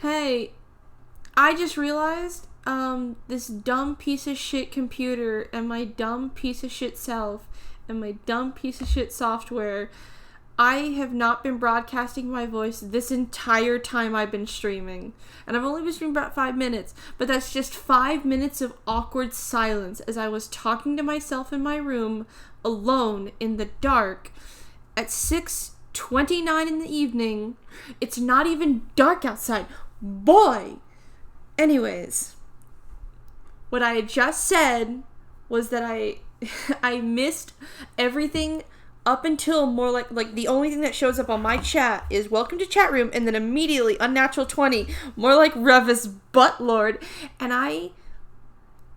Hey, I just realized, this dumb piece of shit computer and my dumb piece of shit self and my dumb piece of shit software, I have not been broadcasting my voice this entire time I've been streaming. And I've only been streaming about 5 minutes, but that's just 5 minutes of awkward silence as I was talking to myself in my room, alone, in the dark, at 6:29 in the evening. It's not even dark outside. Boy! Anyways, what I had just said was that I missed everything up until more like the only thing that shows up on my chat is welcome to chat room, and then immediately unnatural 20, more like Revis Buttlord, and I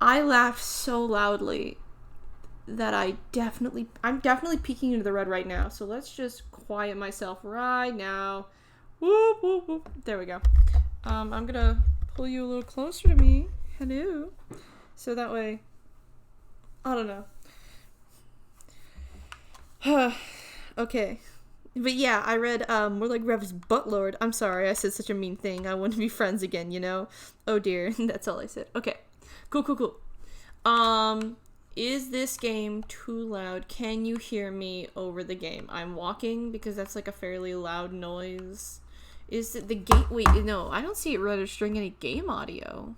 laughed so loudly that I'm definitely peeking into the red right now. So let's just quiet myself right now. Whoop whoop whoop. There we go. I'm gonna pull you a little closer to me. Hello. So that way, I don't know. Okay. But yeah, I read more like Rev's Buttlord. I'm sorry, I said such a mean thing. I want to be friends again, you know? Oh dear, that's all I said. Okay. Cool. Is this game too loud? Can you hear me over the game? I'm walking because that's like a fairly loud noise. Is it the game? Wait, no, I don't see it registering any game audio.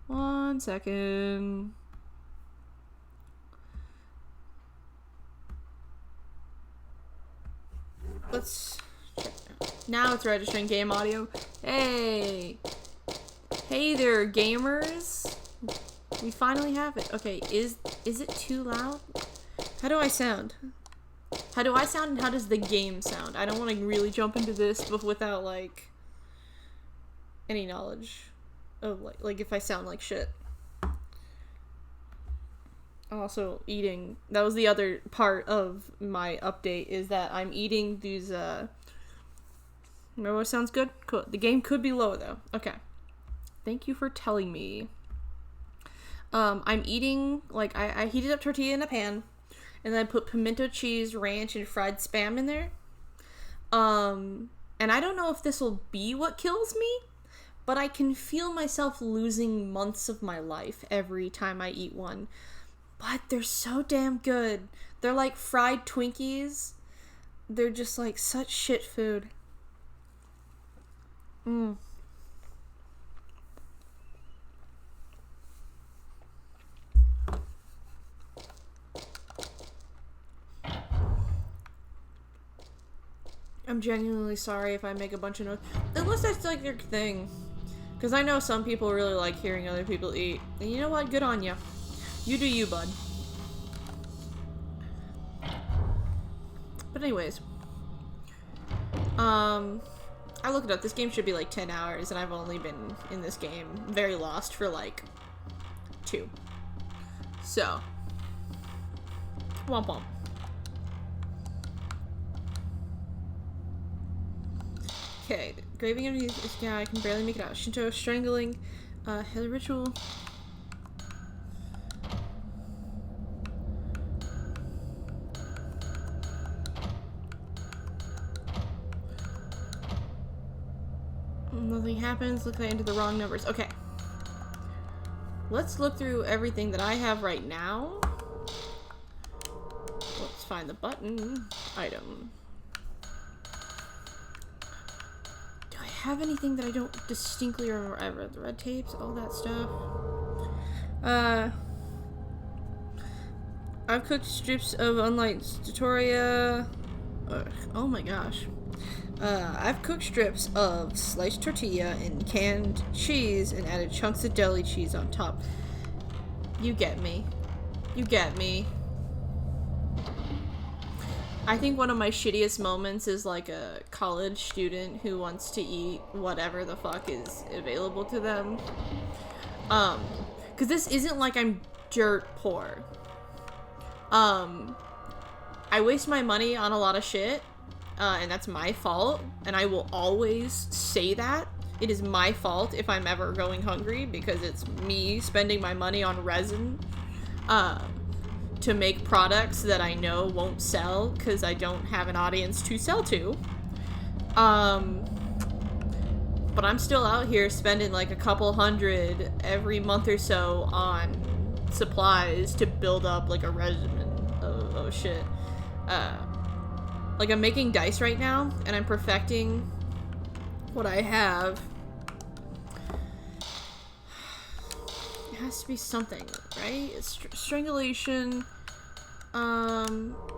1 second. Let's check now. It's registering game audio. Hey there, gamers. We finally have it. Okay, is it too loud? How do I sound? How do I sound, and how does the game sound? I don't want to really jump into this without like any knowledge of like if I sound like shit. Also eating. That was the other part of my update, is that I'm eating these remember what sounds good? Cool. The game could be low though. Okay. Thank you for telling me. I'm eating, like, I heated up tortilla in a pan, and then I put pimento cheese, ranch, and fried Spam in there. And I don't know if this will be what kills me, but I can feel myself losing months of my life every time I eat one. But they're so damn good. They're like fried Twinkies. They're just like such shit food. I'm genuinely sorry if I make a bunch of noise. Unless that's like your thing. Because I know some people really like hearing other people eat. And you know what? Good on you. You do you, bud. But anyways. I looked it up. This game should be like 10 hours, and I've only been in this game very lost for like 2. So. Womp womp. Okay, graving underneath this guy, I can barely make it out. Shinto strangling, Heather ritual. Nothing happens. Look, I entered the wrong numbers. Okay. Let's look through everything that I have right now. Let's find the button. Item. Have anything that I don't distinctly remember. I read the red tapes, all that stuff. I've cooked strips of unlight tortilla. Oh my gosh. I've cooked strips of sliced tortilla and canned cheese and added chunks of deli cheese on top. You get me. You get me. I think one of my shittiest moments is like a college student who wants to eat whatever the fuck is available to them. Cause this isn't like I'm dirt poor. I waste my money on a lot of shit, and that's my fault, and I will always say that. It is my fault if I'm ever going hungry, because it's me spending my money on resin, to make products that I know won't sell because I don't have an audience to sell to. But I'm still out here spending like a couple hundred every month or so on supplies to build up like a regimen of shit. Like I'm making dice right now and I'm perfecting what I have. It has to be something, right? It's strangulation.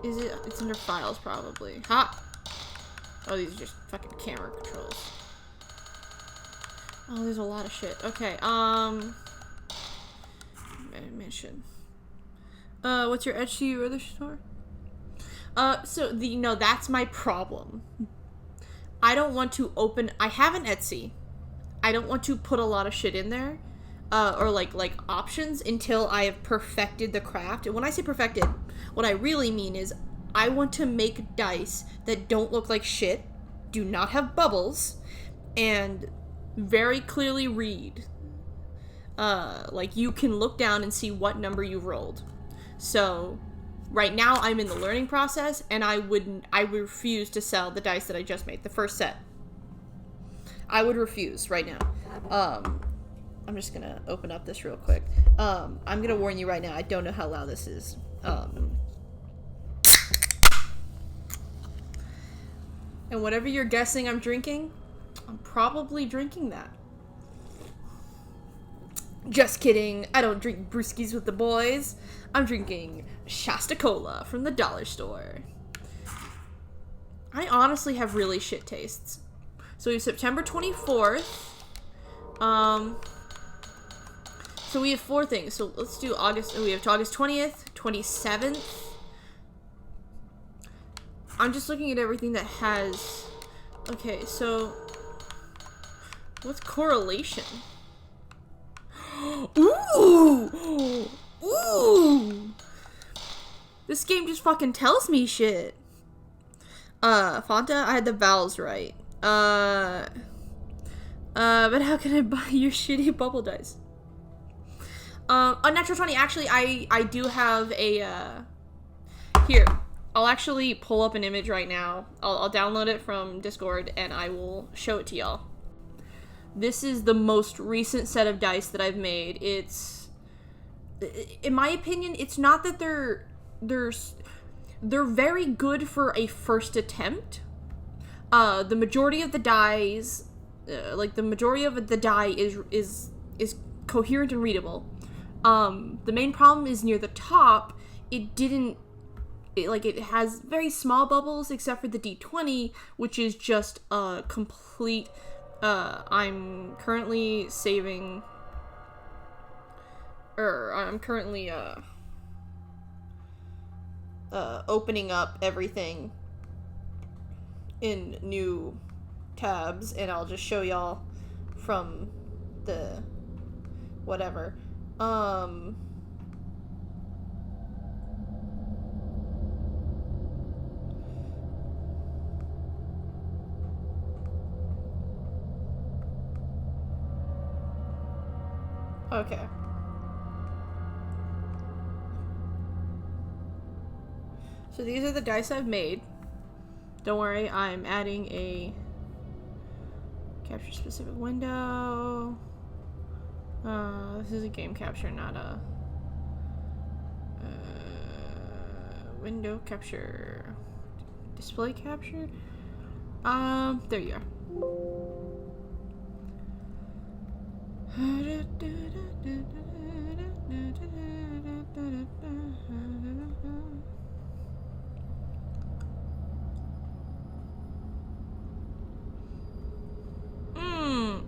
Is it? It's under files probably. Ha! Oh, these are just fucking camera controls. Oh, there's a lot of shit. Okay, mission. What's your Etsy or other store? No, that's my problem. I don't want to open, I have an Etsy. I don't want to put a lot of shit in there, or like options until I have perfected the craft. And when I say perfected, what I really mean is I want to make dice that don't look like shit, do not have bubbles, and very clearly read. Like you can look down and see what number you've rolled. So right now I'm in the learning process and I refuse to sell the dice that I just made, the first set. I would refuse right now. I'm just gonna open up this real quick. I'm gonna warn you right now, I don't know how loud this is. And whatever you're guessing I'm drinking, I'm probably drinking that. Just kidding. I don't drink brewskis with the boys. I'm drinking Shasta Cola from the dollar store. I honestly have really shit tastes. So we have September 24th. So we have 4 things. So let's do August. We have August 20th, 27th. I'm just looking at everything that has... Okay, so... What's correlation? Ooh! Ooh! This game just fucking tells me shit. Fonta, I had the vowels right. But how can I buy your shitty bubble dice? Unnatural 20, actually, I do have a, here. I'll actually pull up an image right now. I'll download it from Discord, and I will show it to y'all. This is the most recent set of dice that I've made. It's, in my opinion, it's not that they're very good for a first attempt. The majority of the dies, the majority of the die is coherent and readable. The main problem is near the top. It has very small bubbles except for the D20, which is just a complete. I'm currently saving. I'm currently opening up everything in new tabs, and I'll just show y'all from the whatever. Okay. So these are the dice I've made. Don't worry, I'm adding a capture specific window. This is a game capture, not a window capture. Display capture? There you are.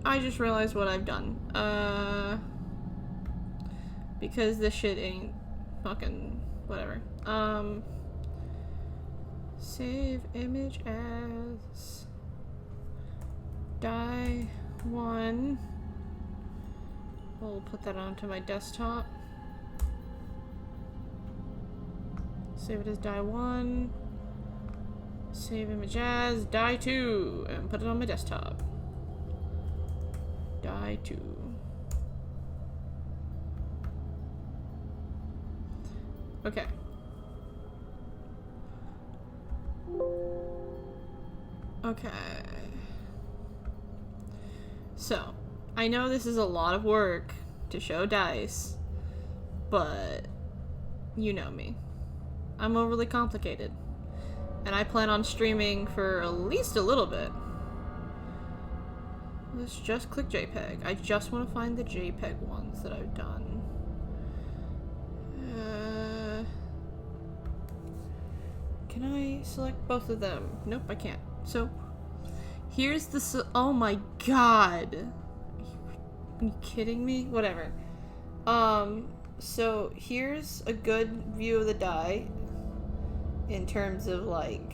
I just realized what I've done. Because this shit ain't fucking whatever. Save image as die 1. We'll put that onto my desktop. Save it as die 1. Save image as die 2 and put it on my desktop. Die 2. Okay. Okay. So, I know this is a lot of work to show dice, but you know me. I'm overly complicated. And I plan on streaming for at least a little bit. Let's just click JPEG. I just want to find the JPEG ones that I've done. Can I select both of them? Nope, I can't. So, here's the... oh my god. Are you kidding me? Whatever. So, here's a good view of the die. In terms of, like...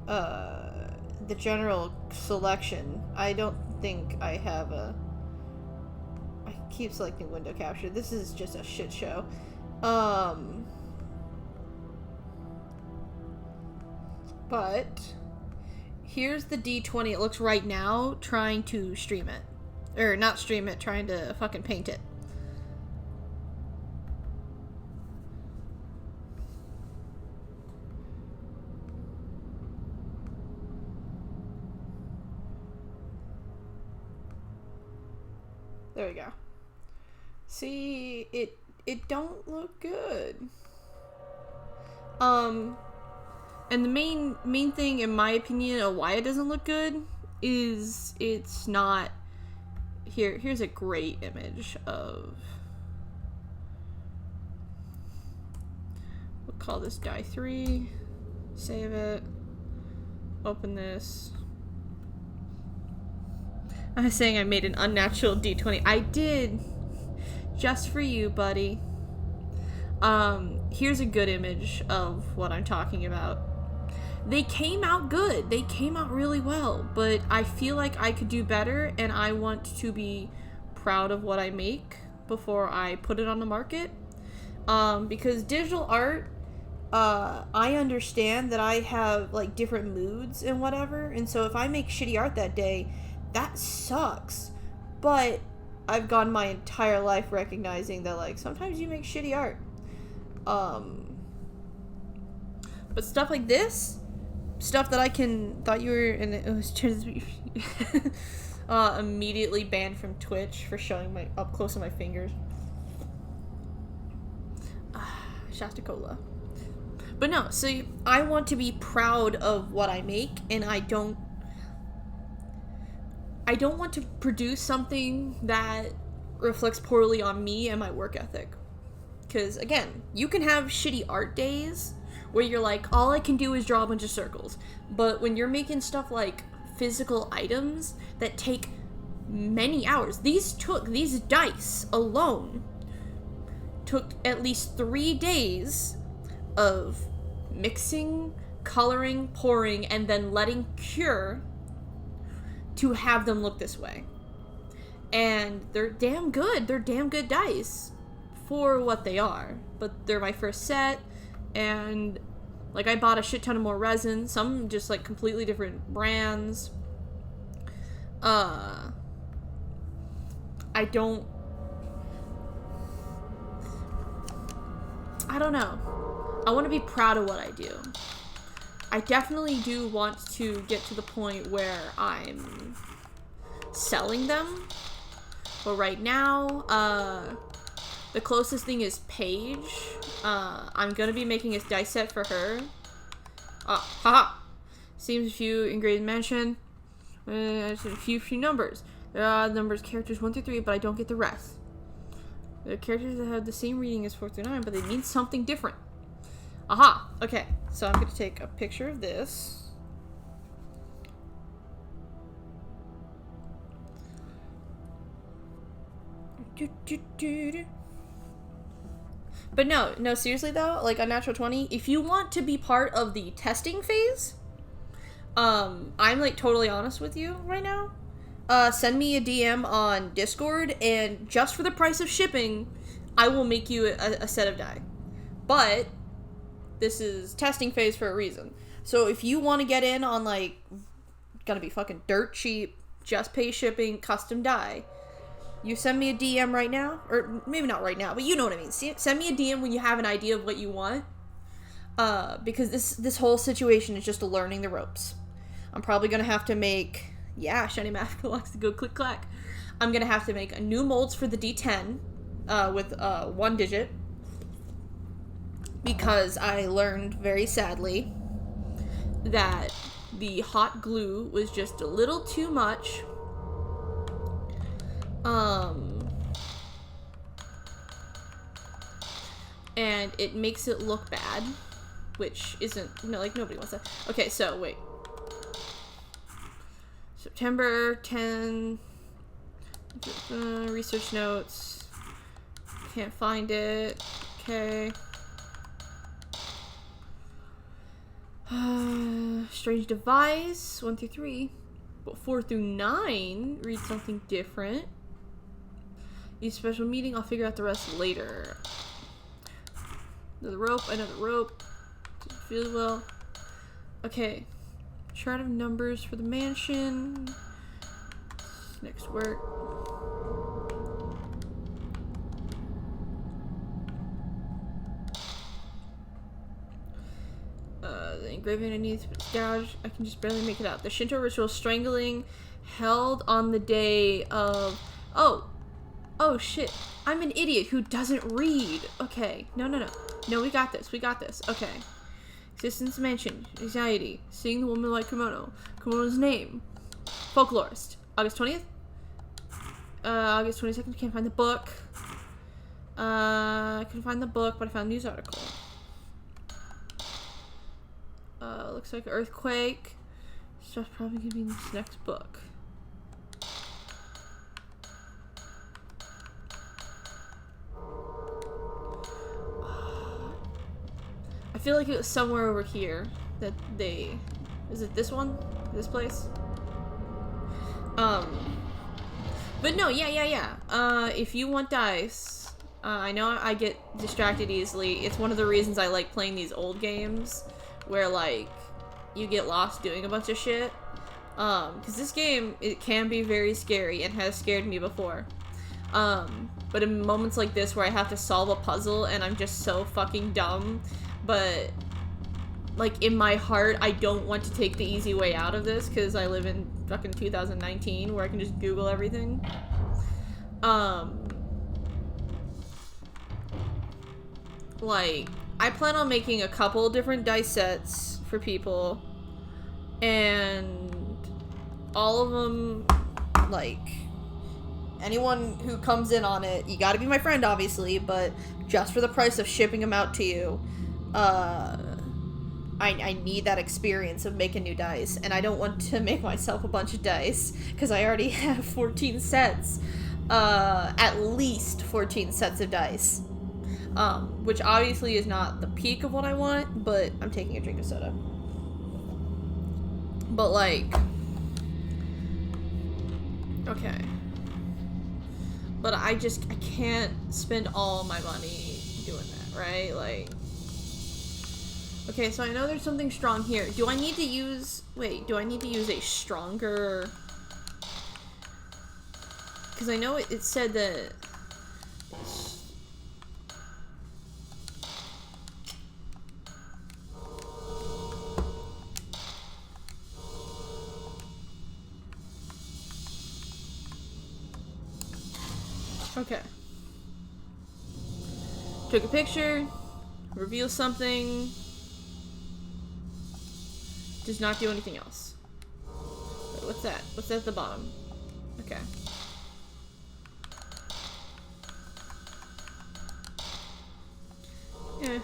the general selection. I don't think I have a... I keep selecting window capture. This is just a shit show. But here's the D20 it looks right now, trying to stream it. Or not stream it, trying to fucking paint it. There we go. See, it don't look good. And the main thing, in my opinion, of why it doesn't look good is it's not... Here's a great image of... We'll call this die 3. Save it. Open this. I was saying I made an unnatural D20. I did! Just for you, buddy. Here's a good image of what I'm talking about. They came out good. They came out really well, but I feel like I could do better, and I want to be proud of what I make before I put it on the market. Because digital art, I understand that I have, like, different moods and whatever, and so if I make shitty art that day, that sucks. But I've gone my entire life recognizing that, like, sometimes you make shitty art. But stuff like this, stuff that thought you were, and it was just immediately banned from Twitch for showing my up close of my fingers. Shasta Cola. But no, so I want to be proud of what I make, and I don't want to produce something that reflects poorly on me and my work ethic. Because, again, you can have shitty art days where you're like, all I can do is draw a bunch of circles. But when you're making stuff like physical items that take many hours, these dice alone took at least 3 days of mixing, coloring, pouring, and then letting cure to have them look this way. And they're damn good. They're damn good dice for what they are. But they're my first set, and like I bought a shit ton of more resin, some just like completely different brands. I don't know. I want to be proud of what I do. I definitely do want to get to the point where I'm selling them. But right now, the closest thing is Paige. I'm going to be making a dice set for her. Haha. Seems a few engraved mention. A few numbers. There are numbers, characters 1 through 3, but I don't get the rest. There are characters that have the same reading as 4 through 9, but they mean something different. Aha! Okay, so I'm going to take a picture of this. But no, seriously though, like Unnatural 20, if you want to be part of the testing phase, I'm like totally honest with you right now. Send me a DM on Discord, and just for the price of shipping, I will make you a set of die. But this is testing phase for a reason. So if you want to get in on like, gonna be fucking dirt cheap, just pay shipping, custom die, you send me a DM right now, or maybe not right now, but you know what I mean. Send me a DM when you have an idea of what you want, because this whole situation is just learning the ropes. I'm probably gonna have to make, Yeah, shiny math locks to go click clack. I'm gonna have to make a new molds for the D10 with 1 digit because I learned very sadly that the hot glue was just a little too much. And it makes it look bad, which isn't, like, nobody wants that. Okay, so, wait. September 10, research notes, can't find it, okay. Strange device, 1 through 3, but 4 through 9, read something different. Use special meeting, I'll figure out the rest later. Another rope, another rope, feels well. Okay. Chart of numbers for the mansion. Next work. The engraving needs to be gouged. I can just barely make it out. The Shinto ritual strangling held on the day of... Oh shit. I'm an idiot who doesn't read. Okay. No, we got this. Okay. Existence mentioned. Anxiety. Seeing the woman like kimono. Kimono's name. Folklorist. August 20th? August 22nd. Can't find the book. I couldn't find the book, but I found a news article. Looks like earthquake. Stuff's probably gonna be in this next book. I feel like it was somewhere over here that they... Is it this one? This place? But no, yeah. If you want dice, I know I get distracted easily. It's one of the reasons I like playing these old games where, like, you get lost doing a bunch of shit. Because this game, it can be very scary and has scared me before. But in moments like this where I have to solve a puzzle and I'm just so fucking dumb, but, like, in my heart, I don't want to take the easy way out of this because I live in fucking 2019 where I can just Google everything. Like, I plan on making a couple different dice sets for people, and all of them, like, anyone who comes in on it, you gotta be my friend, obviously, but just for the price of shipping them out to you, I need that experience of making new dice, and I don't want to make myself a bunch of dice, because I already have 14 sets, at least 14 sets of dice, which obviously is not the peak of what I want, but I'm taking a drink of soda. But, like, okay. But I can't spend all my money doing that, right? Like, okay, so I know there's something strong here. Do I need to use a stronger... Because I know it said that... Okay. Took a picture, reveal something, does not do anything else. Wait, what's that? What's at the bottom? Okay. Yeah.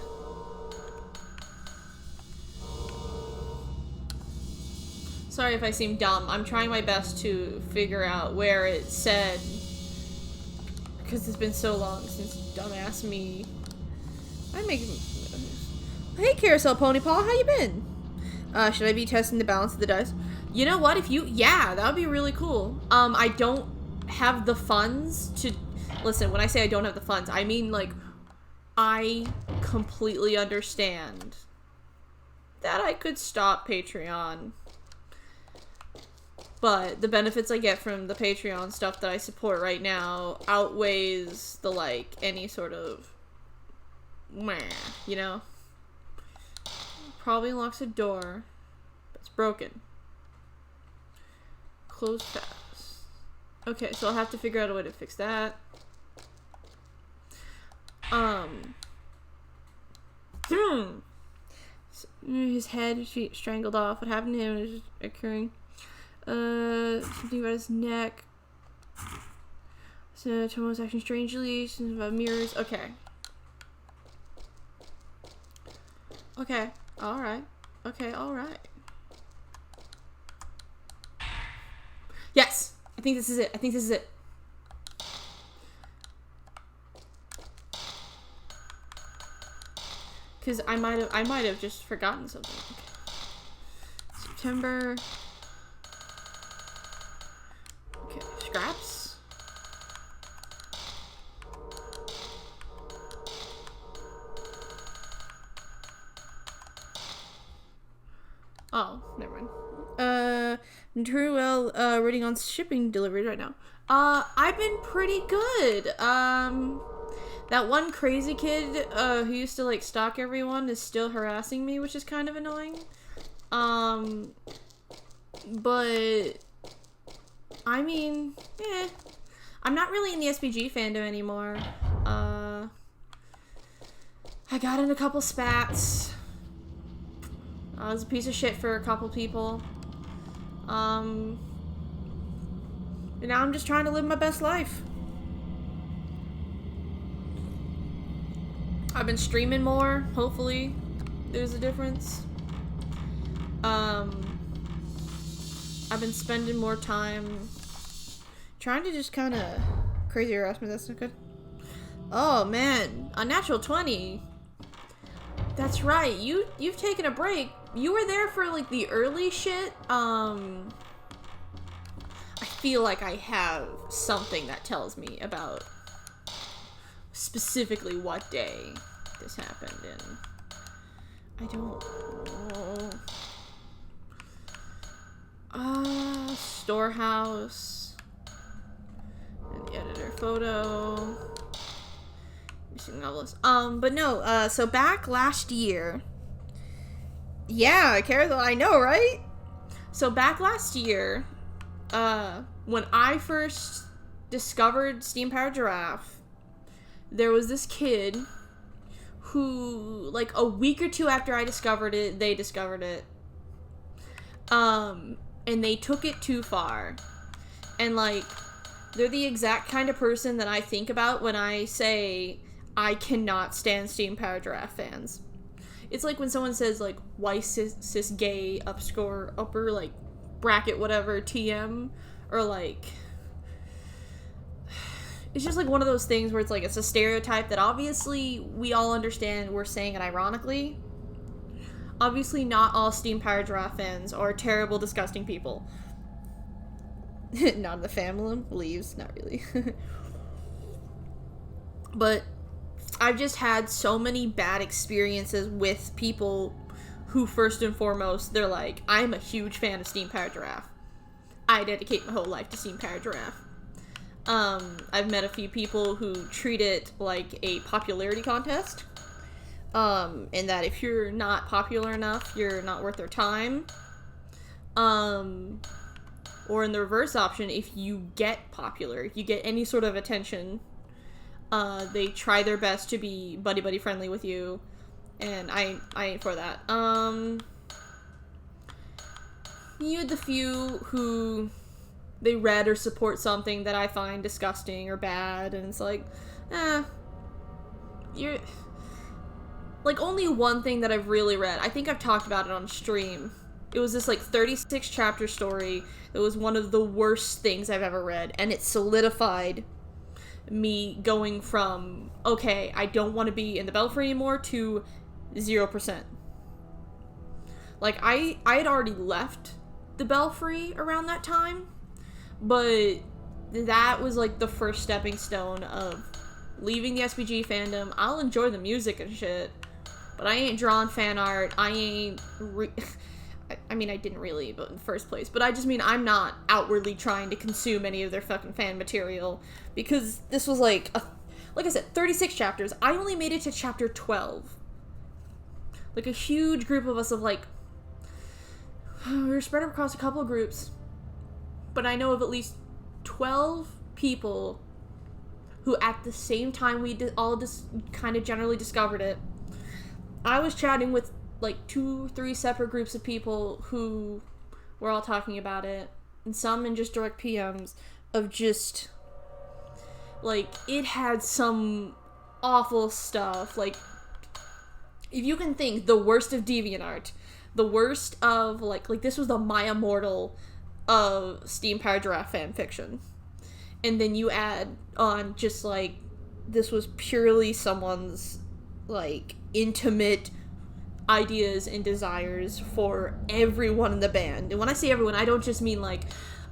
Sorry if I seem dumb. I'm trying my best to figure out where it said, because it's been so long since dumbass me. Hey, Carousel Pony Paw, how you been? Should I be testing the balance of the dice? You know what? Yeah, that would be really cool. I don't have the funds to... Listen, when I say I don't have the funds, I mean, like, I completely understand that I could stop Patreon. But the benefits I get from the Patreon stuff that I support right now outweighs the, like, any sort of meh, you know? Probably unlocks a door. It's broken. close fast. Okay, so I'll have to figure out a way to fix that. His head strangled off. What happened to him is occurring. Something about his neck. So Tomo's acting strangely. Something about mirrors. Okay. Okay. Alright. Okay, alright. Yes! I think this is it. I think this is it. Because I might have just forgotten something. Okay. September. Okay, scraps. Oh, never mind. I'm pretty well reading on shipping deliveries right now. I've been pretty good. That one crazy kid who used to like stalk everyone is still harassing me, which is kind of annoying. But I mean, I'm not really in the SPG fandom anymore. I got in a couple spats. I was a piece of shit for a couple people. And now I'm just trying to live my best life. I've been streaming more, hopefully there's a difference. I've been spending more time trying to just kind of crazy harassment. That's not good. Oh man, a natural 20. That's right. You've taken a break. You were there for like the early shit. I feel like I have something that tells me about specifically what day this happened in. I don't know. Storehouse. And the editor photo. Missing novelist. But no, so back last year. Yeah, Carol, I know, right? So back last year, when I first discovered Steam Powered Giraffe, there was this kid who, like, a week or two after I discovered it, they discovered it. And they took it too far. And, like, they're the exact kind of person that I think about when I say I cannot stand Steam Powered Giraffe fans. It's like when someone says, like, white, cis, gay, upper, like, bracket, whatever, TM, or, like... It's just, like, one of those things where it's, like, it's a stereotype that obviously we all understand we're saying it ironically. Obviously not all Steam Powered Giraffe fans are terrible, disgusting people. Not in the family. Leaves. Not really. But I've just had so many bad experiences with people who, first and foremost, they're like, I'm a huge fan of Steam Powered Giraffe. I dedicate my whole life to Steam Powered Giraffe. I've met a few people who treat it like a popularity contest. And that if you're not popular enough, you're not worth their time. Or in the reverse option, if you get popular, if you get any sort of attention, they try their best to be buddy friendly with you, and I ain't for that. You had the few who they read or support something that I find disgusting or bad, and it's like, you're like, only one thing that I've really read, I think I've talked about it on stream. It was this, like, 36 chapter story that was one of the worst things I've ever read, and it solidified me going from, okay, I don't want to be in the Belfry anymore, to 0%. Like, I had already left the Belfry around that time, but that was, like, the first stepping stone of leaving the SPG fandom. I'll enjoy the music and shit, but I ain't drawing fan art. I ain't I mean, I didn't really, but in the first place. But I just mean I'm not outwardly trying to consume any of their fucking fan material. Because this was like I said, 36 chapters. I only made it to chapter 12. Like, a huge group of us of, like, we were spread across a couple of groups. but I know of at least 12 people who at the same time we all just kind of generally discovered it. I was chatting with like 2-3 separate groups of people who were all talking about it, and some in just direct PMs of just like, it had some awful stuff. Like, if you can think the worst of DeviantArt, the worst of like this was the Maya Mortal of Steam Powered Giraffe fan fiction. And then you add on just, like, this was purely someone's, like, intimate ideas and desires for everyone in the band. And when I say everyone, I don't just mean, like,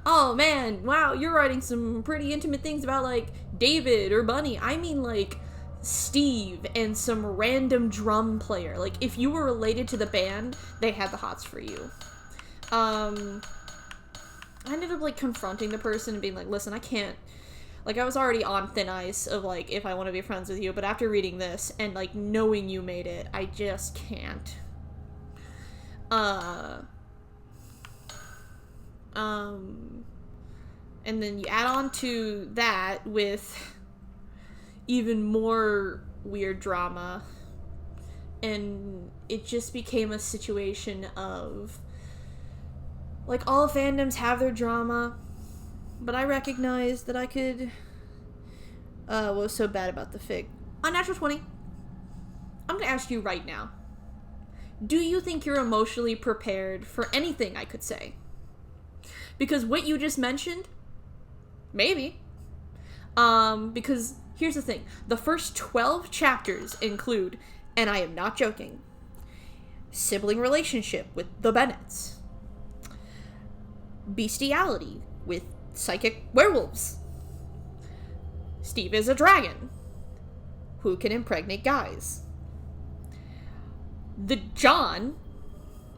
oh, man, wow, you're writing some pretty intimate things about, like, David or Bunny. I mean, like, Steve and some random drum player. Like, if you were related to the band, they had the hots for you. I ended up, like, confronting the person and being like, listen, I can't, like, I was already on thin ice of, like, if I want to be friends with you, but after reading this and, like, knowing you made it, I just can't. And then you add on to that with even more weird drama, and it just became a situation of, like, all fandoms have their drama, but I recognized that I could, what was so bad about the fig? Unnatural 20, I'm gonna ask you right now, do you think you're emotionally prepared for anything I could say? Because what you just mentioned, maybe. Because here's the thing, the first 12 chapters include, and I am not joking, sibling relationship with the Bennetts, bestiality with psychic werewolves, Steve is a dragon who can impregnate guys, the John,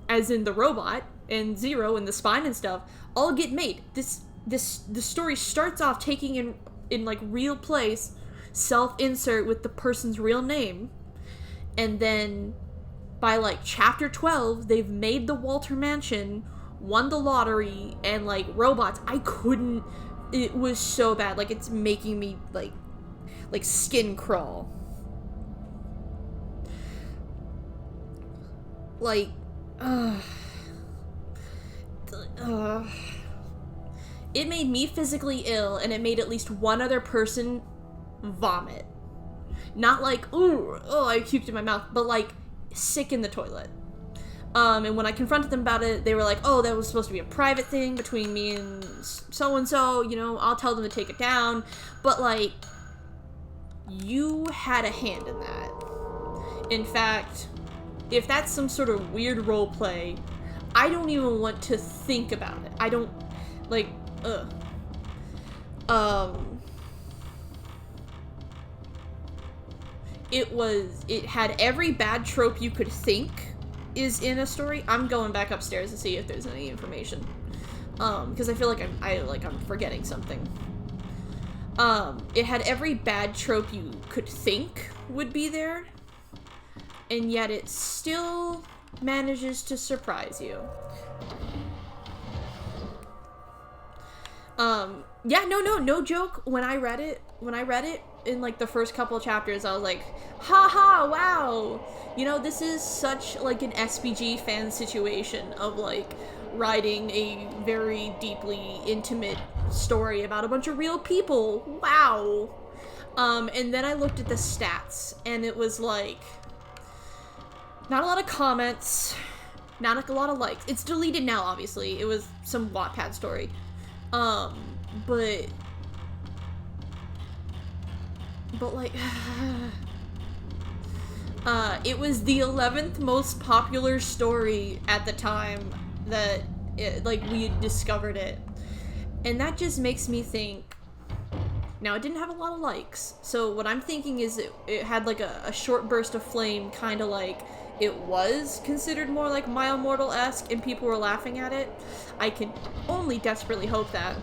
as in the robot, and Zero and the spine and stuff, all get made. The story starts off taking in like real place, self-insert with the person's real name, and then by like chapter 12 they've made the Walter Mansion, won the lottery, and like robots. It was so bad, like it's making me like skin crawl. Like it made me physically ill, and it made at least one other person vomit. Not like, ooh, oh, I puked in my mouth, but like sick in the toilet. And when I confronted them about it, they were like, oh, that was supposed to be a private thing between me and so-and-so, you know, I'll tell them to take it down. But like, you had a hand in that. In fact, if that's some sort of weird role play, I don't even want to think about it. I don't, like, it had every bad trope you could think is in a story. I'm going back upstairs to see if there's any information. Because I feel like I'm forgetting something. It had every bad trope you could think would be there, and yet it still manages to surprise you. Yeah, no joke. When I read it in like the first couple of chapters, I was like, haha, wow. You know, this is such like an SPG fan situation of like writing a very deeply intimate story about a bunch of real people. Wow. And then I looked at the stats, and it was like, not a lot of comments, not a lot of likes. It's deleted now, obviously. It was some Wattpad story. But like, it was the 11th most popular story at the time that we had discovered it. And that just makes me think, now it didn't have a lot of likes, so what I'm thinking is it had like a short burst of flame, kind of like it was considered more like Maya Mortal-esque and people were laughing at it. I can only desperately hope that.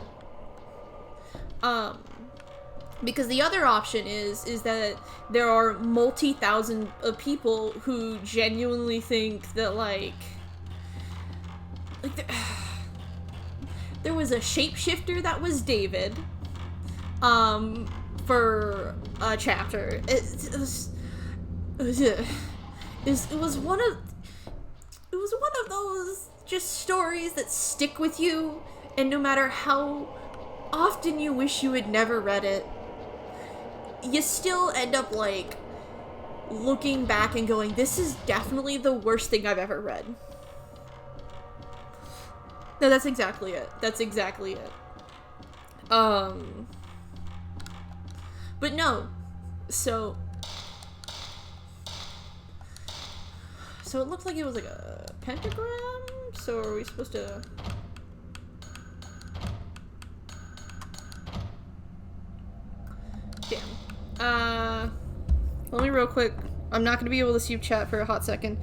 Because the other option is that there are multi-thousand of people who genuinely think that There was a shapeshifter that was David. For a chapter. It was one of those just stories that stick with you, and no matter how often you wish you had never read it, you still end up like looking back and going, this is definitely the worst thing I've ever read. No, that's exactly it. But no, so it looked like it was like a pentagram, so are we supposed to... Damn. Let me real quick, I'm not gonna be able to see chat for a hot second.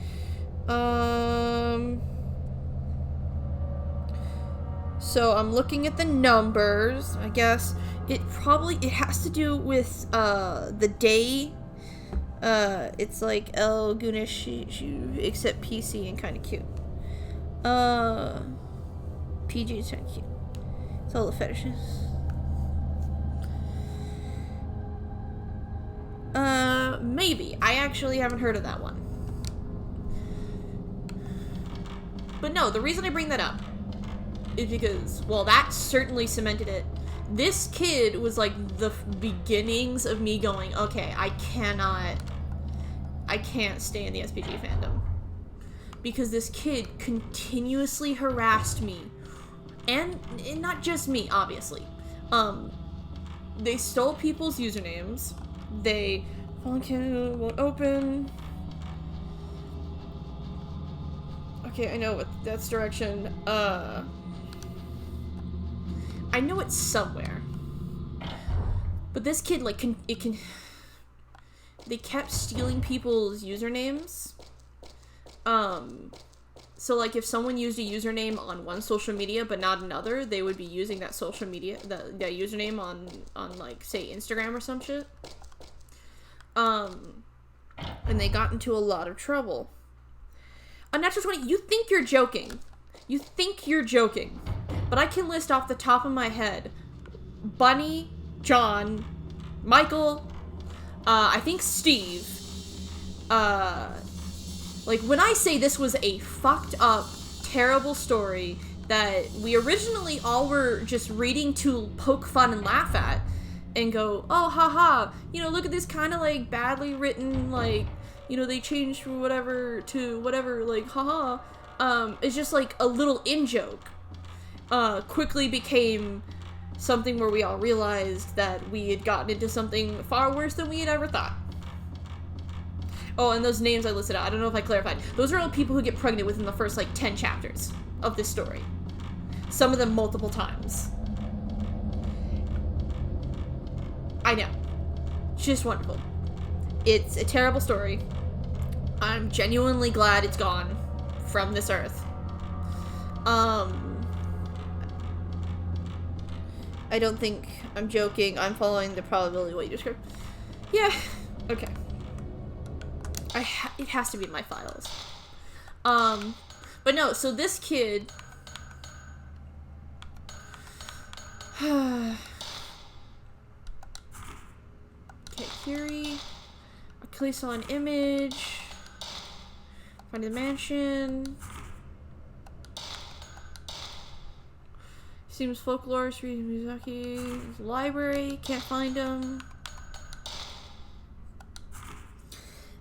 So I'm looking at the numbers, I guess. It has to do with, the day. It's like El Gunesh, except PC and kind of cute. PG is kind of cute. It's all the fetishes. Maybe. I actually haven't heard of that one. But no, the reason I bring that up is because, well, that certainly cemented it. This kid was like the beginnings of me going, okay, I can't stay in the SPG fandom. Because this kid continuously harassed me. And not just me, obviously. They stole people's usernames. They won't open. Okay, I know what that's direction. I know it's somewhere. But this kid, like, they kept stealing people's usernames. So, like, if someone used a username on one social media but not another, they would be using that social media, that username on, like, say, Instagram or some shit. And they got into a lot of trouble. Unnatural 20, you think you're joking. But I can list off the top of my head Bunny, John, Michael, I think Steve. Like, when I say this was a fucked up, terrible story that we originally all were just reading to poke fun and laugh at and go, oh, haha, you know, look at this kind of, like, badly written, like, you know, they changed from whatever to whatever, like, haha. It's just, like, a little in-joke. Quickly became something where we all realized that we had gotten into something far worse than we had ever thought. Oh, and those names I listed out, I don't know if I clarified. Those are all people who get pregnant within the first, like, 10 chapters of this story. Some of them multiple times. I know. Just wonderful. It's a terrible story. I'm genuinely glad it's gone from this earth. I don't think I'm joking. I'm following the probability of what you described. Yeah. Okay. It has to be in my files. But no, so this kid... Okay, Curie. I saw an image. Finding the mansion. Seems folklore, Sri Mizaki. Library, can't find him.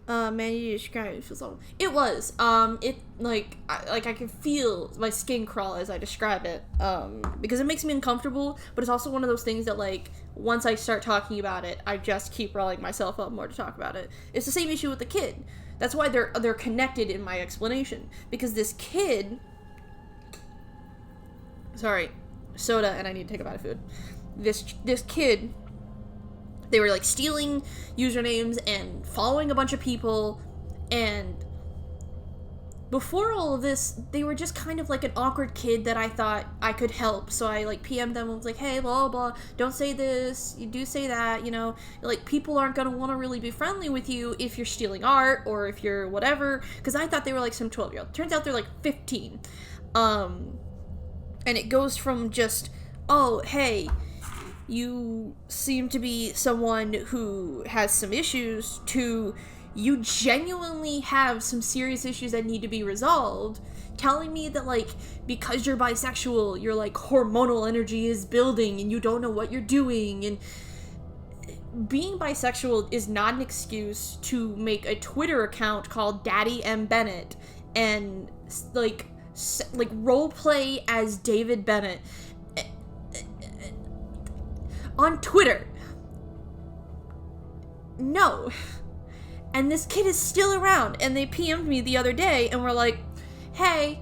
Man, you describe it feels awful. It was. It I can feel my skin crawl as I describe it. Because it makes me uncomfortable, but it's also one of those things that, like, once I start talking about it, I just keep rolling myself up more to talk about it. It's the same issue with the kid. That's why they're connected in my explanation. Because this kid, sorry, soda, and I need to take a bite of food. This kid, they were, like, stealing usernames and following a bunch of people, and before all of this, they were just kind of like an awkward kid that I thought I could help, so I, like, PM'd them and was like, hey, blah, blah, don't say this, you do say that, you know, like, people aren't gonna want to really be friendly with you if you're stealing art, or if you're whatever, because I thought they were, like, some 12-year-old. Turns out they're, like, 15. And it goes from just, oh, hey, you seem to be someone who has some issues, to you genuinely have some serious issues that need to be resolved, telling me that, like, because you're bisexual, your, like, hormonal energy is building and you don't know what you're doing. And being bisexual is not an excuse to make a Twitter account called Daddy M. Bennett and, like role play as David Bennett on Twitter. No. And this kid is still around, and they PM'd me the other day and were like, hey,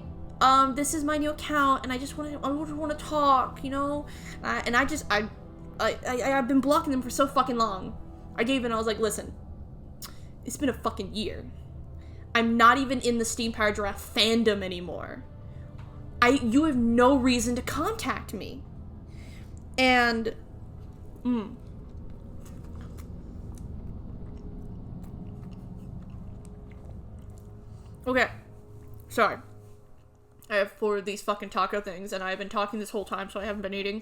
this is my new account, and I just want to talk, you know? And I've been blocking them for so fucking long. I gave in, I was like, listen, it's been a fucking year. I'm not even in the Steam Power Giraffe fandom anymore. You have no reason to contact me. And, okay. Sorry. I have 4 of these fucking taco things, and I've been talking this whole time, so I haven't been eating.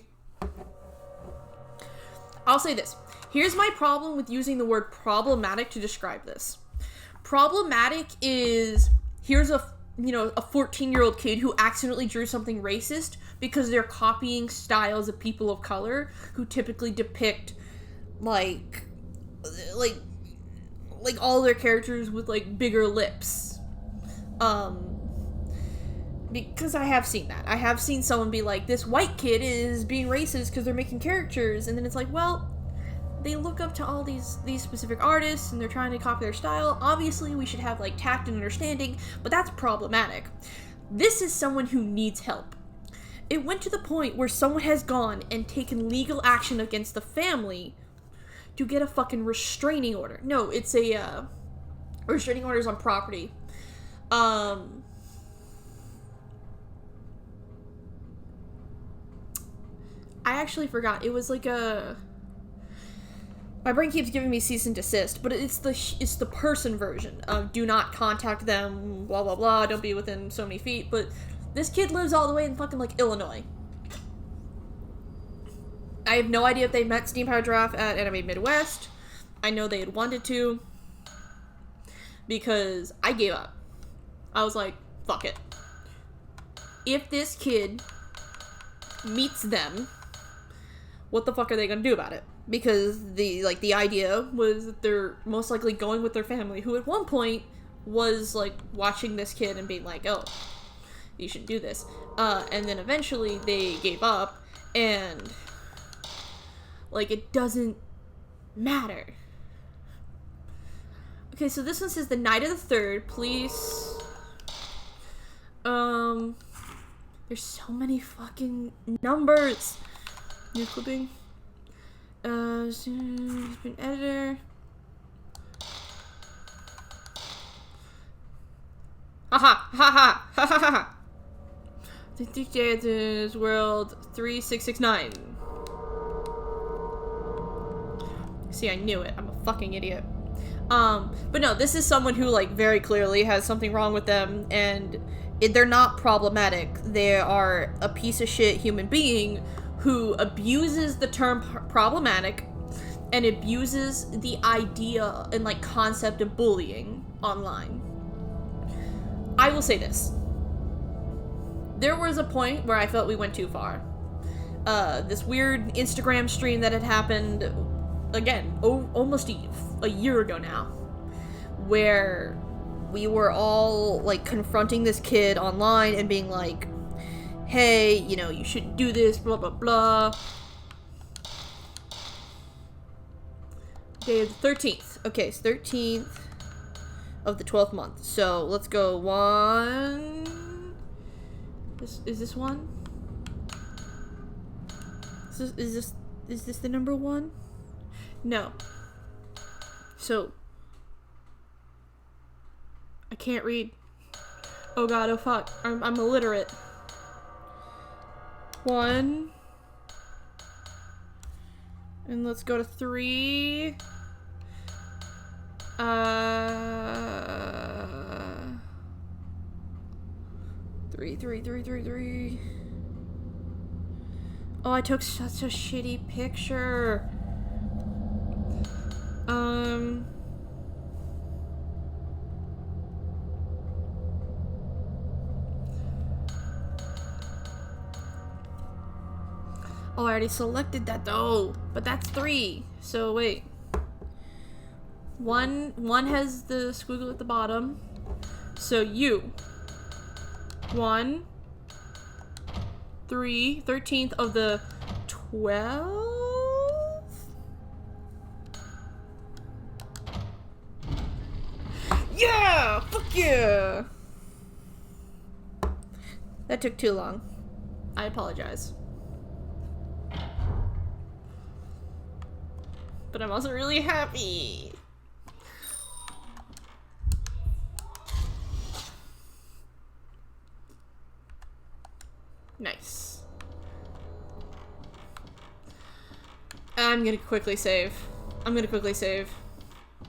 I'll say this. Here's my problem with using the word problematic to describe this. Problematic is, here's a 14-year-old kid who accidentally drew something racist because they're copying styles of people of color who typically depict, like all their characters with, like, bigger lips. Because I have seen that. I have seen someone be like, this white kid is being racist because they're making caricatures, and then it's like, well, they look up to all these specific artists, and they're trying to copy their style. Obviously, we should have, like, tact and understanding, but that's problematic. This is someone who needs help. It went to the point where someone has gone and taken legal action against the family to get a fucking restraining order. No, it's a, restraining orders on property. I actually forgot. It was like a... My brain keeps giving me cease and desist, but it's the person version of do not contact them, blah, blah, blah, don't be within so many feet, but this kid lives all the way in fucking, like, Illinois. I have no idea if they met Steam Power Giraffe at Anime Midwest. I know they had wanted to, because I gave up. I was like, fuck it. If this kid meets them, what the fuck are they gonna do about it? Because the idea was that they're most likely going with their family, who at one point was, like, watching this kid and being like, oh, you should do this. And then eventually they gave up, and, like, it doesn't matter. Okay, so this one says the night of the 3rd, police... There's so many fucking numbers. New clipping. He's been editor. Haha, haha, ha ha ha. The Dictators World 3669. See, I knew it. I'm a fucking idiot. But no, this is someone who, like, very clearly has something wrong with them, and they're not problematic. They are a piece of shit human being who abuses the term problematic and abuses the idea and, like, concept of bullying online. I will say this. There was a point where I felt we went too far. This weird Instagram stream that had happened, again, almost a year ago now, where we were all, like, confronting this kid online and being like, hey, you know, you shouldn't do this, blah, blah, blah. Day of the 13th. Okay, it's 13th of the 12th month. So, let's go 1... Is this 1? Is this the number 1? No. So... I can't read. Oh god, oh fuck. I'm illiterate. 1. And let's go to 3. 3. Oh, I took such a shitty picture. Oh, I already selected that though. But that's 3. So wait. One has the squiggle at the bottom. So you. 1, 3, 13th of the 12? Yeah! Fuck yeah! That took too long. I apologize. But I'm also really happy. Nice. I'm gonna quickly save.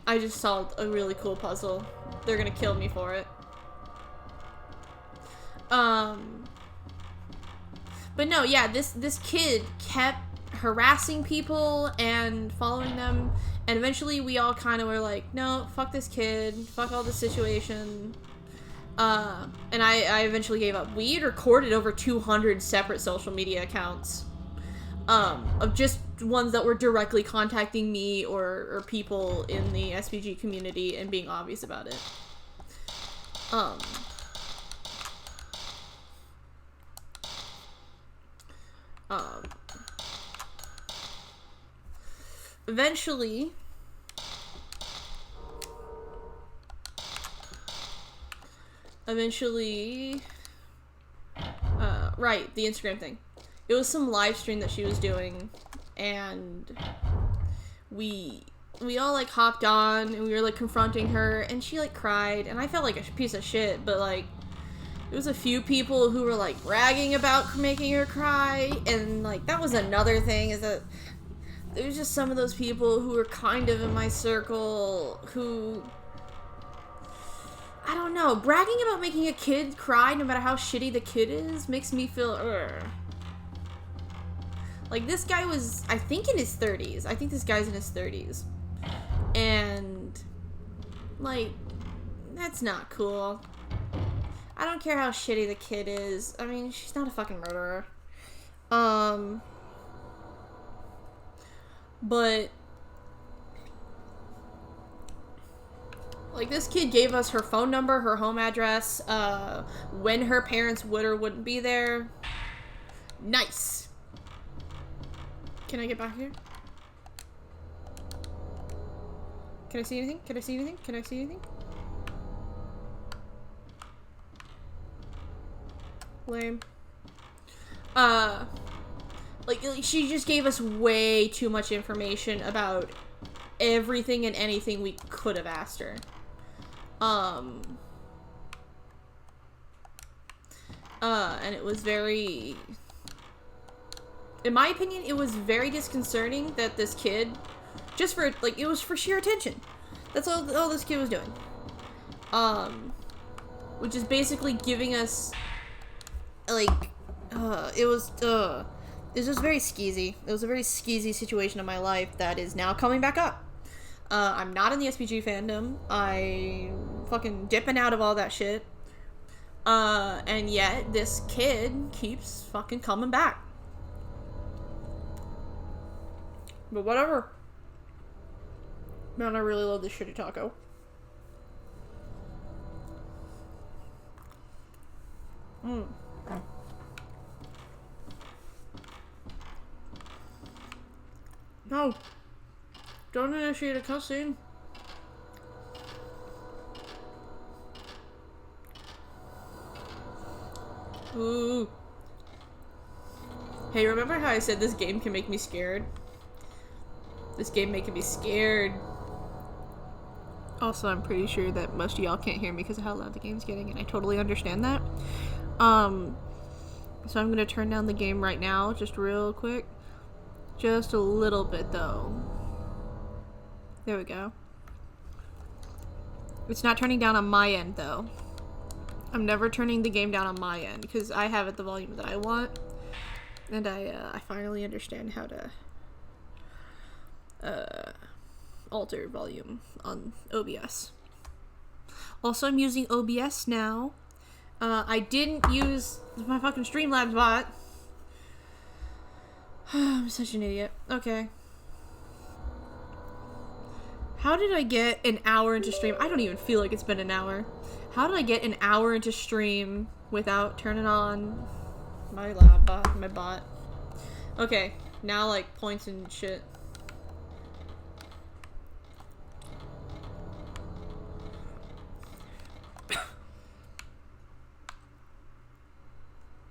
I just solved a really cool puzzle. They're gonna kill me for it. But no, yeah, this kid kept harassing people and following them, and eventually we all kind of were like, no, fuck this kid, fuck all this situation. And I eventually gave up. We recorded over 200 separate social media accounts, of just ones that were directly contacting me or people in the SPG community and being obvious about it. Eventually, right, the Instagram thing. It was some live stream that she was doing, and we all like hopped on and we were like confronting her, and she like cried, and I felt like a piece of shit, but like there was a few people who were like bragging about making her cry, and like that was another thing, is that there's just some of those people who are kind of in my circle who, I don't know, bragging about making a kid cry no matter how shitty the kid is makes me feel, Like, this guy was, I think, in his 30s. I think this guy's in his 30s. And, like, that's not cool. I don't care how shitty the kid is. I mean, she's not a fucking murderer. But, like, this kid gave us her phone number, her home address, when her parents would or wouldn't be there. Nice. Can I get back here? Can I see anything? Can I see anything? Can I see anything? Lame. Like, she just gave us way too much information about everything and anything we could have asked her. And it was very, in my opinion, it was very disconcerting that this kid, just for, like, it was for sheer attention. That's all this kid was doing. Which is basically giving us, like, it was just very skeezy. It was a very skeezy situation in my life that is now coming back up. I'm not in the SPG fandom. I'm fucking dipping out of all that shit. And yet, this kid keeps fucking coming back. But whatever. Man, I really love this shitty taco. No. Don't initiate a cutscene. Ooh. Hey, remember how I said this game can make me scared? This game making me scared. Also, I'm pretty sure that most of y'all can't hear me because of how loud the game's getting, and I totally understand that. So I'm gonna turn down the game right now, just real quick. Just a little bit, though. There we go. It's not turning down on my end, though. I'm never turning the game down on my end, because I have it the volume that I want. And I finally understand how to alter volume on OBS. Also, I'm using OBS now. I didn't use my fucking Streamlabs bot. I'm such an idiot. Okay. How did I get an hour into stream? I don't even feel like it's been an hour. How did I get an hour into stream without turning on my my bot? Okay, now like points and shit.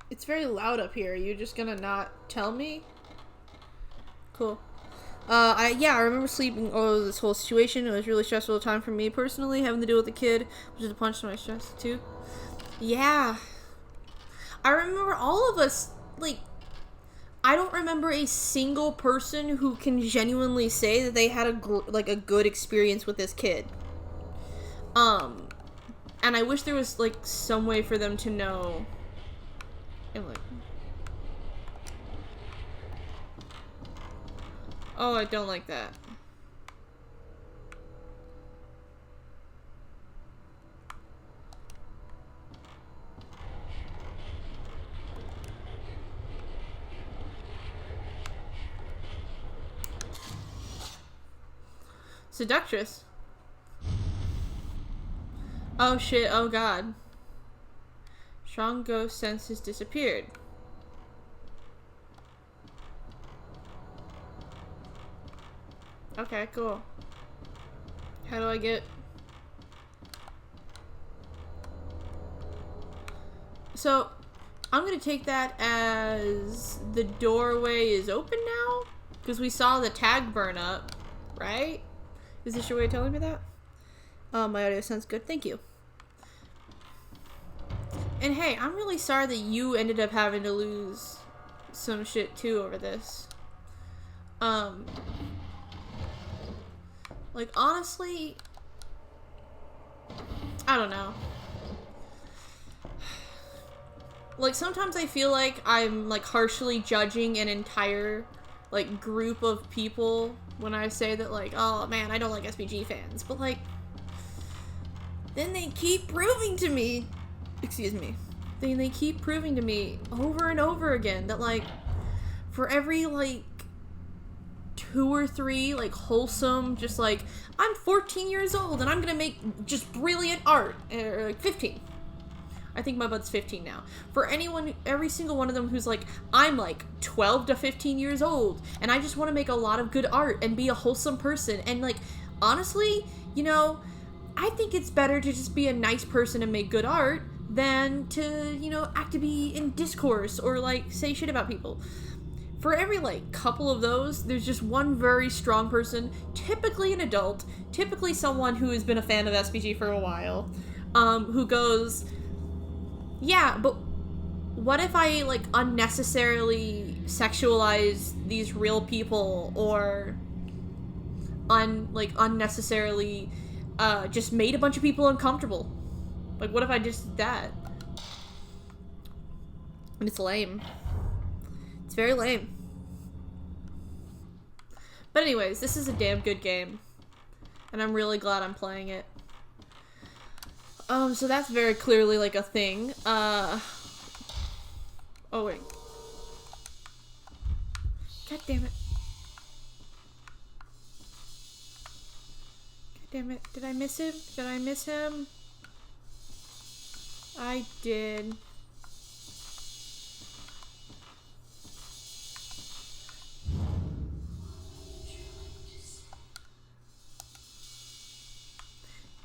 It's very loud up here. Are you just gonna not tell me? Cool. I remember sleeping over this whole situation. It was really stressful time for me personally, having to deal with the kid, which is a punch to my stress too. Yeah. I remember all of us, like, I don't remember a single person who can genuinely say that they had a good experience with this kid. And I wish there was, like, some way for them to know. And, like, oh, I don't like that. Seductress. Oh shit, oh god. Strong ghost senses disappeared. Okay, cool. How do I get... So, I'm gonna take that as the doorway is open now? Because we saw the tag burn up, right? Is this your way of telling me that? My audio sounds good, thank you. And hey, I'm really sorry that you ended up having to lose some shit too over this. Like, honestly, I don't know. Like, sometimes I feel like I'm, like, harshly judging an entire, like, group of people when I say that, like, oh, man, I don't like SPG fans. But, like, then they keep proving to me, excuse me, they keep proving to me over and over again that, like, for every, like, 2 or 3, like, wholesome, just, like, I'm 14 years old and I'm gonna make just brilliant art, or, like, 15. I think my bud's 15 now. For anyone, every single one of them who's like, I'm like 12 to 15 years old, and I just want to make a lot of good art and be a wholesome person. And like, honestly, you know, I think it's better to just be a nice person and make good art than to, you know, act to be in discourse or like say shit about people. For every like couple of those, there's just one very strong person, typically an adult, typically someone who has been a fan of SPG for a while, who goes, yeah, but what if I, like, unnecessarily sexualize these real people, or, unnecessarily, just made a bunch of people uncomfortable? Like, what if I just did that? And it's lame. It's very lame. But anyways, this is a damn good game. And I'm really glad I'm playing it. So that's very clearly, like, a thing. Oh, wait. God damn it. God damn it. Did I miss him? Did I miss him? I did.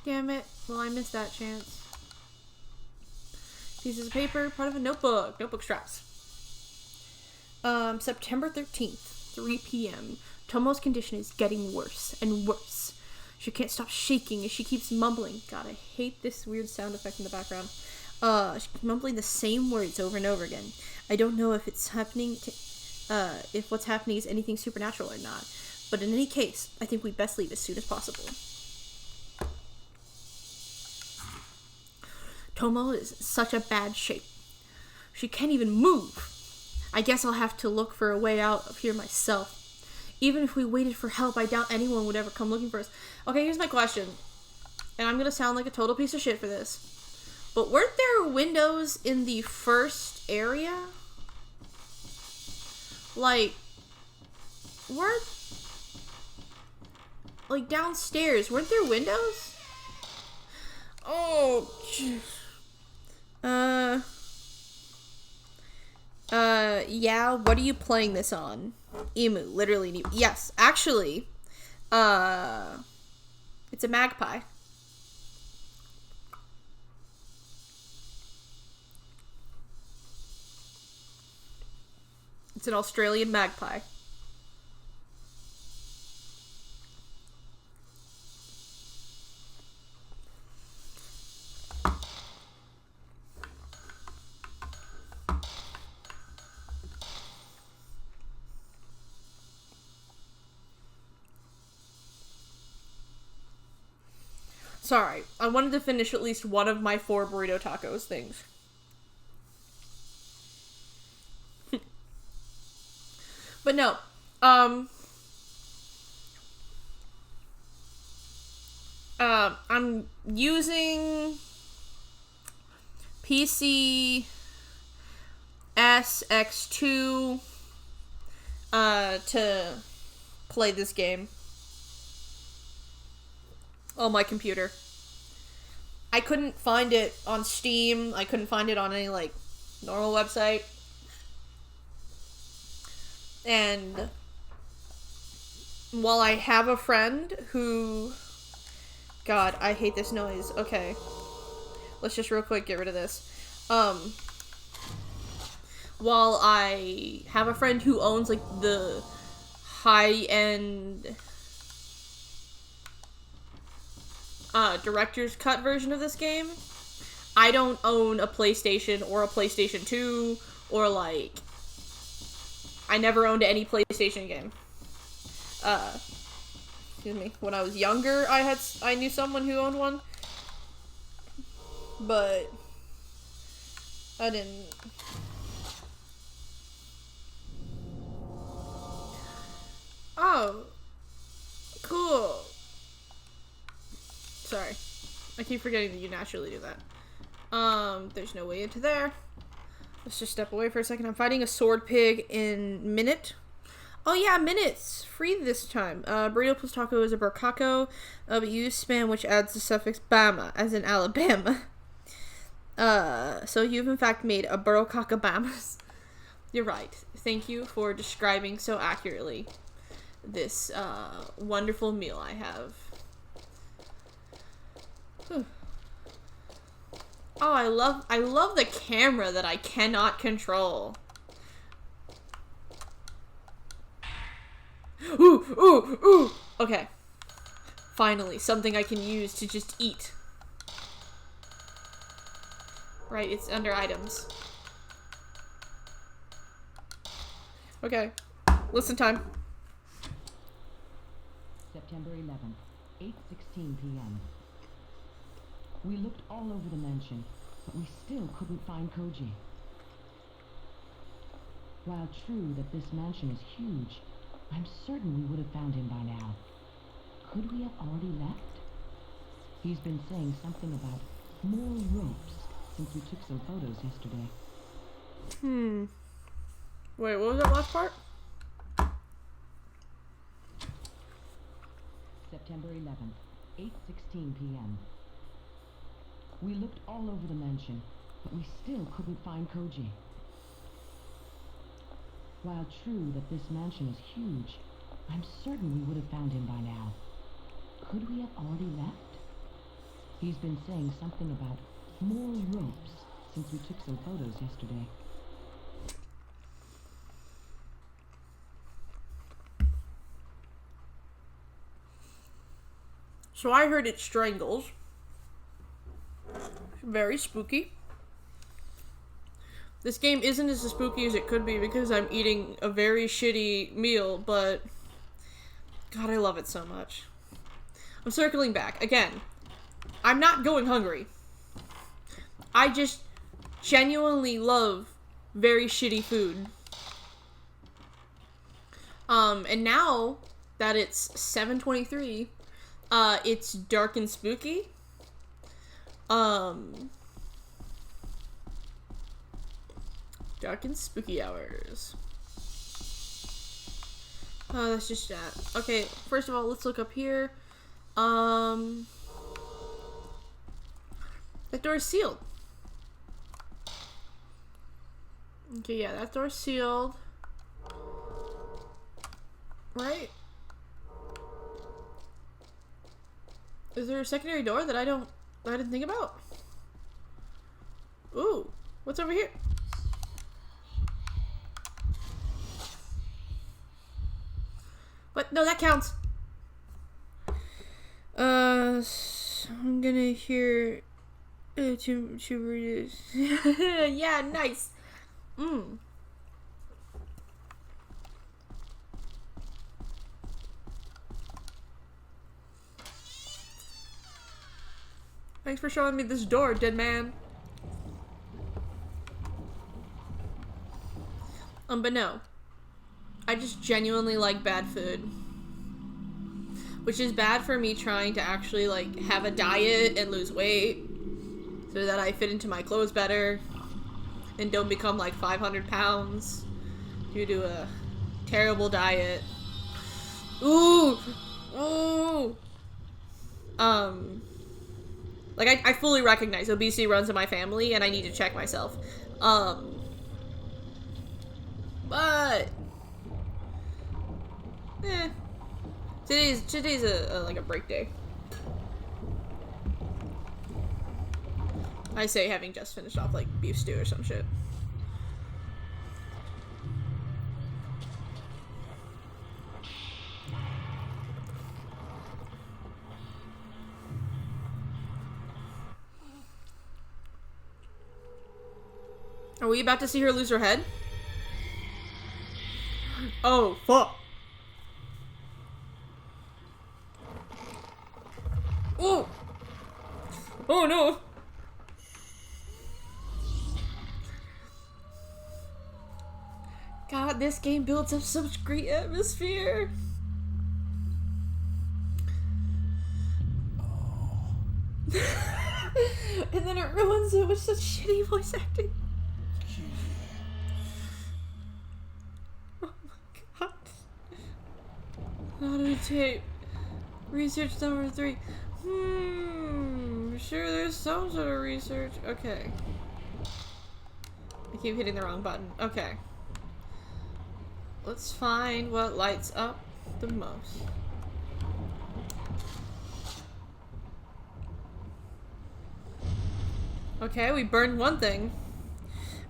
Damn it. Well, I missed that chance. Pieces of paper, part of a notebook. Notebook straps. September 13th, 3 p.m. Tomo's condition is getting worse and worse. She can't stop shaking as she keeps mumbling. God, I hate this weird sound effect in the background. She's mumbling the same words over and over again. I don't know if it's happening to, if what's happening is anything supernatural or not. But in any case, I think we best leave as soon as possible. Tomo is in such a bad shape. She can't even move. I guess I'll have to look for a way out of here myself. Even if we waited for help, I doubt anyone would ever come looking for us. Okay, here's my question. And I'm gonna sound like a total piece of shit for this. But weren't there windows in the first area? Like, like downstairs, weren't there windows? Oh, jeez. Yeah, what are you playing this on? Emu, literally an emu. Yes, actually, it's a magpie. It's an Australian magpie. Sorry, I wanted to finish at least one of my 4 burrito tacos things. But no, I'm using PC SX2 to play this game on my computer. I couldn't find it on Steam. I couldn't find it on any, like, normal website. And while I have a friend who... God, I hate this noise. Okay. Let's just real quick get rid of this. While I have a friend who owns, like, the high-end director's cut version of this game, I don't own a PlayStation or a PlayStation 2 or, like, I never owned any PlayStation game. Excuse me. When I was younger, I knew someone who owned one, but I didn't. Oh, cool. Sorry. I keep forgetting that you naturally do that. There's no way into there. Let's just step away for a second. I'm fighting a sword pig in Minute. Oh yeah, Minute's free this time. Burrito plus taco is a burcaco, but you use spam, which adds the suffix Bama, as in Alabama. So you've in fact made a burrocacabamas. You're right. Thank you for describing so accurately this, wonderful meal I have. Whew. Oh, I love the camera that I cannot control. Ooh, ooh, ooh. Okay. Finally, something I can use to just eat. Right, it's under items. Okay. Listen time. September 11th, 8:16 p.m. We looked all over the mansion, but we still couldn't find Koji. While true that this mansion is huge, I'm certain we would have found him by now. Could we have already left? He's been saying something about more ropes since we took some photos yesterday. Wait, what was that last part? September 11th, 8:16 p.m. We looked all over the mansion, but we still couldn't find Koji. While true that this mansion is huge, I'm certain we would have found him by now. Could we have already left? He's been saying something about more ropes since we took some photos yesterday. So I heard it strangles. Very spooky. This game isn't as spooky as it could be because I'm eating a very shitty meal, but God, I love it so much. I'm circling back. Again, I'm not going hungry. I just genuinely love very shitty food. And now that it's 7:23, it's dark and spooky. Dark and spooky hours. Oh, that's just that. Okay, first of all, let's look up here. That door is sealed. Okay, yeah, that door's sealed. Right? Is there a secondary door that I didn't think about? Ooh, what's over here? What? No, that counts. So I'm gonna hear two burritos. Yeah, nice. Thanks for showing me this door, dead man. But no. I just genuinely like bad food. Which is bad for me trying to actually, like, have a diet and lose weight. So that I fit into my clothes better. And don't become, like, 500 pounds. Due to a terrible diet. Ooh! Ooh! Like, I fully recognize obesity runs in my family, and I need to check myself. But... Today's like a break day. I say having just finished off, like, beef stew or some shit. Are we about to see her lose her head? Oh, fuck. Oh! Oh no! God, this game builds up such great atmosphere. And then it ruins it with such shitty voice acting. Oh my god. Auto tape. Research number 3. Sure, there's some sort of research. Okay. I keep hitting the wrong button. Okay. Let's find what lights up the most. Okay, we burned one thing.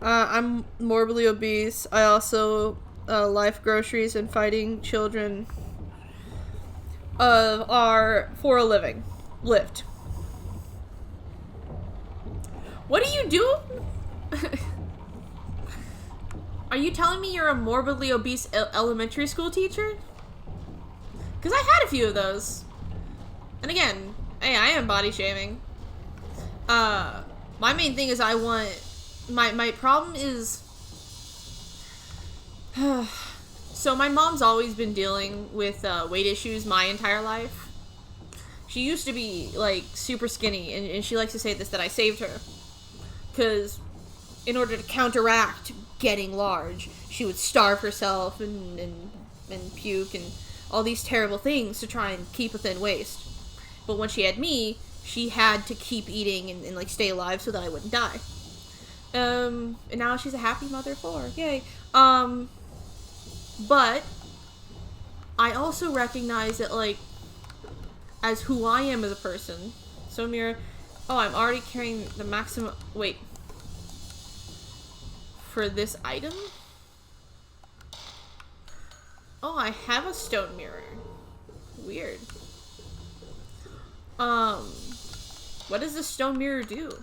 I'm morbidly obese. I also life groceries and fighting children are for a living. Lift. What do you do? Are you telling me you're a morbidly obese elementary school teacher? Because I had a few of those. And again, hey, I am body shaming. My main thing is I want... My problem is... So my mom's always been dealing with weight issues my entire life. She used to be, like, super skinny, and she likes to say this, that I saved her. Because in order to counteract getting large, she would starve herself and puke and all these terrible things to try and keep a thin waist. But when she had me, she had to keep eating and like, stay alive so that I wouldn't die. And now she's a happy mother of 4. Yay. But I also recognize that, like, as who I am as a person. So Mira, oh, I'm already carrying the maximum. Wait. For this item? Oh, I have a stone mirror. Weird. What does this stone mirror do?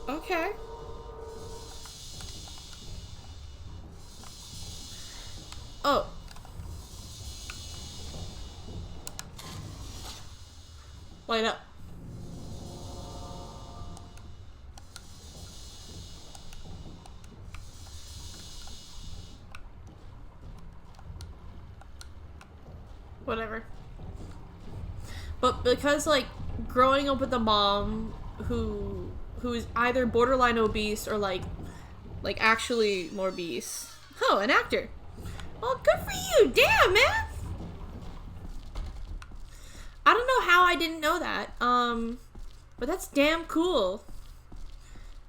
Okay. Oh. Light up. whatever. But because, like, growing up with a mom who is either borderline obese or, like actually more obese. Oh, an actor. Well, good for you. Damn, man. I don't know how I didn't know that. But that's damn cool.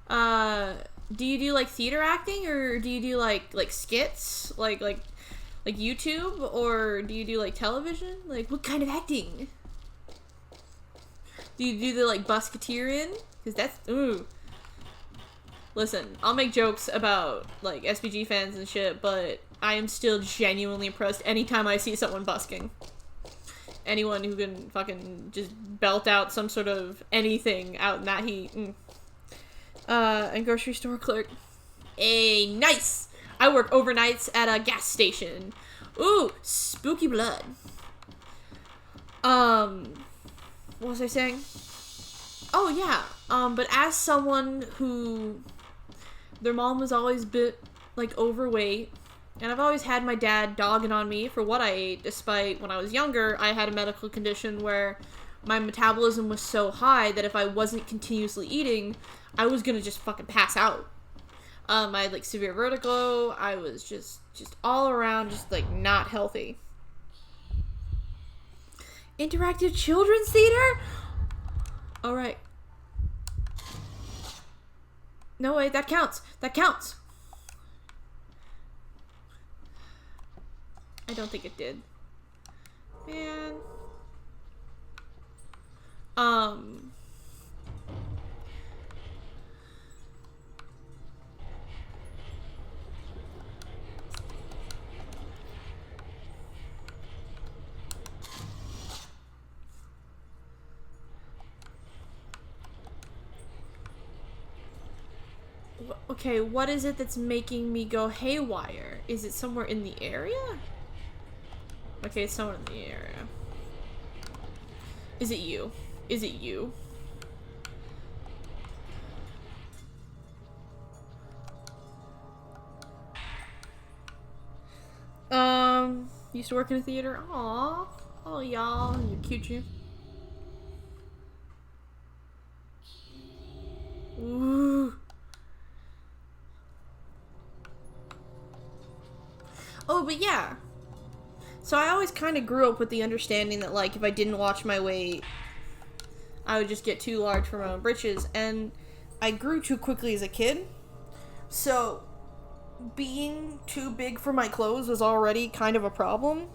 Do you do, like, theater acting, or do you do, like skits? Like YouTube? Or do you do, like, television? Like, what kind of acting? Do you do the, like, Busketeerin? Because that's, ooh. Listen, I'll make jokes about, like, SPG fans and shit, but I am still genuinely impressed anytime I see someone busking. Anyone who can fucking just belt out some sort of anything out in that heat. And grocery store clerk. Hey, nice! I work overnights at a gas station. Ooh, spooky blood. What was I saying? Oh, yeah. But as someone who their mom was always a bit, like, overweight, and I've always had my dad dogging on me for what I ate, despite when I was younger, I had a medical condition where my metabolism was so high that if I wasn't continuously eating, I was gonna just fucking pass out. I had, like, severe vertigo. I was just all around, just, like, not healthy. Interactive children's theater? Alright. No, wait, that counts. That counts. I don't think it did. Man. Okay, what is it that's making me go haywire? Is it somewhere in the area? Okay, it's somewhere in the area. Is it you? Is it you? Used to work in a theater. Aww. Oh, y'all. You're cute, you. Ooh. Oh, but yeah. So I always kind of grew up with the understanding that, like, if I didn't watch my weight, I would just get too large for my own britches. And I grew too quickly as a kid. So being too big for my clothes was already kind of a problem.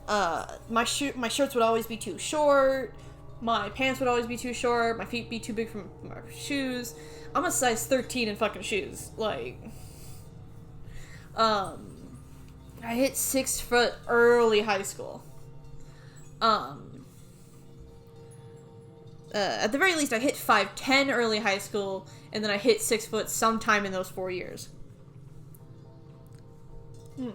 My shirts would always be too short. My pants would always be too short. My feet be too big for my shoes. I'm a size 13 in fucking shoes. Like, I hit 6 foot early high school. At the very least, I hit 5'10" early high school, and then I hit 6 foot sometime in those 4 years. I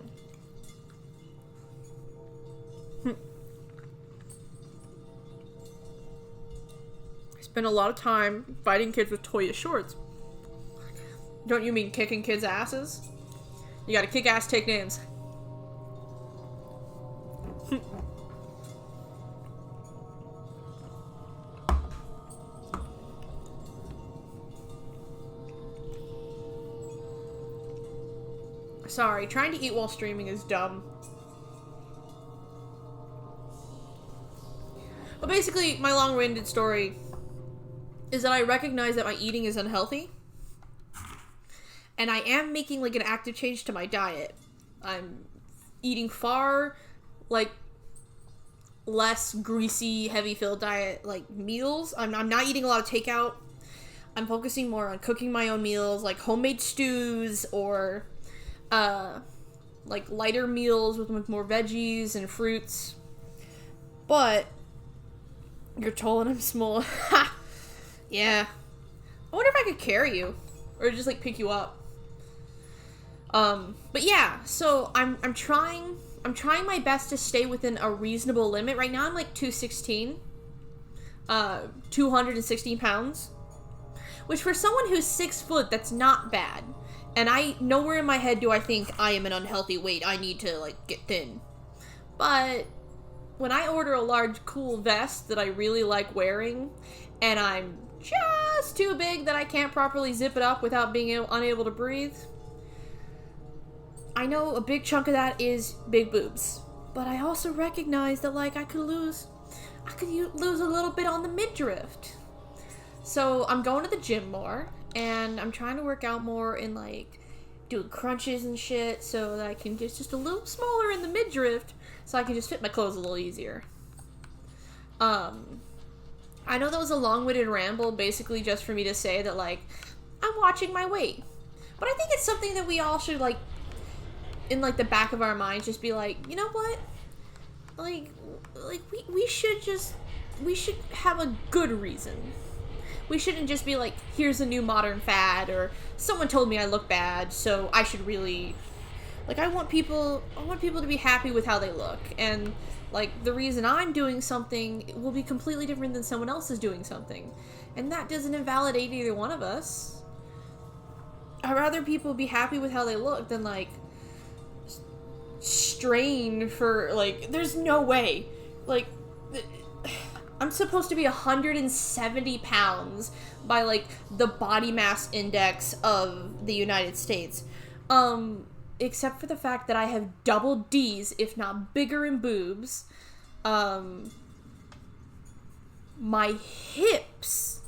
spent a lot of time fighting kids with Toya shorts. Don't you mean kicking kids' asses? You gotta kick ass, take names. Sorry, trying to eat while streaming is dumb. But basically, my long-winded story is that I recognize that my eating is unhealthy. And I am making, like, an active change to my diet. I'm eating far, like, less greasy, heavy-filled diet, like, meals. I'm not eating a lot of takeout. I'm focusing more on cooking my own meals, like homemade stews, or like lighter meals with more veggies and fruits. But you're tall and I'm small. Ha! Yeah. I wonder if I could carry you, or just like pick you up. But yeah, so I'm trying my best to stay within a reasonable limit. Right now I'm like 216. 216 pounds. Which for someone who's 6 foot, that's not bad. And nowhere in my head do I think I am an unhealthy weight. I need to, like, get thin. But when I order a large cool vest that I really like wearing, and I'm just too big that I can't properly zip it up without being unable to breathe, I know a big chunk of that is big boobs. But I also recognize that, like, I could lose a little bit on the midriff. So I'm going to the gym more, and I'm trying to work out more and, like, doing crunches and shit so that I can get just a little smaller in the midriff so I can just fit my clothes a little easier. I know that was a long-winded ramble, basically just for me to say that, like, I'm watching my weight. But I think it's something that we all should, like, in, like, the back of our minds, just be like, you know what? Like we should have a good reason. We shouldn't just be like, here's a new modern fad, or someone told me I look bad, so I should really, like, I want people to be happy with how they look, and, like, the reason I'm doing something will be completely different than someone else is doing something, and that doesn't invalidate either one of us. I'd rather people be happy with how they look than, like, strain for, like, there's no way, like, I'm supposed to be 170 pounds by, like, the body mass index of the United States, except for the fact that I have double D's, if not bigger in boobs. My hips,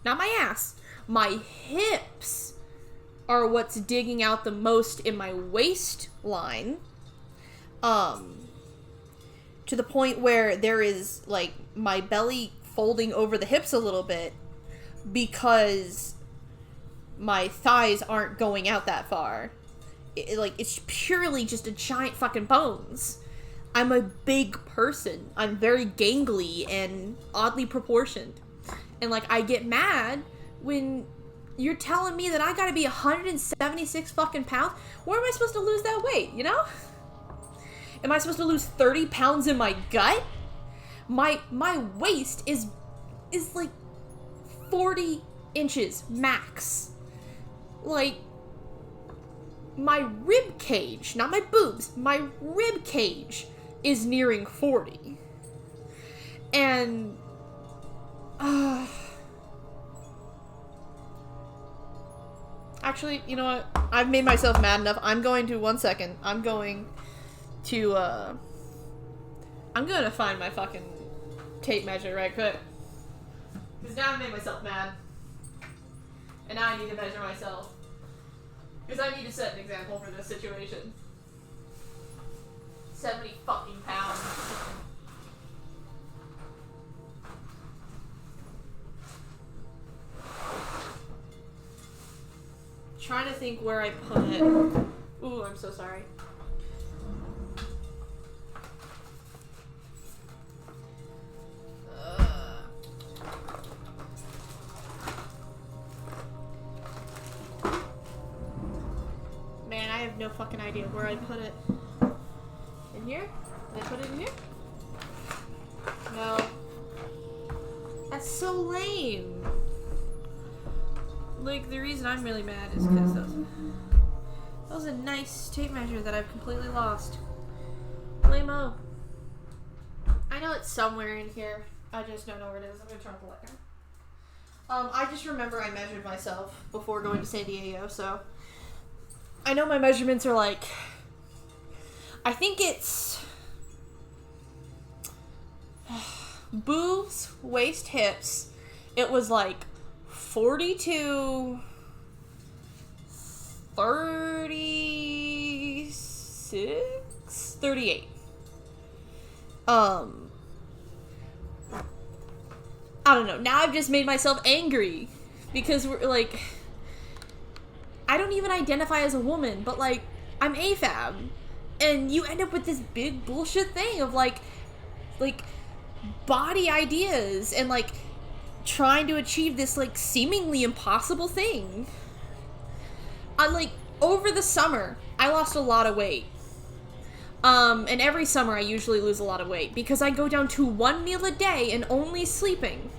not my ass, my hips are what's digging out the most in my waistline. To the point where there is, like, my belly folding over the hips a little bit because my thighs aren't going out that far. It's purely just a giant fucking bones. I'm a big person. I'm very gangly and oddly proportioned. And, like, I get mad when you're telling me that I gotta be 176 fucking pounds. Where am I supposed to lose that weight, you know? Am I supposed to lose 30 pounds in my gut? My waist is like 40 inches max. Like, my rib cage, not my boobs, my rib cage is nearing 40. And actually, you know what? I've made myself mad enough. I'm going to find my fucking tape measure right quick. Because now I made myself mad. And now I need to measure myself. Because I need to set an example for this situation. 70 fucking pounds. Trying to think where I put it. Ooh, I'm so sorry. Man, I have no fucking idea where I put it. In here? Did I put it in here? No. That's so lame. Like, the reason I'm really mad is because that was a nice tape measure that I've completely lost. Lame-o. I know it's somewhere in here. I just don't know where it is. I'm gonna try to pull it down. I just remember I measured myself before going to San Diego, so I know my measurements are like, I think it's boobs, waist, hips. It was like 42, 36, 38. I don't know. Now I've just made myself angry because we're like, I don't even identify as a woman, but like, I'm AFAB, and you end up with this big bullshit thing of like body ideas and like trying to achieve this like seemingly impossible thing. Like, over the summer, I lost a lot of weight. And every summer I usually lose a lot of weight because I go down to one meal a day and only sleeping.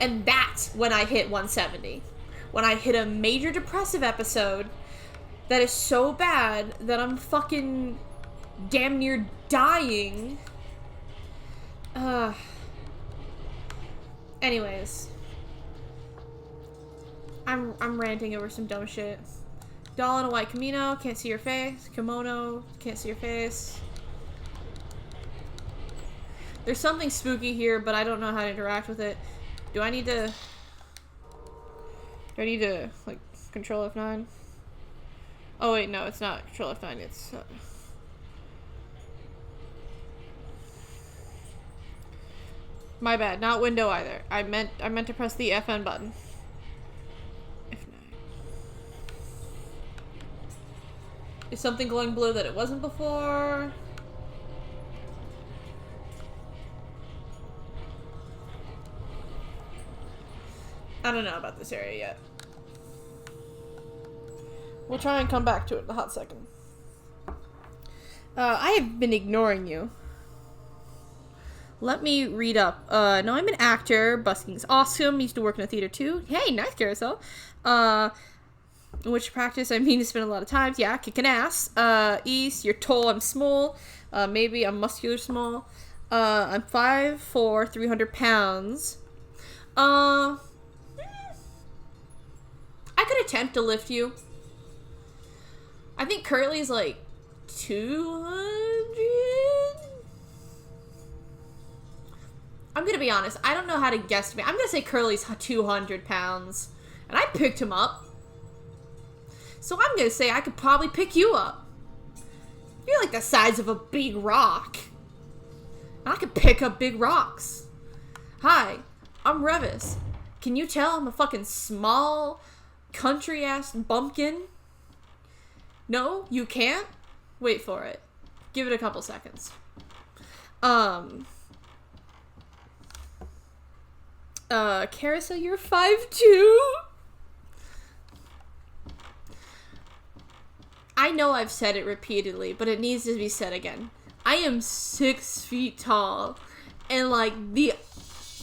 And that's when I hit 170. When I hit a major depressive episode that is so bad that I'm fucking damn near dying. Uh. Anyways. I'm ranting over some dumb shit. Doll in a white kimono, can't see your face. Kimono, can't see your face. There's something spooky here, but I don't know how to interact with it. Do I need to, like, control F9? Oh wait, no, it's not control F9, it's... My bad, not window either. I meant to press the FN button. F9. Is something glowing blue that it wasn't before? I don't know about this area yet. We'll try and come back to it in a hot second. I have been ignoring you. Let me read up. No, I'm an actor. Busking's awesome. Used to work in a theater too. Hey, nice carousel. In which practice I mean to spend a lot of time. Yeah, kicking ass. East, you're tall, I'm small. Maybe I'm muscular small. I'm 5'4", 300 pounds. I could attempt to lift you. I think Curly's like 200? I'm gonna be honest, I don't know how to guesstimate. I'm gonna say Curly's 200 pounds. And I picked him up. So I'm gonna say I could probably pick you up. You're like the size of a big rock. And I could pick up big rocks. Hi, I'm Revis. Can you tell I'm a fucking small, country-ass bumpkin? No, you can't? Wait for it. Give it a couple seconds. Carousel, you're 5'2"? I know I've said it repeatedly, but it needs to be said again. I am 6 feet tall, and like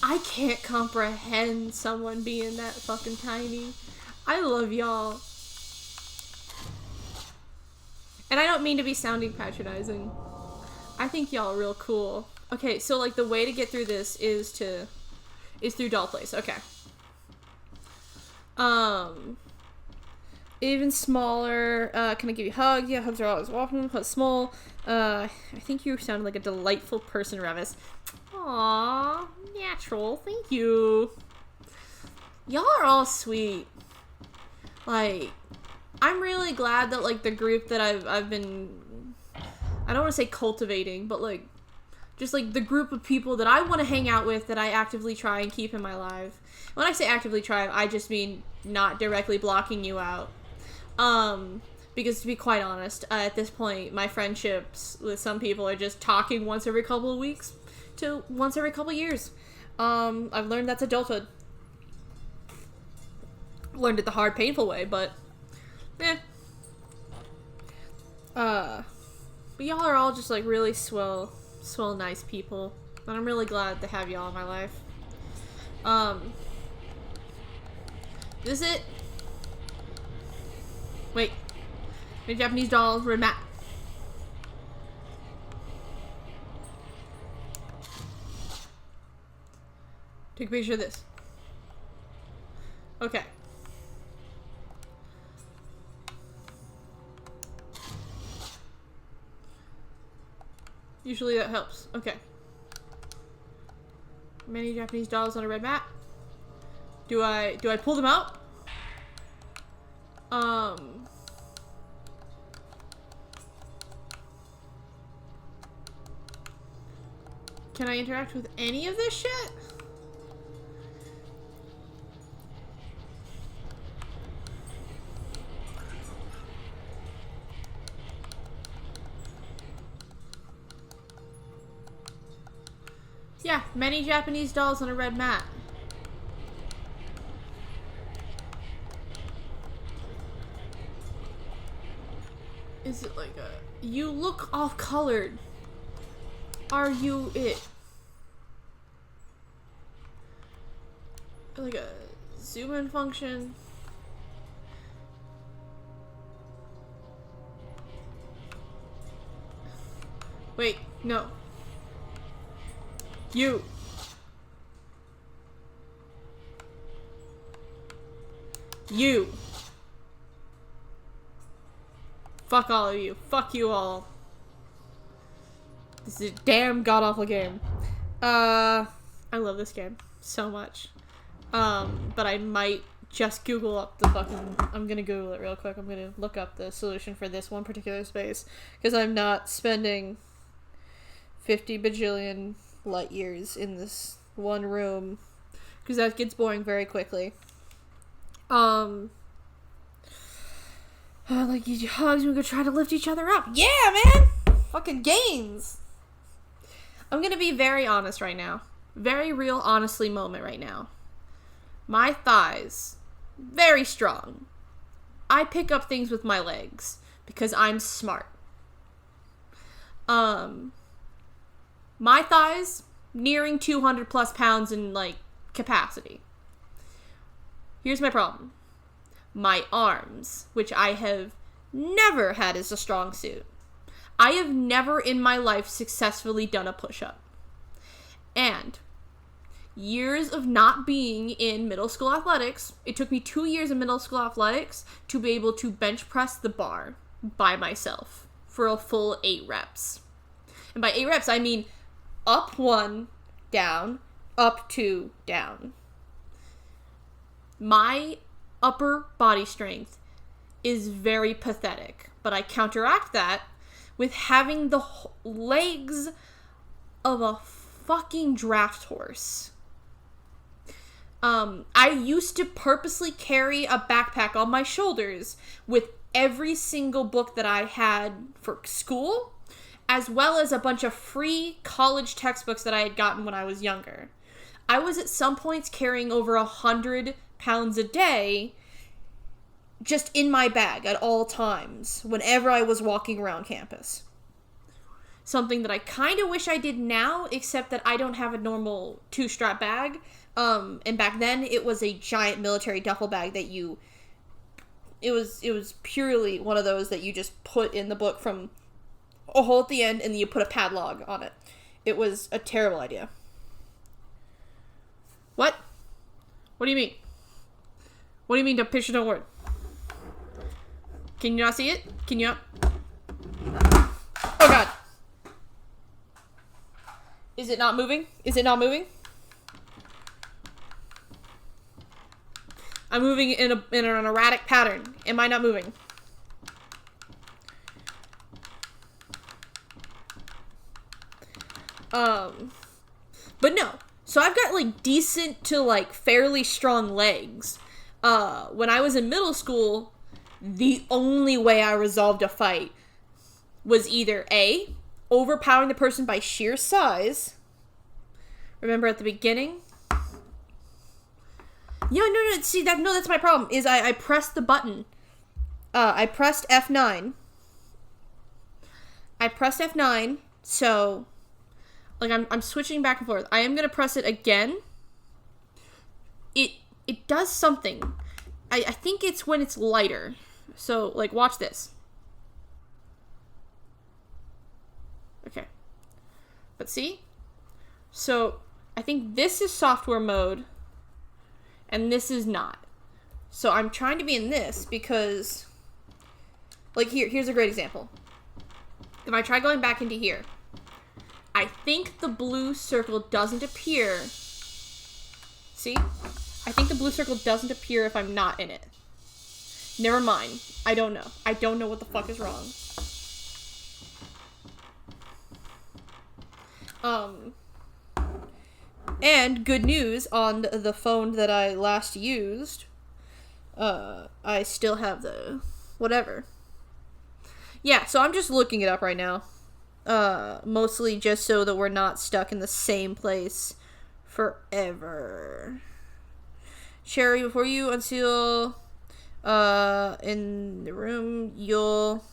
I can't comprehend someone being that fucking tiny. I love y'all. And I don't mean to be sounding patronizing. I think y'all are real cool. Okay, so like the way to get through this is through doll place. Okay. Even smaller. Can I give you a hug? Yeah, hugs are always welcome, but small. I think you sound like a delightful person, Revis. Aww, natural. Thank you. Y'all are all sweet. Like, I'm really glad that like the group that I've been, I don't want to say cultivating, but like just like the group of people that I want to hang out with, that I actively try and keep in my life. When I say actively try, I just mean not directly blocking you out. Because to be quite honest, at this point, my friendships with some people are just talking once every couple of weeks to once every couple of years. I've learned that's adulthood. Learned it the hard, painful way, but but y'all are all just like really swell, nice people, and I'm really glad to have y'all in my life. Is it? Wait. The Japanese doll, red mat. Take a picture of this. Okay. Usually that helps. Okay. Many Japanese dolls on a red mat. Do I pull them out? Can I interact with any of this shit? Yeah, many Japanese dolls on a red mat. Is it like a... You look off-colored. Are you it? Like a zoom-in function? Wait, no. You. You. Fuck all of you. Fuck you all. This is a damn god-awful game. I love this game so much. But I might just Google up the fucking... I'm gonna Google it real quick. I'm gonna look up the solution for this one particular space. Because I'm not spending 50 bajillion light years in this one room. Because that gets boring very quickly. Like, you hugs, we could try to lift each other up. Yeah, man! Fucking games! I'm gonna be very honest right now. Very real, honestly moment right now. My thighs, very strong. I pick up things with my legs because I'm smart. My thighs, nearing 200 plus pounds in, like, capacity. Here's my problem. My arms, which I have never had as a strong suit. I have never in my life successfully done a push-up. And years of not being in middle school athletics, it took me 2 years of middle school athletics to be able to bench press the bar by myself for a full 8 reps. And by 8 reps, I mean up 1, down, up 2, down. My upper body strength is very pathetic, but I counteract that with having the legs of a fucking draft horse. I used to purposely carry a backpack on my shoulders with every single book that I had for school, as well as a bunch of free college textbooks that I had gotten when I was younger. I was at some points carrying over 100 pounds a day just in my bag at all times whenever I was walking around campus. Something that I kind of wish I did now, except that I don't have a normal 2-strap bag. And back then it was a giant military duffel bag that it was purely one of those that you just put in the book from a hole at the end and you put a padlock on it. It was a terrible idea. What? What do you mean? What do you mean the picture don't work? Can you not see it? Can you not? Oh god. Is it not moving? Is it not moving? I'm moving in an erratic pattern. Am I not moving? But no. So I've got, like, decent to, like, fairly strong legs. When I was in middle school, the only way I resolved a fight was either A, overpowering the person by sheer size. Remember at the beginning? Yeah, no, see, that's my problem, is I pressed the button. I pressed F9. So, like, I'm switching back and forth. I am gonna press it again. It does something. I think it's when it's lighter. So, like, watch this. Okay. But see? So, I think this is software mode, and this is not. So, I'm trying to be in this because, like, here's a great example. If I try going back into here, I think the blue circle doesn't appear. See? I think the blue circle doesn't appear if I'm not in it. Never mind. I don't know. I don't know what the fuck is wrong. And good news, on the phone that I last used, I still have the whatever. Yeah, so I'm just looking it up right now. Mostly just so that we're not stuck in the same place forever. Cherry, before you unseal in the room, you'll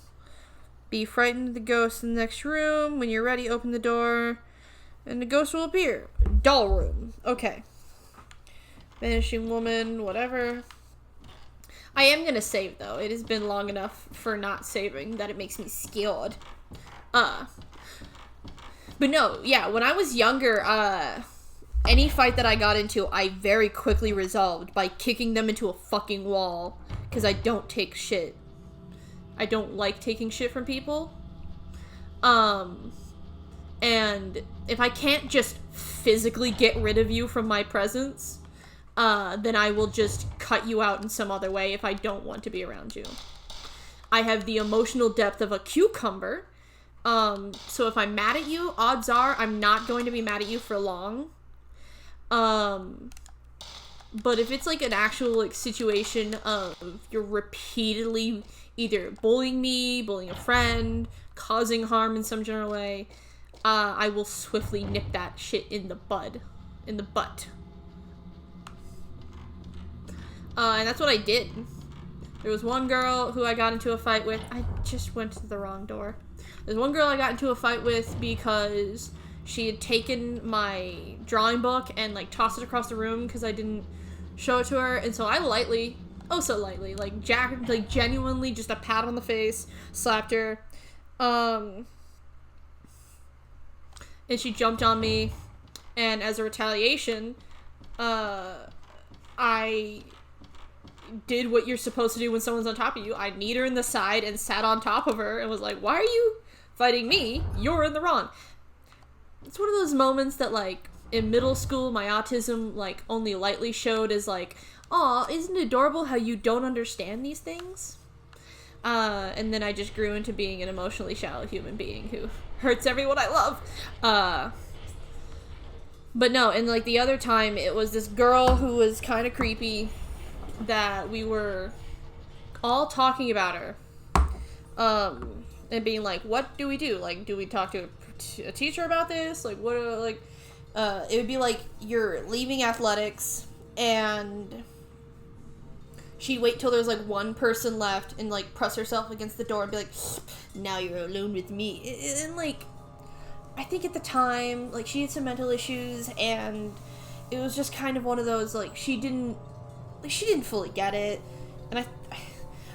be frightened of the ghost in the next room. When you're ready, open the door and the ghost will appear. Doll room. Okay. Vanishing woman, whatever. I am gonna save, though. It has been long enough for not saving that it makes me scared. But no, yeah, when I was younger, any fight that I got into, I very quickly resolved by kicking them into a fucking wall. Because I don't take shit. I don't like taking shit from people. And if I can't just physically get rid of you from my presence, then I will just cut you out in some other way if I don't want to be around you. I have the emotional depth of a cucumber. So if I'm mad at you, odds are I'm not going to be mad at you for long. But if it's like an actual like situation of you're repeatedly either bullying me, bullying a friend, causing harm in some general way, I will swiftly nip that shit in the butt. And that's what I did. There was one girl who I got into a fight with. I just went to the wrong door. There's one girl I got into a fight with because she had taken my drawing book and like tossed it across the room because I didn't show it to her, and so I lightly, like genuinely just a pat on the face, slapped her, and she jumped on me, and as a retaliation, I did what you're supposed to do when someone's on top of you. I kneed her in the side and sat on top of her and was like, why are you fighting me? You're in the wrong. It's one of those moments that, like, in middle school, my autism, like, only lightly showed as, like, aw, isn't it adorable how you don't understand these things? And then I just grew into being an emotionally shallow human being who hurts everyone I love. But no, and, like, the other time, it was this girl who was kind of creepy that we were all talking about her. And being like, what do we do? Like, do we talk to a teacher about this? Like, what, like, it would be like, you're leaving athletics, and she'd wait till there's, like, one person left, and, like, press herself against the door and be like, now you're alone with me. And, like, I think at the time, like, she had some mental issues, and it was just kind of one of those, like, she didn't fully get it, and I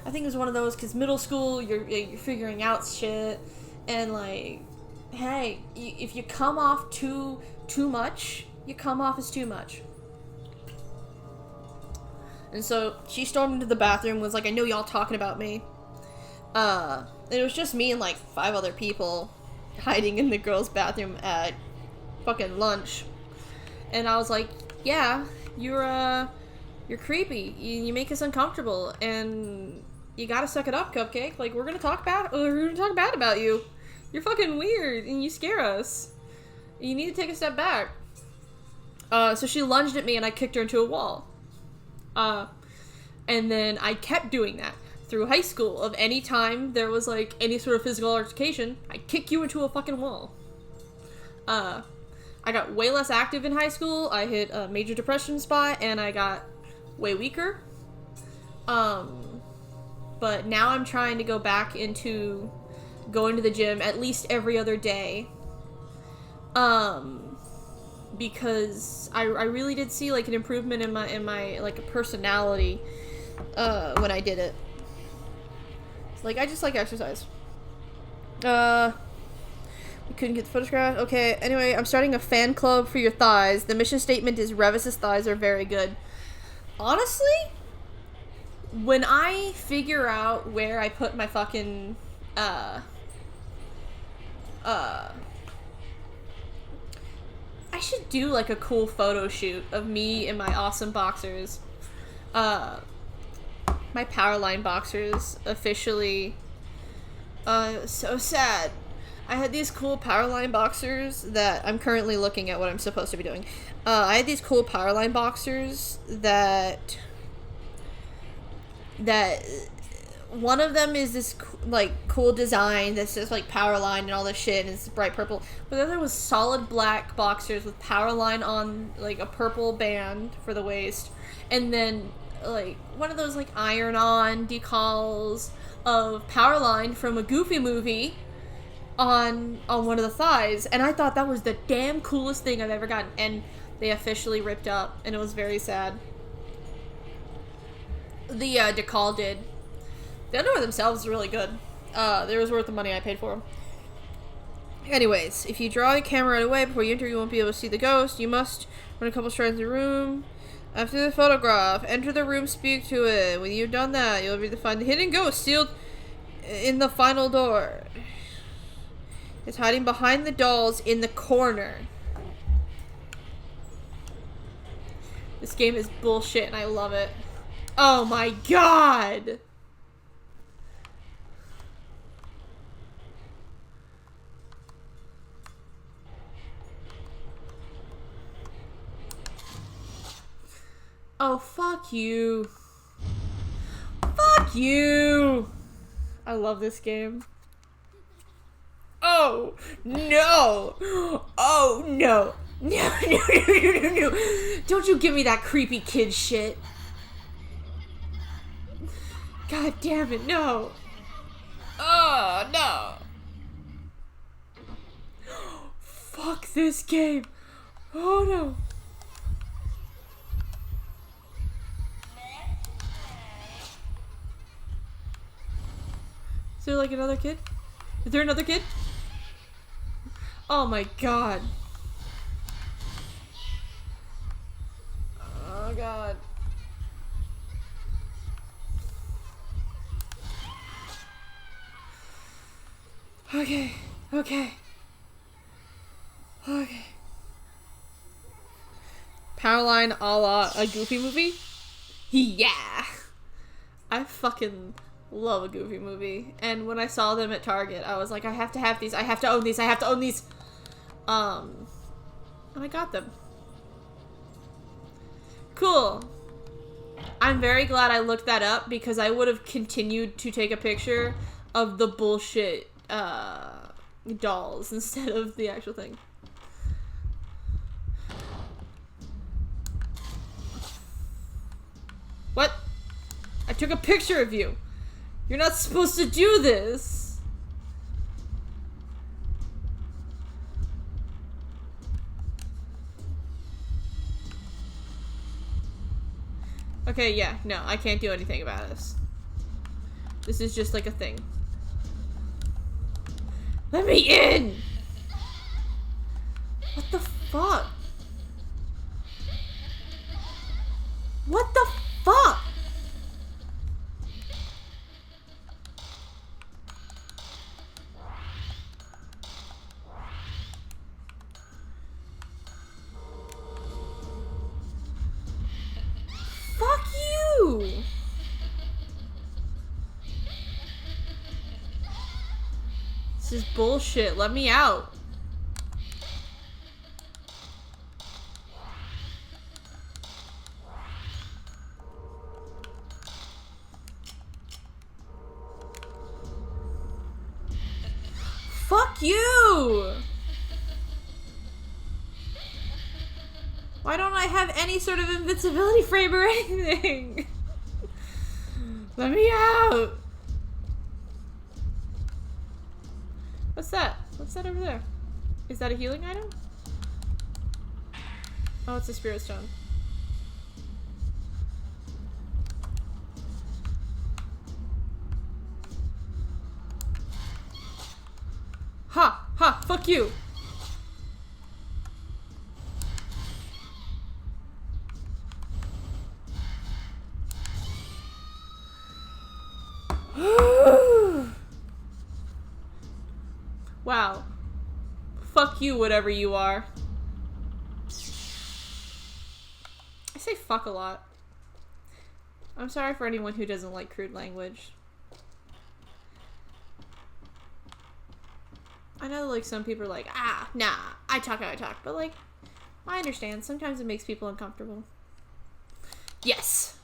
think it was one of those, because middle school, you're figuring out shit, and, like, hey, if you come off too much, you come off as too much. And so, she stormed into the bathroom, was like, I know y'all talking about me. And it was just me and, like, 5 other people hiding in the girls' bathroom at fucking lunch. And I was like, yeah, you're creepy. You make us uncomfortable, and you gotta suck it up, Cupcake. Like, we're gonna talk bad about you. You're fucking weird, and you scare us. You need to take a step back. So she lunged at me, and I kicked her into a wall. And then I kept doing that through high school. Of any time there was, like, any sort of physical altercation, I'd kick you into a fucking wall. I got way less active in high school. I hit a major depression spot, and I got way weaker. But now I'm trying to go back into going to the gym at least every other day. Because I really did see, like, an improvement in my like, personality, when I did it. Like, I just like exercise. We couldn't get the photograph. Okay, anyway, I'm starting a fan club for your thighs. The mission statement is Revis's thighs are very good. Honestly, when I figure out where I put my fucking, I should do, like, a cool photo shoot of me in my awesome boxers. My Powerline boxers officially, so sad. I had these cool Powerline boxers that I'm currently looking at what I'm supposed to be doing. I had these cool Powerline boxers that one of them is this, like, cool design that says, like, Powerline and all this shit, and it's bright purple. But the other was solid black boxers with Powerline on, like, a purple band for the waist. And then, like, one of those, like, iron-on decals of Powerline from a Goofy movie on one of the thighs. And I thought that was the damn coolest thing I've ever gotten. And they officially ripped up, and it was very sad. The decal did. The underwear themselves is really good. They was worth the money I paid for them. Anyways, if you draw the camera right away before you enter, you won't be able to see the ghost. You must run a couple strides in the room. After the photograph, enter the room, speak to it. When you've done that, you'll be able to find the hidden ghost sealed in the final door. It's hiding behind the dolls in the corner. This game is bullshit and I love it. Oh my god! Oh, fuck you. Fuck you! I love this game. Oh, no! Oh, no! No, no, no, no, no, no! Don't you give me that creepy kid shit. God damn it, no! Oh, no! Fuck this game! Oh, no! Is there like another kid? Is there another kid? Oh my god. Oh god. Okay, okay. Okay. Powerline a la a Goofy movie? Yeah! I fucking love a Goofy movie. And when I saw them at Target, I was like, I have to have these. I have to own these. I have to own these. And I got them. Cool. I'm very glad I looked that up because I would have continued to take a picture of the bullshit dolls instead of the actual thing. What? I took a picture of you. You're not supposed to do this. Okay, yeah, no, I can't do anything about this. This is just like a thing. Let me in! What the fuck? What the fuck? Fuck you! This is bullshit. Let me out. Fuck you! Why don't I have any sort of invincibility frame or anything? Let me out! What's that? What's that over there? Is that a healing item? Oh, it's a spirit stone. Ha! Ha! Fuck you! Wow. Fuck you, whatever you are. I say fuck a lot. I'm sorry for anyone who doesn't like crude language. I know, like, some people are like, ah, nah, I talk how I talk. But, like, I understand. Sometimes it makes people uncomfortable. Yes!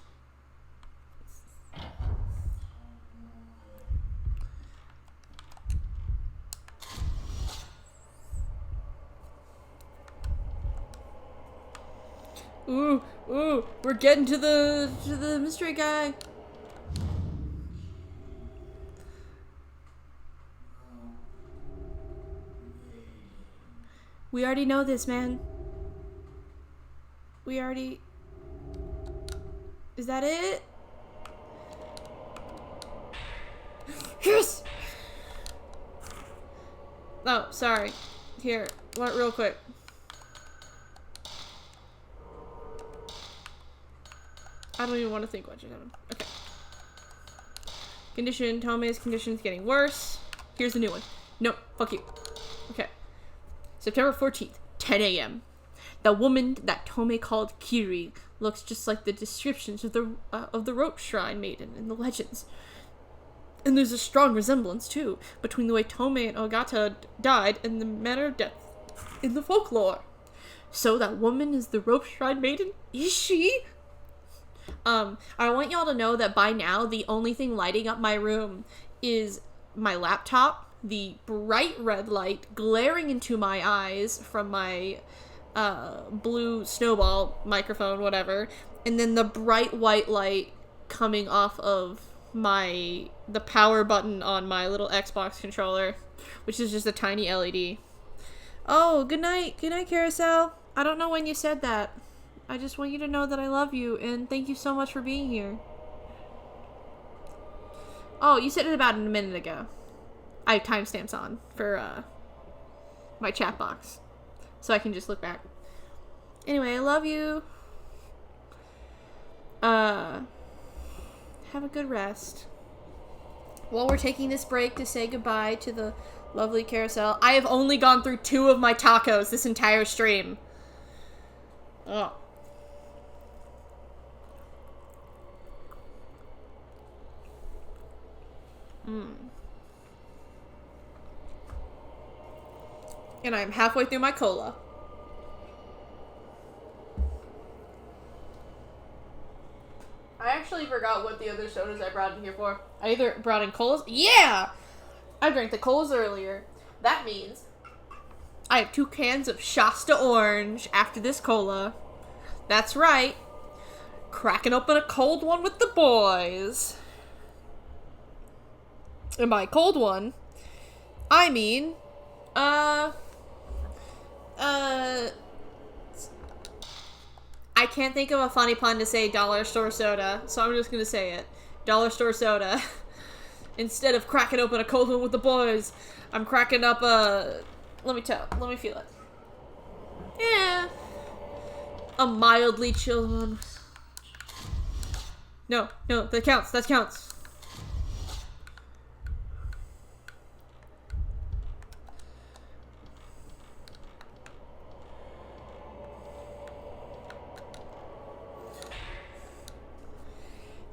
Ooh, ooh, we're getting to the mystery guy. We already know this, man. We already... Is that it? Yes! Oh, sorry. Here, real quick. I don't even want to think what just happened. Okay. Condition. Tome's condition is getting worse. Here's the new one. No, fuck you. Okay. September 14th, 10 a.m. The woman that Tome called Kiri looks just like the descriptions of the rope shrine maiden in the legends. And there's a strong resemblance, too, between the way Tome and Ogata died and the manner of death in the folklore. So that woman is the rope shrine maiden? Is she? I want y'all to know that by now, the only thing lighting up my room is my laptop, the bright red light glaring into my eyes from my blue snowball microphone, whatever, and then the bright white light coming off of the power button on my little Xbox controller, which is just a tiny LED. Oh, good night, Carousel. I don't know when you said that. I just want you to know that I love you, and thank you so much for being here. Oh, you said it about a minute ago. I have timestamps on for my chat box, so I can just look back. Anyway, I love you. Have a good rest. While we're taking this break to say goodbye to the lovely Carousel, I have only gone through 2 of my tacos this entire stream. Oh. And I'm halfway through my cola. I actually forgot what the other sodas I brought in here for. I either brought in colas. Yeah! I drank the colas earlier. That means I have 2 cans of Shasta Orange after this cola. That's right. Cracking open a cold one with the boys. And by cold one, I mean, I can't think of a funny pun to say dollar store soda, so I'm just gonna say it. Dollar store soda. Instead of cracking open a cold one with the boys, I'm cracking up let me feel it. Yeah. A mildly chilled one. No, that counts.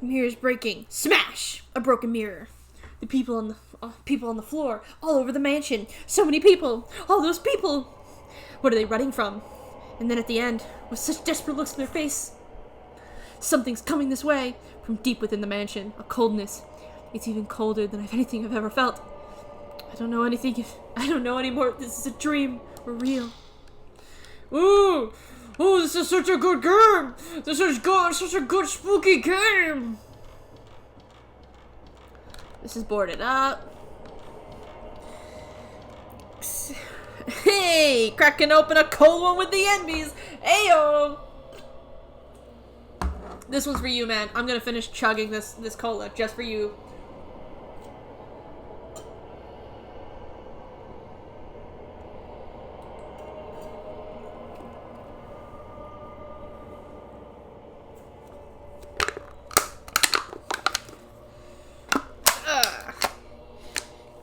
Mirrors breaking. Smash! A broken mirror. The people on the floor, all over the mansion. So many people. All those people. What are they running from? And then at the end, with such desperate looks in their face, something's coming this way from deep within the mansion. A coldness. It's even colder than anything I've ever felt. I don't know anymore if this is a dream or real. Ooh! Oh, this is such a good game! This is such a good spooky game! This is boarded up. Hey! Cracking open a cold one with the Envies! Ayo! This one's for you, man. I'm gonna finish chugging this cola just for you.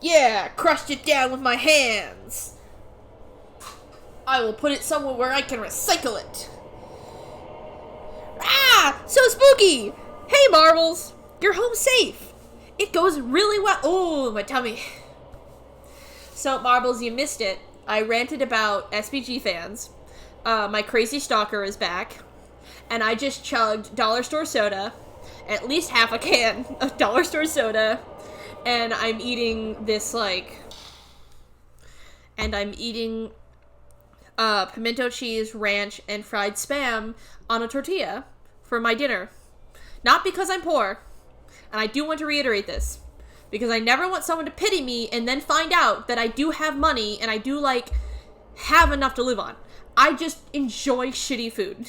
Yeah, crushed it down with my hands. I will put it somewhere where I can recycle it. Ah, so spooky. Hey, Marbles, you're home safe. It goes really well. Oh, my tummy. So, Marbles, you missed it. I ranted about SPG fans. My crazy stalker is back. And I just chugged dollar store soda. At least half a can of dollar store soda. And I'm eating this, pimento cheese, ranch, and fried Spam on a tortilla for my dinner. Not because I'm poor, and I do want to reiterate this, because I never want someone to pity me and then find out that I do have money and I do, have enough to live on. I just enjoy shitty food.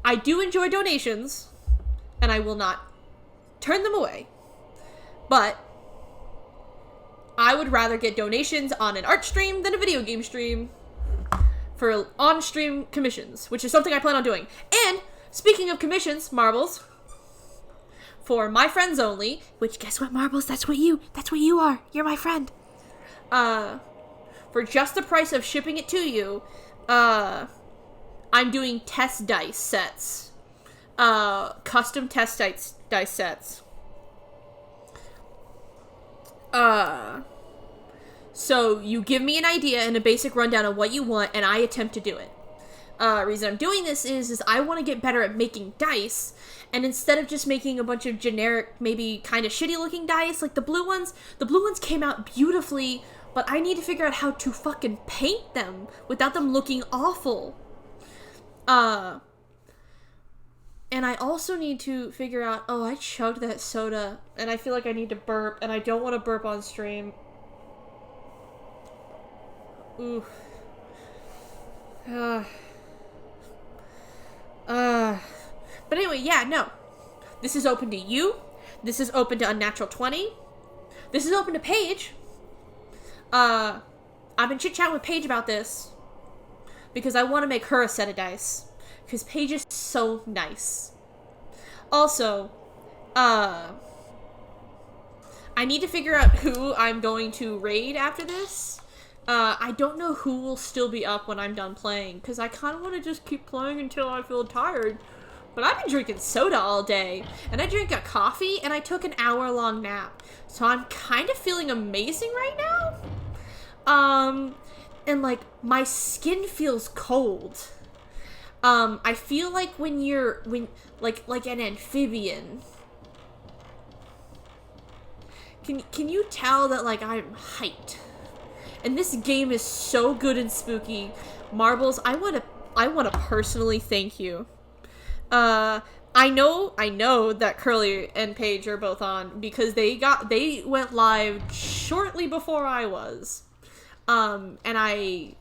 I do enjoy donations, and I will not turn them away. But I would rather get donations on an art stream than a video game stream for on-stream commissions, which is something I plan on doing. And speaking of commissions, Marbles, for my friends only, which guess what, Marbles, that's what you are. You're my friend. For just the price of shipping it to you, I'm doing test dice sets. Custom test dice sets. So you give me an idea and a basic rundown of what you want, and I attempt to do it. Reason I'm doing this is I want to get better at making dice, and instead of just making a bunch of generic, maybe kind of shitty looking dice, like the blue ones came out beautifully, but I need to figure out how to fucking paint them without them looking awful. And I also need to figure out, I chugged that soda, and I feel like I need to burp, and I don't want to burp on stream. Ooh. But anyway, yeah, no. This is open to you. This is open to Unnatural 20. This is open to Paige. I've been chit-chatting with Paige about this because I want to make her a set of dice. Because Paige is so nice. Also, I need to figure out who I'm going to raid after this. I don't know who will still be up when I'm done playing, because I kind of want to just keep playing until I feel tired. But I've been drinking soda all day, and I drank a coffee, and I took an hour-long nap. So I'm kind of feeling amazing right now. And, like, my skin feels cold. I feel like when like an amphibian. Can you tell that, like, I'm hyped? And this game is so good and spooky. Marbles, I want to personally thank you. I know that Curly and Paige are both on because they went live shortly before I was. And I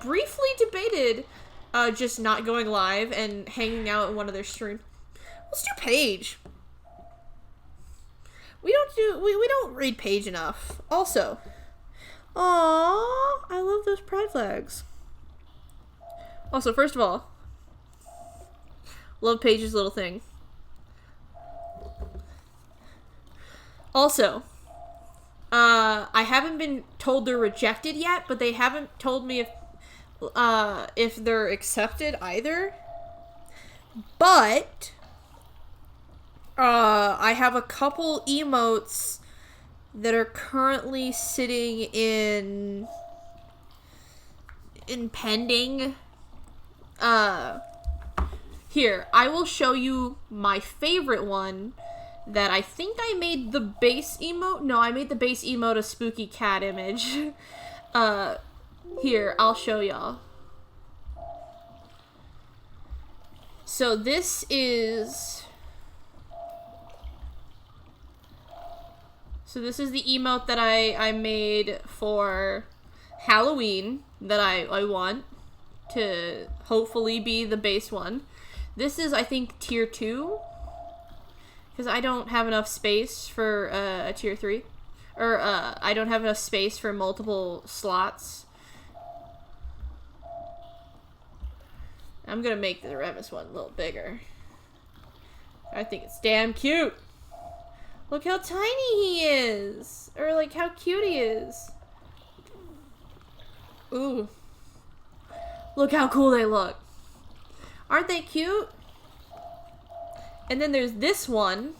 briefly debated just not going live and hanging out in one of their streams. Let's do Paige. We don't read Paige enough. Also, aww, I love those pride flags. Also, first of all, love Paige's little thing. Also, I haven't been told they're rejected yet, but they haven't told me if they're accepted either. But I have a couple emotes that are currently sitting in pending. Here, I will show you my favorite one that I think I made the base emote. No, I made the base emote a spooky cat image. Here, I'll show y'all. So this is the emote that I made for Halloween that I want to hopefully be the base one. This is, I think, tier 2. Because I don't have enough space for a tier 3. Or, I don't have enough space for multiple slots. I'm gonna make the Remus one a little bigger. I think it's damn cute. Look how tiny he is. Or, like, how cute he is. Ooh. Look how cool they look. Aren't they cute? And then there's this one.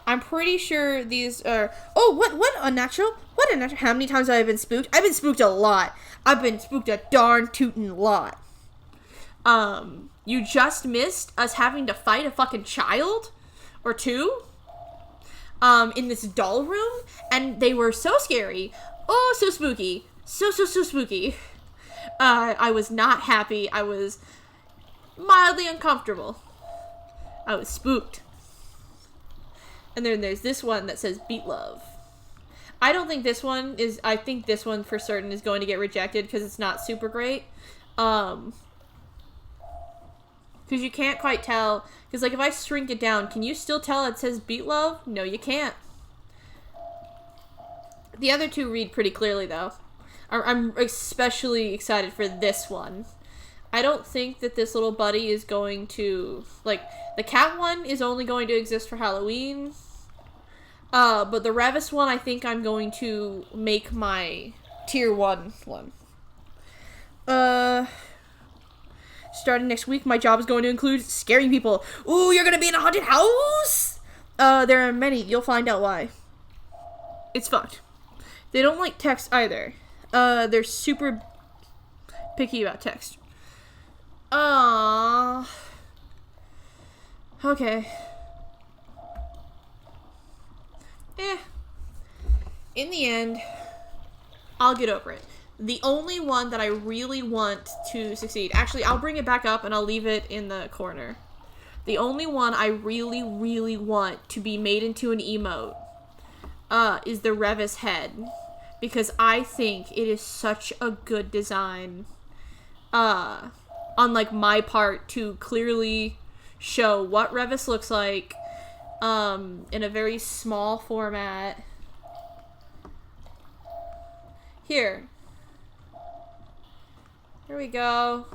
I'm pretty sure these are... Oh, what unnatural? What unnatural? How many times have I been spooked? I've been spooked a lot. I've been spooked a darn tootin' lot. You just missed us having to fight a fucking child or two in this doll room, and they were so scary. Oh, so spooky. So spooky. I was not happy. I was mildly uncomfortable. I was spooked. And then there's this one that says Beat Love. I don't think this one is... I think this one for certain is going to get rejected because it's not super great. Because you can't quite tell. Because, like, if I shrink it down, can you still tell it says Beat Love? No, you can't. The other two read pretty clearly, though. I'm especially excited for this one. I don't think that this little buddy is going to... Like, the cat one is only going to exist for Halloween. But the Revis one, I think I'm going to make my tier 1 one. Starting next week, my job is going to include scaring people. Ooh, you're gonna be in a haunted house? There are many. You'll find out why. It's fucked. They don't like text either. They're super picky about text. Okay. In the end, I'll get over it. The only one that I really want to succeed... Actually, I'll bring it back up and I'll leave it in the corner. The only one I really, really want to be made into an emote is the Revis head. Because I think it is such a good design. On, like, my part to clearly show what Revis looks like in a very small format. Here. There we go.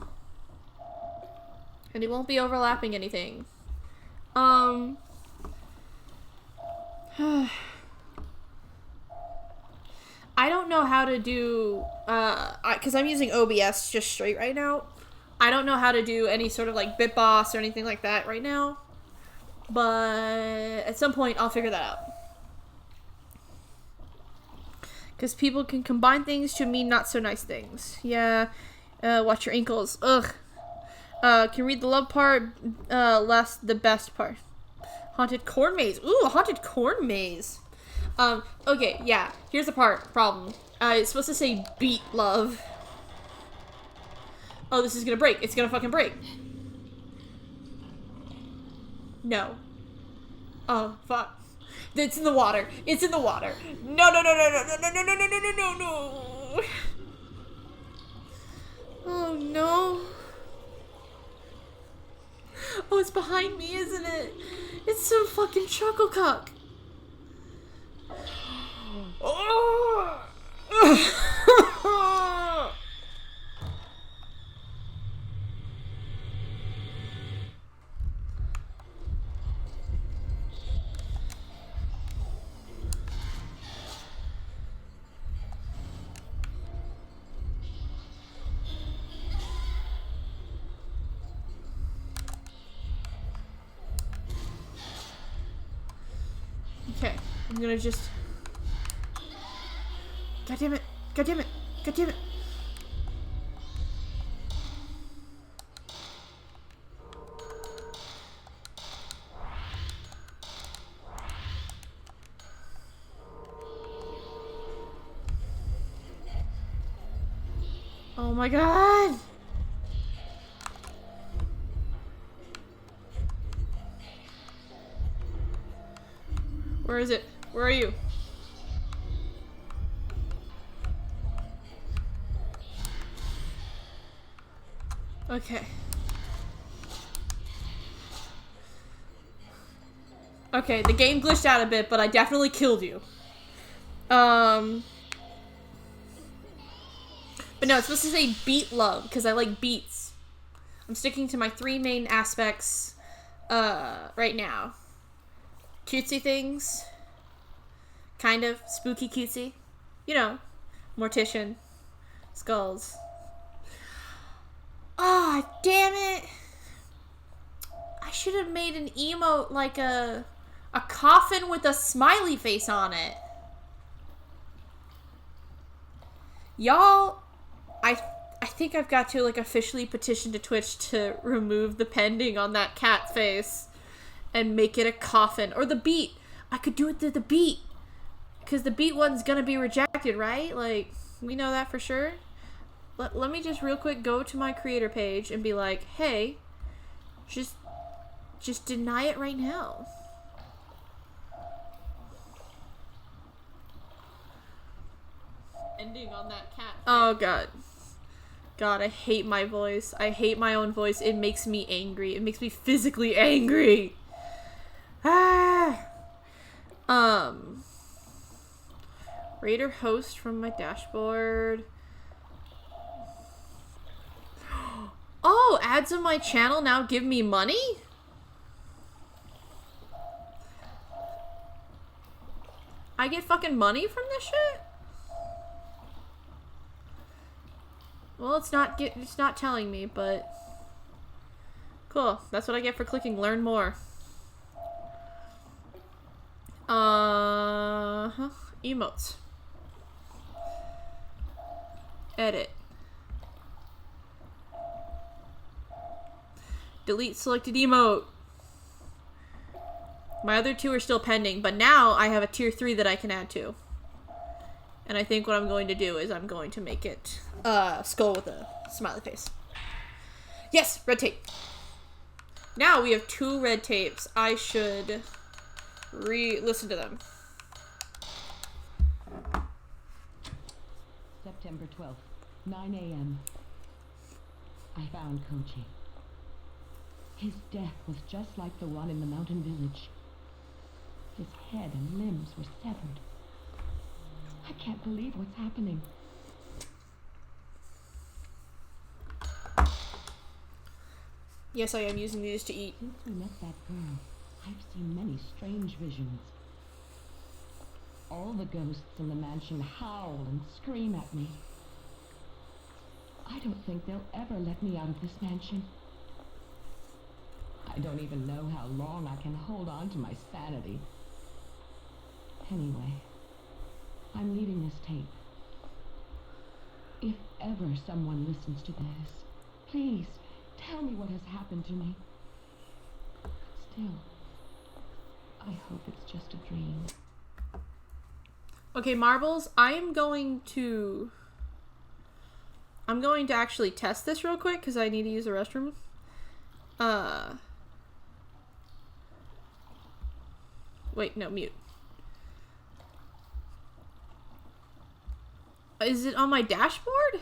And it won't be overlapping anything. I don't know how to do, because I'm using OBS just straight right now. I don't know how to do any sort of, like, Bitboss or anything like that right now. But at some point, I'll figure that out. Because people can combine things to mean not so nice things. Yeah. Watch your ankles. Ugh. Can read the love part, less the best part. Haunted corn maze. Ooh, a haunted corn maze. Okay, yeah. Here's the problem. It's supposed to say beat love. Oh, this is gonna break. It's gonna fucking break. No. Oh, fuck. It's in the water. It's in the water. No, no, no, no, no, no, no, no, no, no, no, no, no, no. Oh, no. Oh, it's behind me, isn't it? It's some fucking Chuckle Cuck. Oh. Okay, I'm gonna just... God damn it! God damn it! God damn it! Oh my god! Where is it? Where are you? Okay. Okay, the game glitched out a bit, but I definitely killed you. But no, it's supposed to say beat love, because I like beats. I'm sticking to my 3 main aspects, right now. Cutesy things. Kind of. Spooky cutesy. You know. Mortician. Skulls. Ah, oh, damn it! I should have made an emote like a coffin with a smiley face on it. Y'all, I think I've got to, like, officially petition to Twitch to remove the pending on that cat face and make it a coffin. Or the beat. I could do it to the beat. Because the beat one's gonna be rejected, right? Like, we know that for sure. Let me just real quick go to my creator page and be like, hey, just deny it right now. Ending on that cat. Oh god. God, I hate my voice. I hate my own voice. It makes me angry. It makes me physically angry. Ah. Raider host from my dashboard. Oh, ads on my channel now give me money? I get fucking money from this shit? Well, it's not telling me, but cool. That's what I get for clicking learn more. Emotes. Edit. Delete selected emote. My other two are still pending, but now I have a tier 3 that I can add to. And I think what I'm going to do is I'm going to make it skull with a smiley face. Yes, red tape. Now we have 2 red tapes. I should listen to them. September 12th, 9 a.m. I found Koji. His death was just like the one in the mountain village. His head and limbs were severed. I can't believe what's happening. Yes, I am using these to eat. Since we met that girl, I've seen many strange visions. All the ghosts in the mansion howl and scream at me. I don't think they'll ever let me out of this mansion. I don't even know how long I can hold on to my sanity. Anyway, I'm leaving this tape. If ever someone listens to this, please tell me what has happened to me. Still, I hope it's just a dream. Okay, Marbles, I'm going to actually test this real quick because I need to use the restroom. Wait, no, mute. Is it on my dashboard?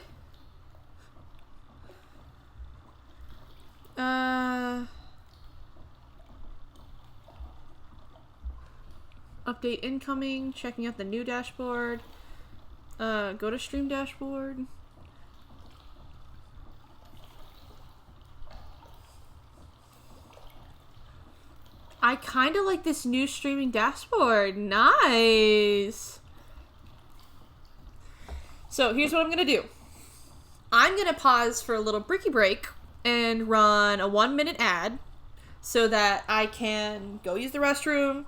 Update incoming, checking out the new dashboard. Go to stream dashboard. I kind of like this new streaming dashboard. Nice. So here's what I'm going to do. I'm going to pause for a little bricky break and run a 1-minute ad so that I can go use the restroom,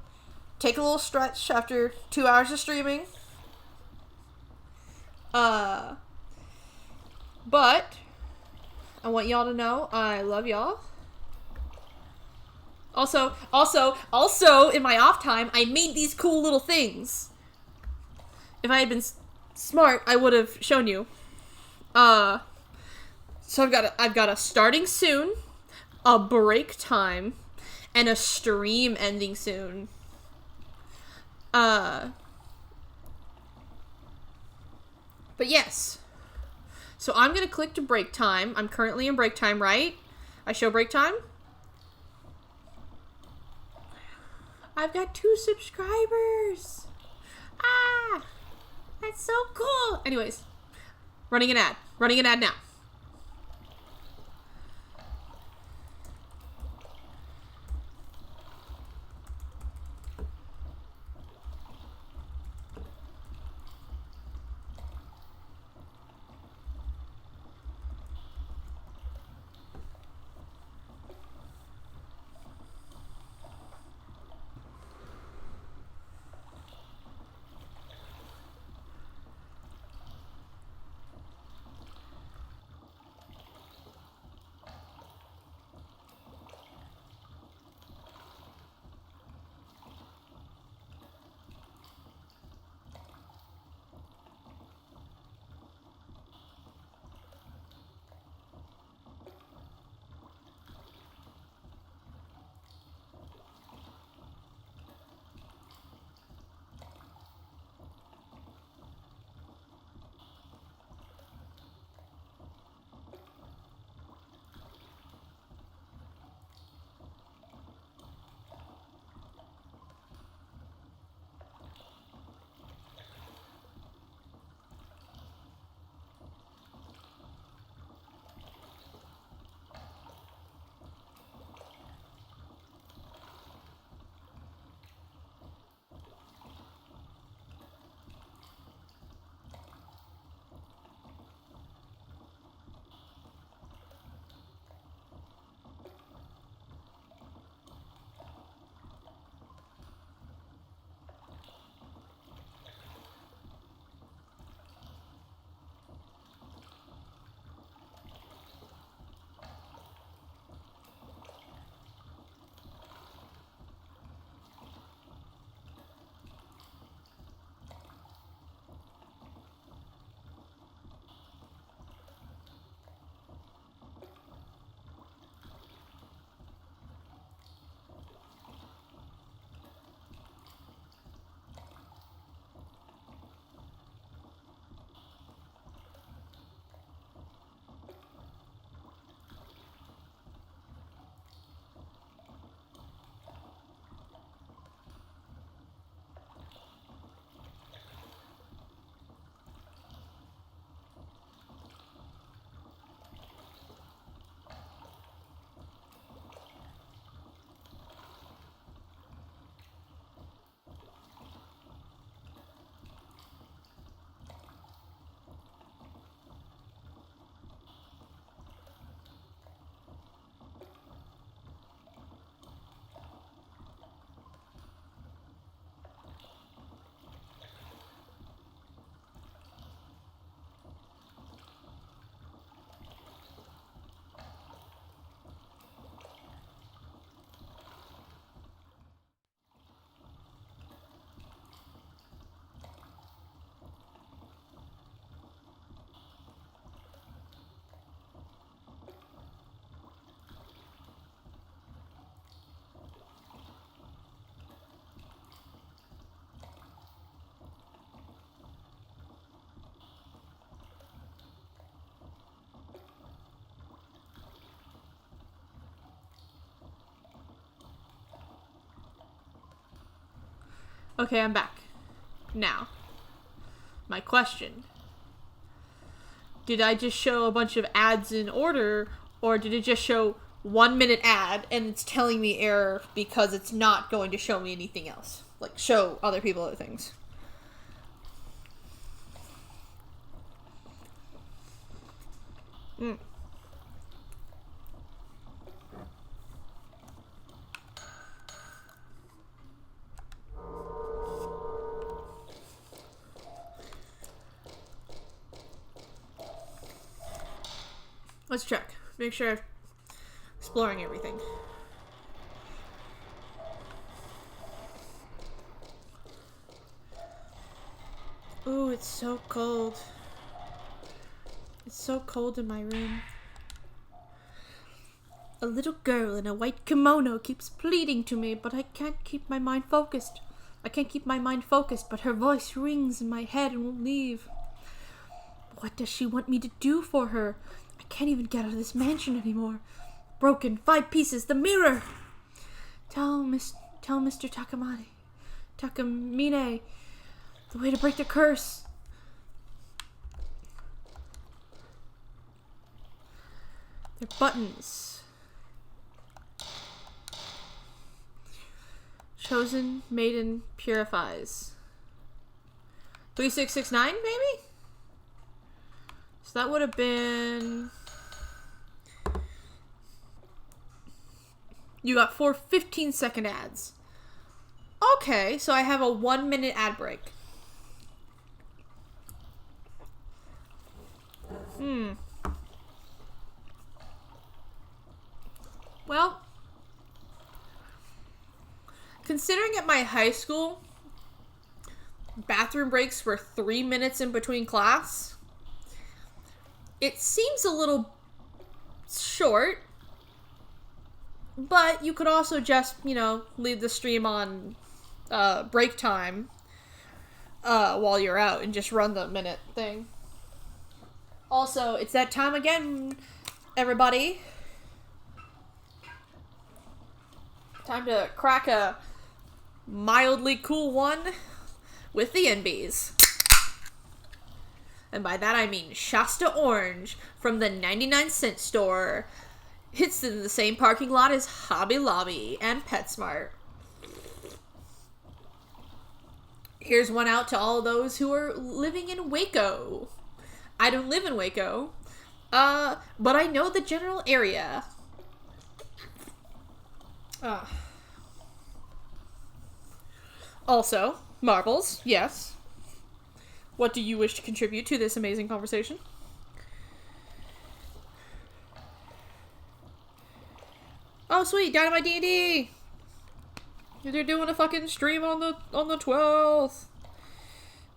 take a little stretch after 2 hours of streaming. But I want y'all to know I love y'all. Also, in my off time, I made these cool little things. If I had been smart, I would have shown you. So I've got a starting soon, a break time, and a stream ending soon. But yes. So I'm gonna click to break time. I'm currently in break time, right? I show break time. I've got 2 subscribers. Ah, that's so cool. Anyways, running an ad now. Okay, I'm back. Now, my question. Did I just show a bunch of ads in order, or did it just show 1 minute ad and it's telling me error because it's not going to show me anything else? Like, show other people other things. Let's check. Make sure I'm exploring everything. Ooh, it's so cold. It's so cold in my room. A little girl in a white kimono keeps pleading to me, but I can't keep my mind focused. But her voice rings in my head and won't leave. What does she want me to do for her? I can't even get out of this mansion anymore. Broken, 5 pieces, the mirror! Tell Mr. Takamine the way to break the curse. They're buttons. Chosen Maiden Purifies. 3669, maybe? So that would have been... You got 4 15-second ads. Okay, so I have a 1 minute ad break. Well, considering at my high school, bathroom breaks were 3 minutes in between class, it seems a little short, but you could also just, leave the stream on break time while you're out and just run the minute thing. Also, it's that time again, everybody. Time to crack a mildly cool one with the NBs. And by that I mean Shasta Orange from the 99-cent store. It's in the same parking lot as Hobby Lobby and PetSmart. Here's one out to all those who are living in Waco. I don't live in Waco, but I know the general area. Also, Marbles, yes. What do you wish to contribute to this amazing conversation? Oh, sweet, Dynamite D&D! They're doing a fucking stream on the 12th.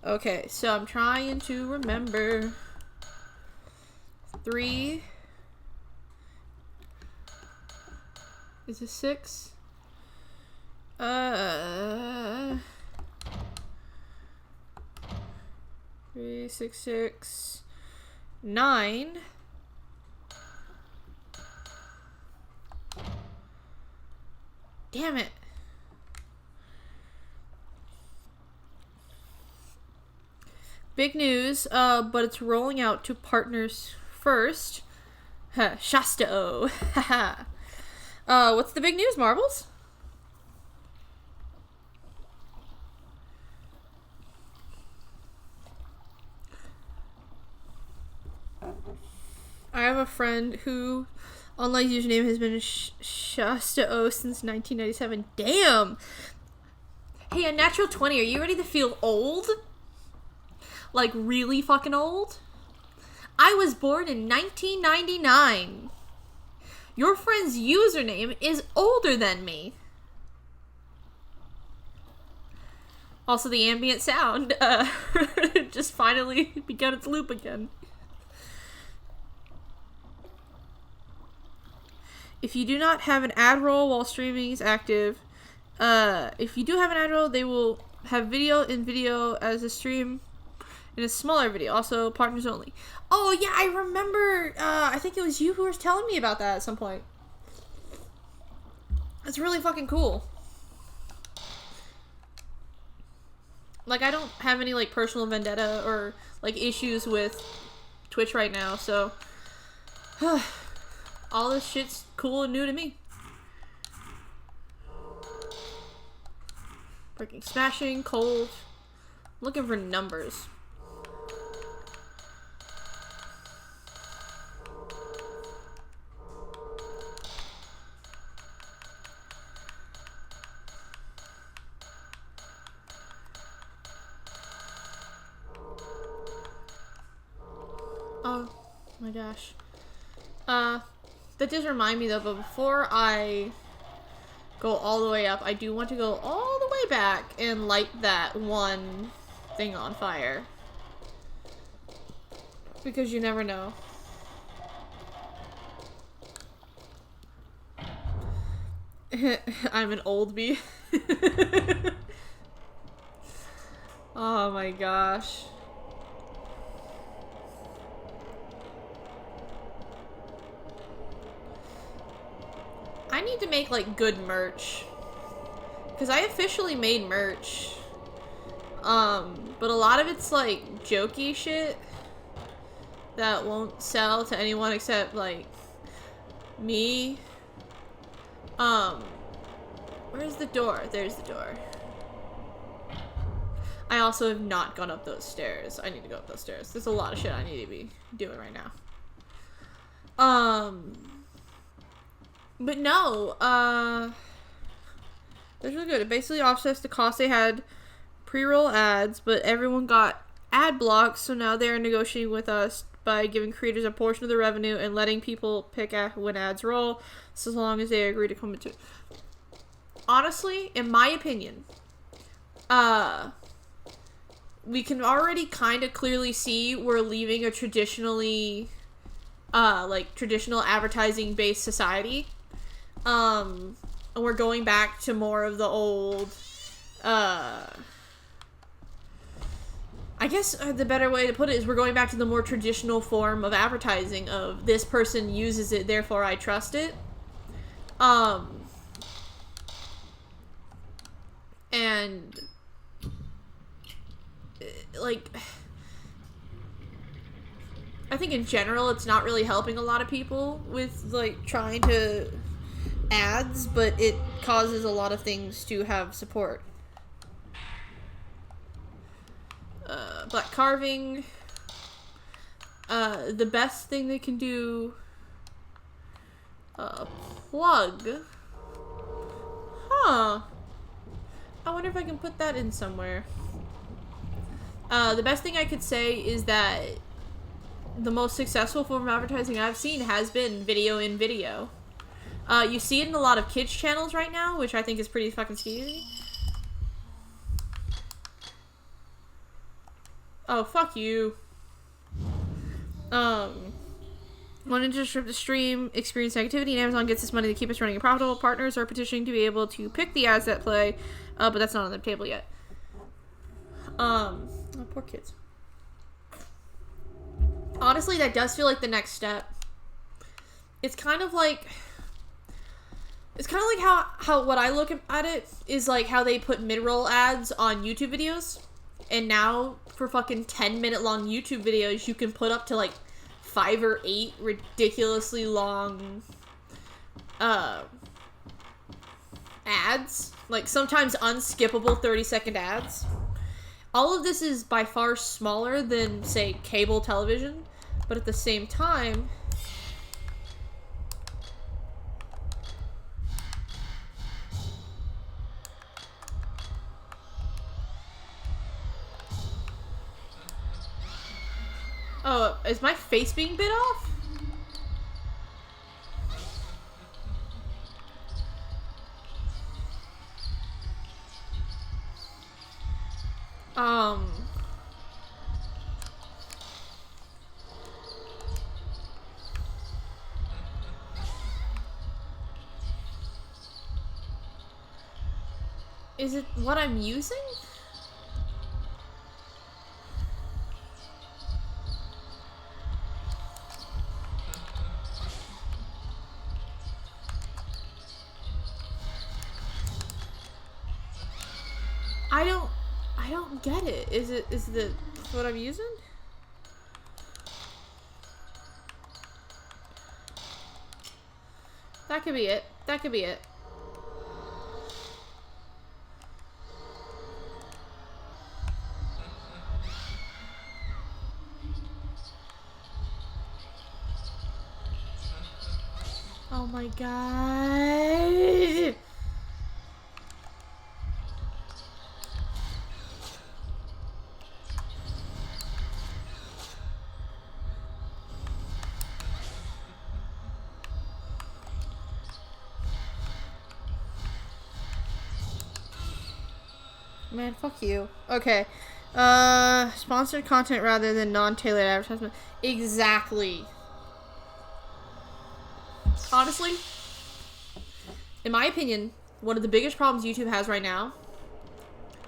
Okay, so I'm trying to remember. 3. Is it 6? 3, 6, 6, 9. Damn it. Big news, but it's rolling out to partners first. Shasta-O. What's the big news, Marbles? I have a friend who online username has been Shasta-O since 1997. Damn! Hey, a natural 20, are you ready to feel old? Like, really fucking old? I was born in 1999. Your friend's username is older than me. Also, the ambient sound just finally began its loop again. If you do not have an ad roll while streaming is active, if you do have an ad roll, they will have video in video as a stream in a smaller video. Also, partners only. Oh, yeah, I remember. I think it was you who was telling me about that at some point. That's really fucking cool. like, I don't have any, like, personal vendetta or, like, issues with Twitch right now, so all this shit's cool and new to me. Breaking, smashing, cold. Looking for numbers. Oh my gosh. That does remind me though, but before I go all the way up, I do want to go all the way back and light that one thing on fire. Because you never know. I'm an old bee. Oh my gosh. I need to make, like, good merch. Because I officially made merch. But a lot of it's, like, jokey shit that won't sell to anyone except, like, me. Where's the door? There's the door. I also have not gone up those stairs. I need to go up those stairs. There's a lot of shit I need to be doing right now. But no, that's really good. It basically offsets the cost they had pre-roll ads, but everyone got ad blocks, so now they're negotiating with us by giving creators a portion of the revenue and letting people pick when ads roll, so as long as they agree to come into it. Honestly, in my opinion, we can already kind of clearly see we're leaving a traditionally, like, traditional advertising-based society. And we're going back to more of the old, I guess the better way to put it is we're going back to the more traditional form of advertising of this person uses it, therefore I trust it. And, like, I think in general it's not really helping a lot of people with, like, trying to ads, but it causes a lot of things to have support. Black carving. The best thing they can do. Plug. Huh. I wonder if I can put that in somewhere. The best thing I could say is that the most successful form of advertising I've seen has been video in video. You see it in a lot of kids channels right now, which I think is pretty fucking skeezy. Oh, fuck you. Wanting to disrupt the stream, experience negativity, and Amazon gets this money to keep us running and profitable. Partners are petitioning to be able to pick the ads that play, but that's not on the table yet. Oh, poor kids. Honestly, that does feel like the next step. It's kind of like how what I look at it is like how they put mid-roll ads on YouTube videos, and now for fucking 10-minute long YouTube videos you can put up to like 5 or 8 ridiculously long ads, like sometimes unskippable 30-second ads. All of this is by far smaller than, say, cable television, but at the same time, oh, is my face being bit off? Is it what I'm using? I I don't get it. Is it what I'm using? That could be it. That could be it. Oh my god. Man, fuck you. Okay. Sponsored content rather than non-tailored advertisement. Exactly. Honestly, in my opinion, one of the biggest problems YouTube has right now,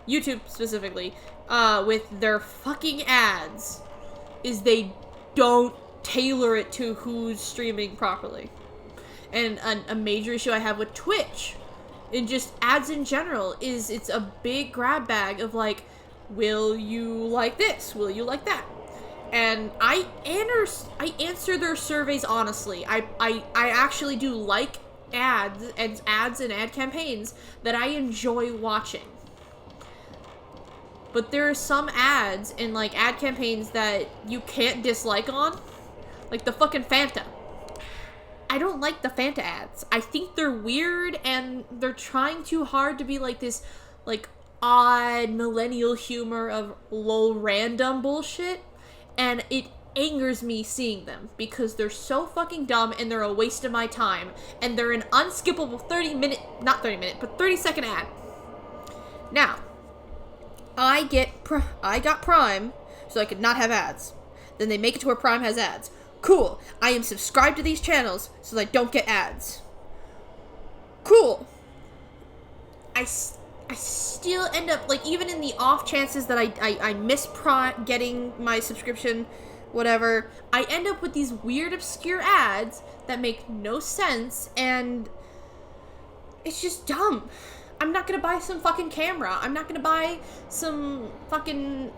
YouTube specifically, with their fucking ads, is they don't tailor it to who's streaming properly. And a major issue I have with Twitch, and just ads in general, is it's a big grab bag of like, will you like this? Will you like that? And I answer their surveys honestly. I actually do like ads and ad campaigns that I enjoy watching. But there are some ads and like ad campaigns that you can't dislike on. Like the fucking Fanta. I don't like the Fanta ads. I think they're weird and they're trying too hard to be like this like odd millennial humor of lol random bullshit. And it angers me seeing them because they're so fucking dumb and they're a waste of my time. And they're an unskippable 30-second ad. Now, I got Prime so I could not have ads. Then they make it to where Prime has ads. Cool. I am subscribed to these channels so that I don't get ads. Cool. I still end up, like, even in the off chances that I miss getting my subscription, whatever, I end up with these weird, obscure ads that make no sense, and it's just dumb. I'm not gonna buy some fucking camera. I'm not gonna buy some fucking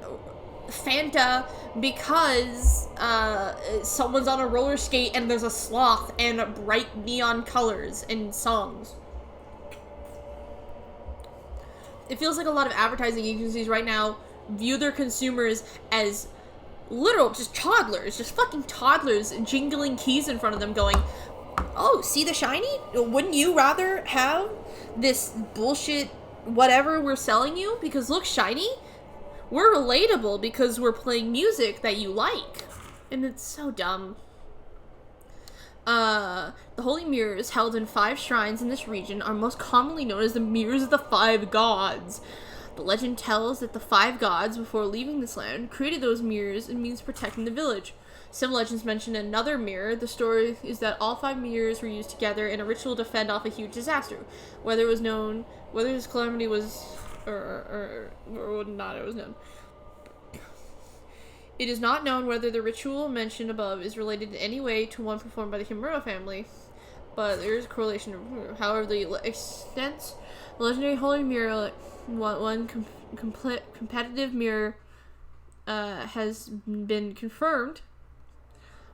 Fanta because someone's on a roller skate and there's a sloth and bright neon colors and songs. It feels like a lot of advertising agencies right now view their consumers as literal, just toddlers, just fucking toddlers jingling keys in front of them going, oh, see the shiny? Wouldn't you rather have this bullshit whatever we're selling you because look shiny? We're relatable because we're playing music that you like. And it's so dumb. The holy mirrors held in 5 shrines in this region are most commonly known as the Mirrors of the 5 Gods. The legend tells that the 5 gods, before leaving this land, created those mirrors and means protecting the village. Some legends mention another mirror. The story is that all 5 mirrors were used together in a ritual to fend off a huge disaster. Whether this calamity was or not, it was known. It is not known whether the ritual mentioned above is related in any way to one performed by the Himura family, but there is a correlation. However, the extent, the legendary holy mirror, one competitive mirror, has been confirmed.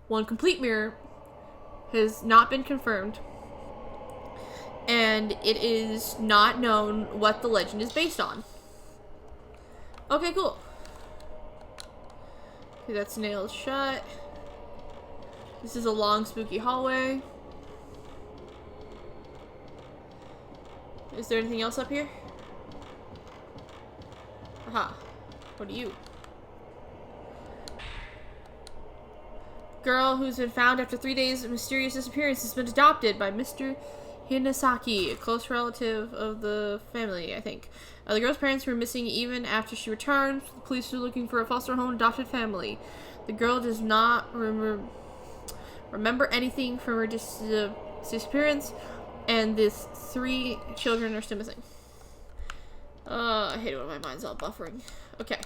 One complete mirror has not been confirmed, and it is not known what the legend is based on. Okay, cool. Okay, that's nailed shut. This is a long, spooky hallway. Is there anything else up here? Aha. What are you? Girl who's been found after 3 days of mysterious disappearance has been adopted by Mr. Hinasaki, a close relative of the family, I think. The girl's parents were missing even after she returned. The police were looking for a foster home adopted family. The girl does not remember anything from her disappearance, and these 3 children are still missing. I hate it when my mind's all buffering. Okay.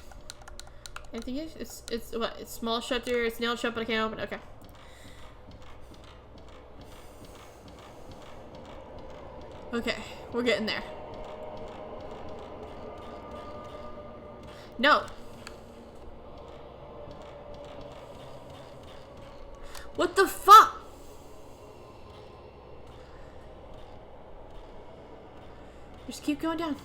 Anything else? It's what? It's small shutter. It's nailed shut, but I can't open it. Okay. Okay, we're getting there. No. What the fuck? Just keep going down.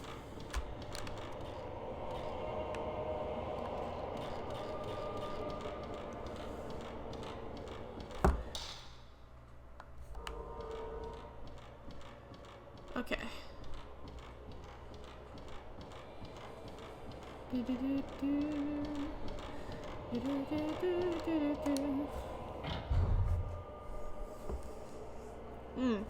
Okay. Mm.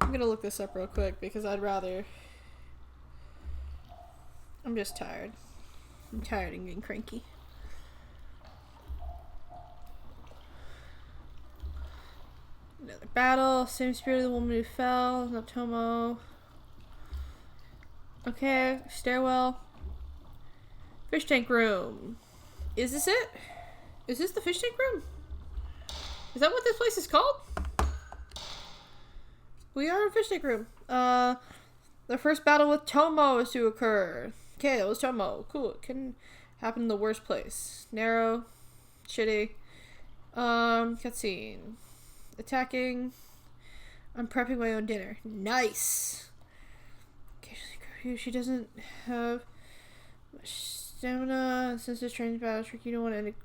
I'm gonna look this up real quick because I'd rather. I'm just tired. I'm tired and getting cranky. Another battle. Same spirit of the woman who fell. Not Tomo. Okay. Stairwell. Fish tank room. Is this it? Is this the fish tank room? Is that what this place is called? We are in fish tank room. The first battle with Tomo is to occur. Okay, it was Tomo. Cool. It can happen in the worst place. Narrow. Shitty. Cutscene. Attacking. I'm prepping my own dinner. Nice. Okay, she doesn't have much stamina. Since this train's battle trick, you don't want to end it.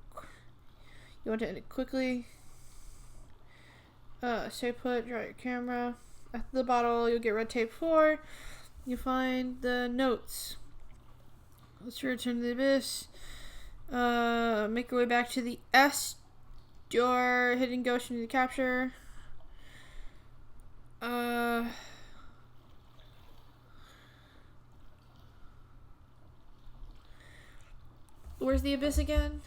You want to end it quickly. Stay put. Draw your camera. After the bottle, you'll get red tape 4. You find the notes. Let's return to the abyss. Make your way back to the S door. Hidden ghost you need to capture. Where's the abyss again?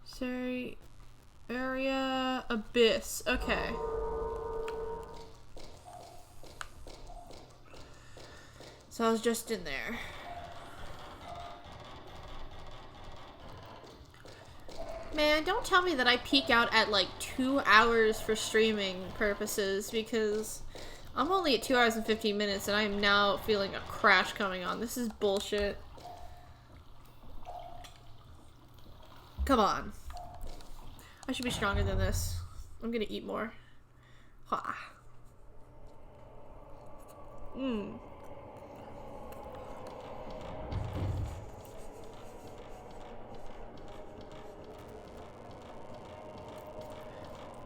Sorry. Area abyss. Okay. So I was just in there. Man, don't tell me that I peak out at like 2 hours for streaming purposes because I'm only at 2 hours and 15 minutes and I am now feeling a crash coming on. This is bullshit. Come on. I should be stronger than this. I'm gonna eat more. Ha. Mmm.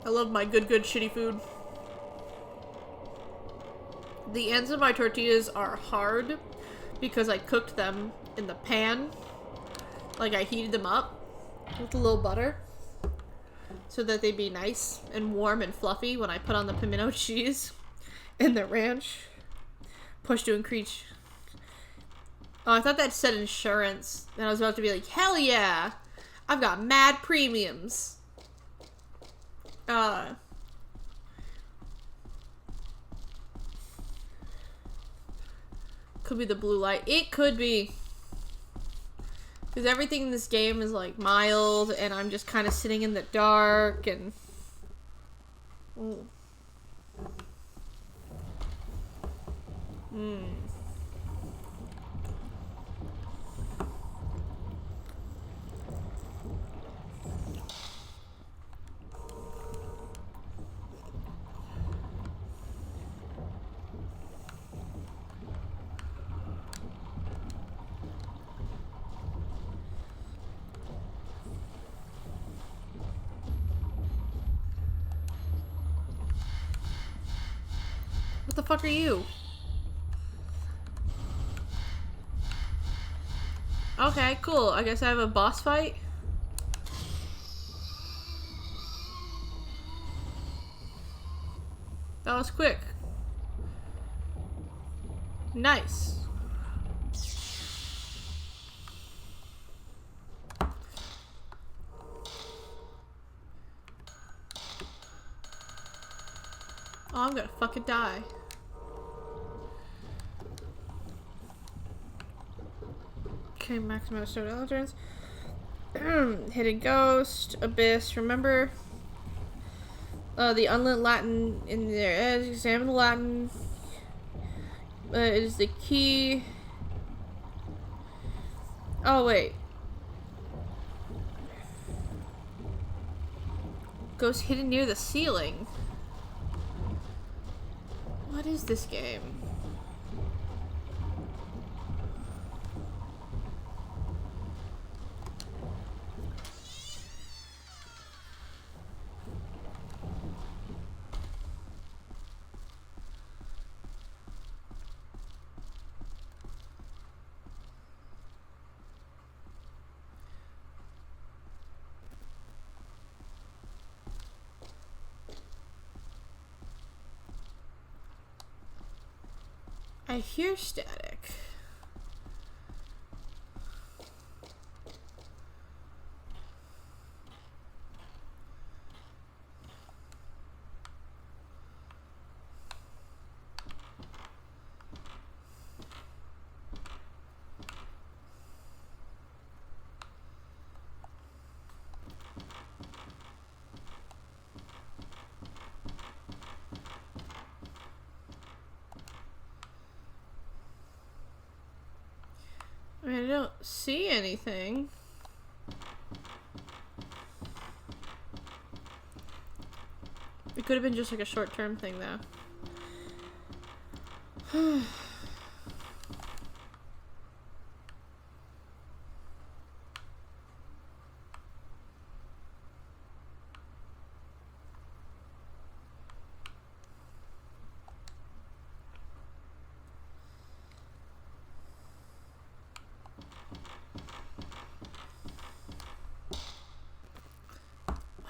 I love my good shitty food. The ends of my tortillas are hard because I cooked them in the pan. Like I heated them up with a little butter so that they'd be nice and warm and fluffy when I put on the pimento cheese and the ranch. Push to increase. Oh, I thought that said insurance. And I was about to be like, hell yeah! I've got mad premiums. Could be the blue light. It could be. Because everything in this game is like mild and I'm just kind of sitting in the dark and... Ooh. What the fuck are you? Okay, cool. I guess I have a boss fight. That was quick. Nice. Oh, I'm gonna fucking die. Okay, maximum stone intelligence. Hidden Ghost, Abyss, remember? The unlit Latin in there. Examine the Latin. It is the key. Oh, wait. Ghost hidden near the ceiling. What is this game? I hear static. I mean, I don't see anything. It could have been just like a short-term thing, though.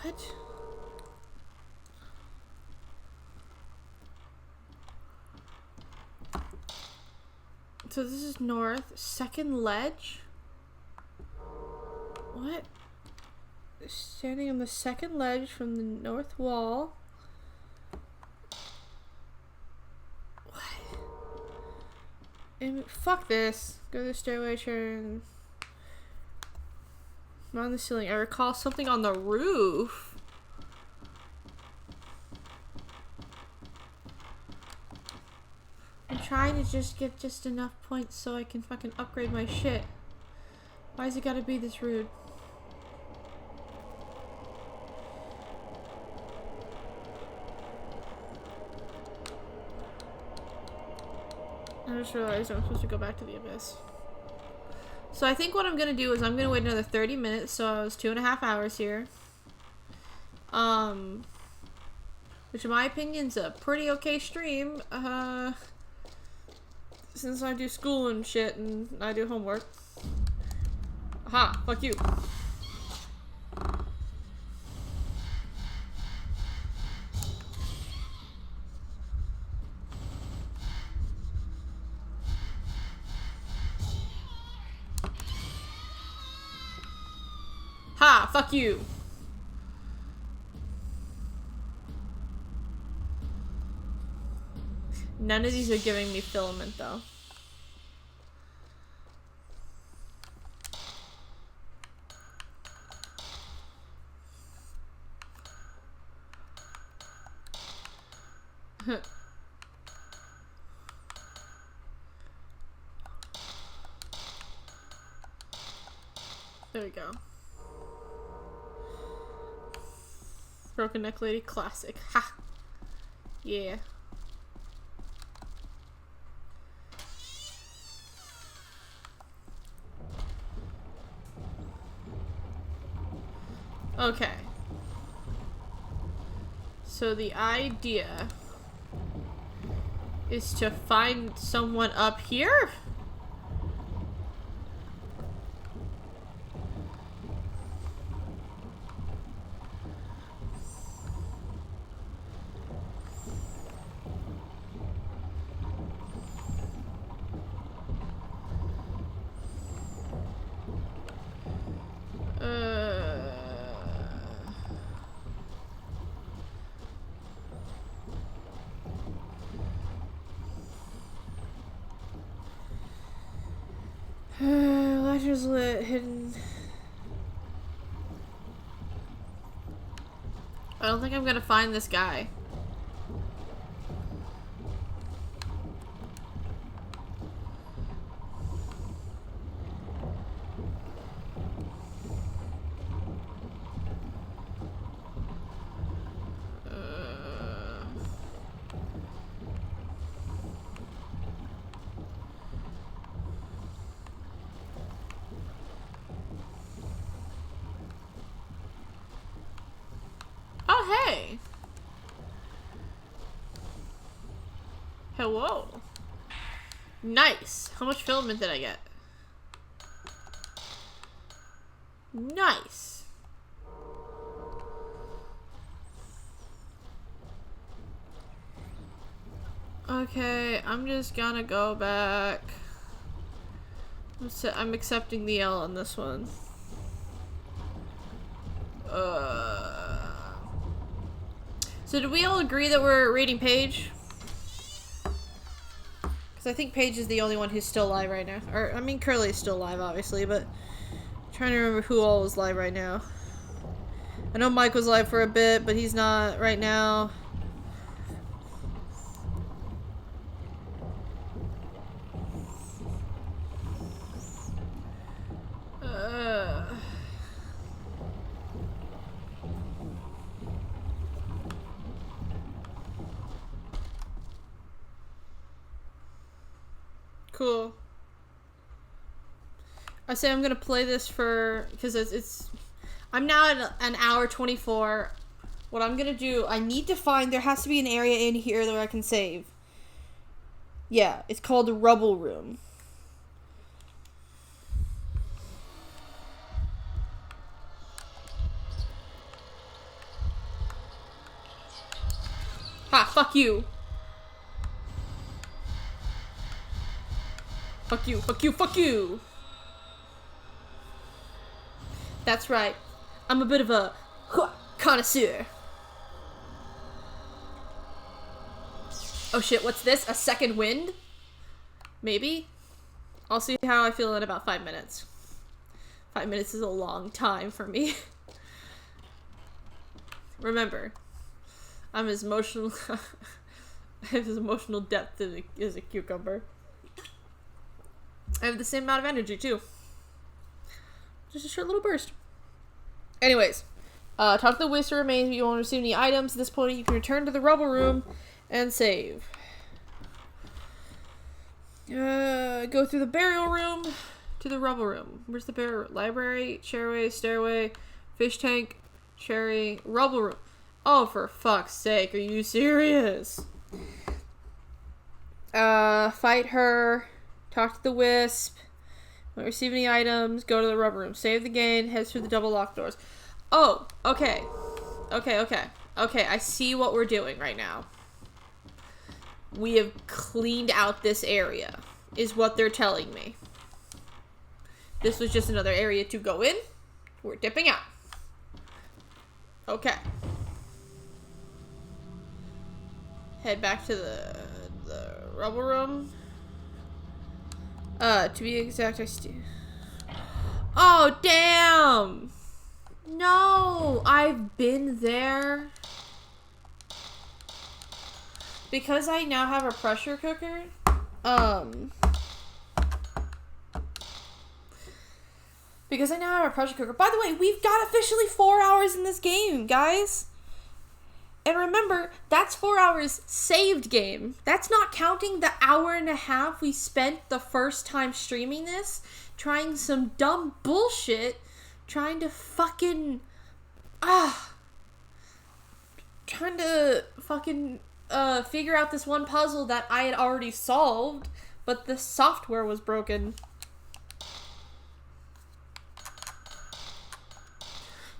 What? So this is north. Second ledge? What? Standing on the second ledge from the north wall. What? And fuck this. Go to the stairway, turn. I'm on the ceiling. I recall something on the roof. I'm trying to just get just enough points so I can fucking upgrade my shit. Why's it gotta be this rude? I just realized I'm supposed to go back to the abyss. So I think what I'm gonna do is I'm gonna wait another 30 minutes, so I was 2.5 hours here. Which in my opinion is a pretty okay stream. Since I do school and shit and I do homework. Aha, fuck you. Ha, fuck you. None of these are giving me filament though. There we go. Broken neck lady classic. Ha! Yeah. Okay. So the idea is to find someone up here? Lighter's lit, hidden. I don't think I'm gonna find this guy. Oh, hey! Hello. Nice. How much filament did I get? Nice. Okay, I'm just gonna go back. I'm accepting the L on this one. So did we all agree that we're rating Paige? Because I think Paige is the only one who's still alive right now. Or, I mean, Curly is still alive, obviously, but I'm trying to remember who all is live right now. I know Mike was live for a bit, but he's not right now. Cool. I say I'm gonna play this for, because it's I'm now at an hour 24. What I'm gonna do, I need to find, there has to be an area in here that I can save. Yeah, it's called the Rubble Room. Ha, fuck you. Fuck you, fuck you, fuck you! That's right. I'm a bit of a connoisseur. Oh shit, what's this? A second wind? Maybe? I'll see how I feel in about 5 minutes. 5 minutes is a long time for me. Remember, I'm as emotional I have as emotional depth as a cucumber. I have the same amount of energy, too. Just a short little burst. Anyways, talk to the Whisker remains, but you won't receive any items. At this point, you can return to the Rubble Room and save. Go through the burial room to the Rubble Room. Where's the burial room? Library, chairway, stairway, fish tank, cherry, Rubble Room. Oh, for fuck's sake, are you serious? Fight her. Talk to the Wisp. Won't receive any items. Go to the Rubble Room. Save the game. Head through the double locked doors. Oh, okay. Okay, I see what we're doing right now. We have cleaned out this area, is what they're telling me. This was just another area to go in. We're dipping out. Okay. Head back to the Rubble Room. To be exact, Oh, damn! No! I've been there. Because I now have a pressure cooker, Because I now have a pressure cooker. By the way, we've got officially 4 hours in this game, guys. And remember, that's 4 hours saved game. That's not counting the hour and a half we spent the first time streaming this, trying some dumb bullshit, trying to fucking, figure out this one puzzle that I had already solved, but the software was broken.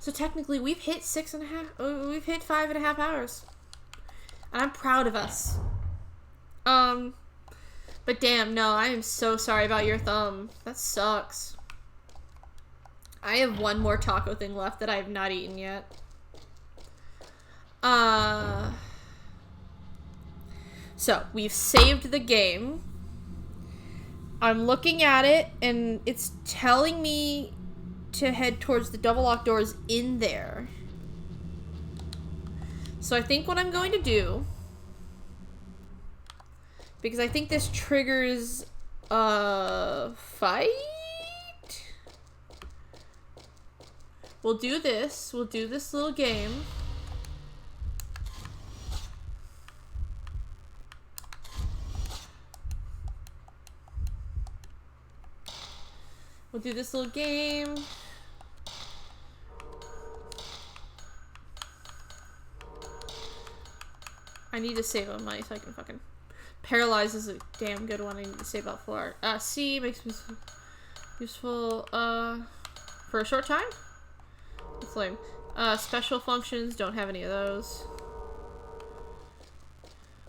So technically, we've hit 5.5 hours. And I'm proud of us. But damn, no, I am so sorry about your thumb. That sucks. I have one more taco thing left that I have not eaten yet. So, we've saved the game. I'm looking at it, and it's telling me to head towards the double locked doors in there. So I think what I'm going to do, because I think this triggers a fight. We'll do this. We'll do this little game. We'll do this little game. I need to save on my so I can fucking... Paralyze is a damn good one. I need to save out for. C makes me useful for a short time. That's lame. Special functions, don't have any of those.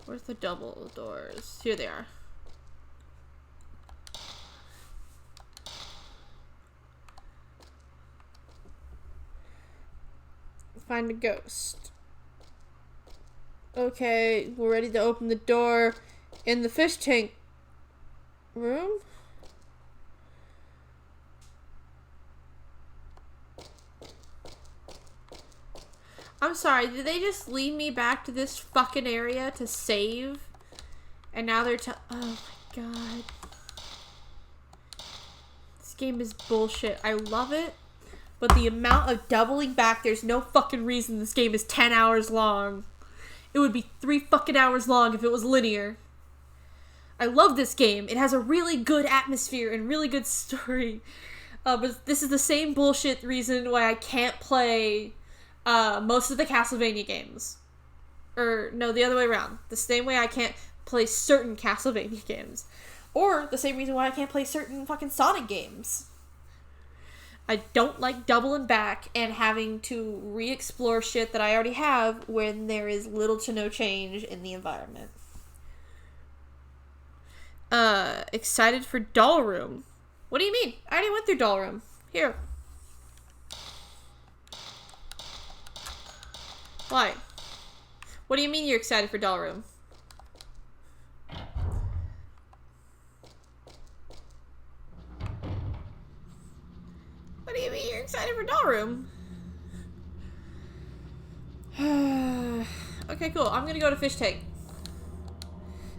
Where's the double doors? Here they are. Find a ghost. Okay, we're ready to open the door in the fish tank room. I'm sorry, did they just lead me back to this fucking area to save? And now they're oh my god. This game is bullshit. I love it, but the amount of doubling back, there's no fucking reason this game is 10 hours long. It would be 3 fucking hours long if it was linear. I love this game. It has a really good atmosphere and really good story. But this is the same bullshit reason why I can't play most of the Castlevania games. Or, no, the other way around. The same way I can't play certain Castlevania games. Or the same reason why I can't play certain fucking Sonic games. I don't like doubling back and having to re-explore shit that I already have when there is little to no change in the environment. Excited for Doll Room. What do you mean? I already went through Doll Room. Here. Why? What do you mean you're excited for Doll Room? What do you mean you're excited for Doll Room? Okay, cool. I'm gonna go to Fish Tank.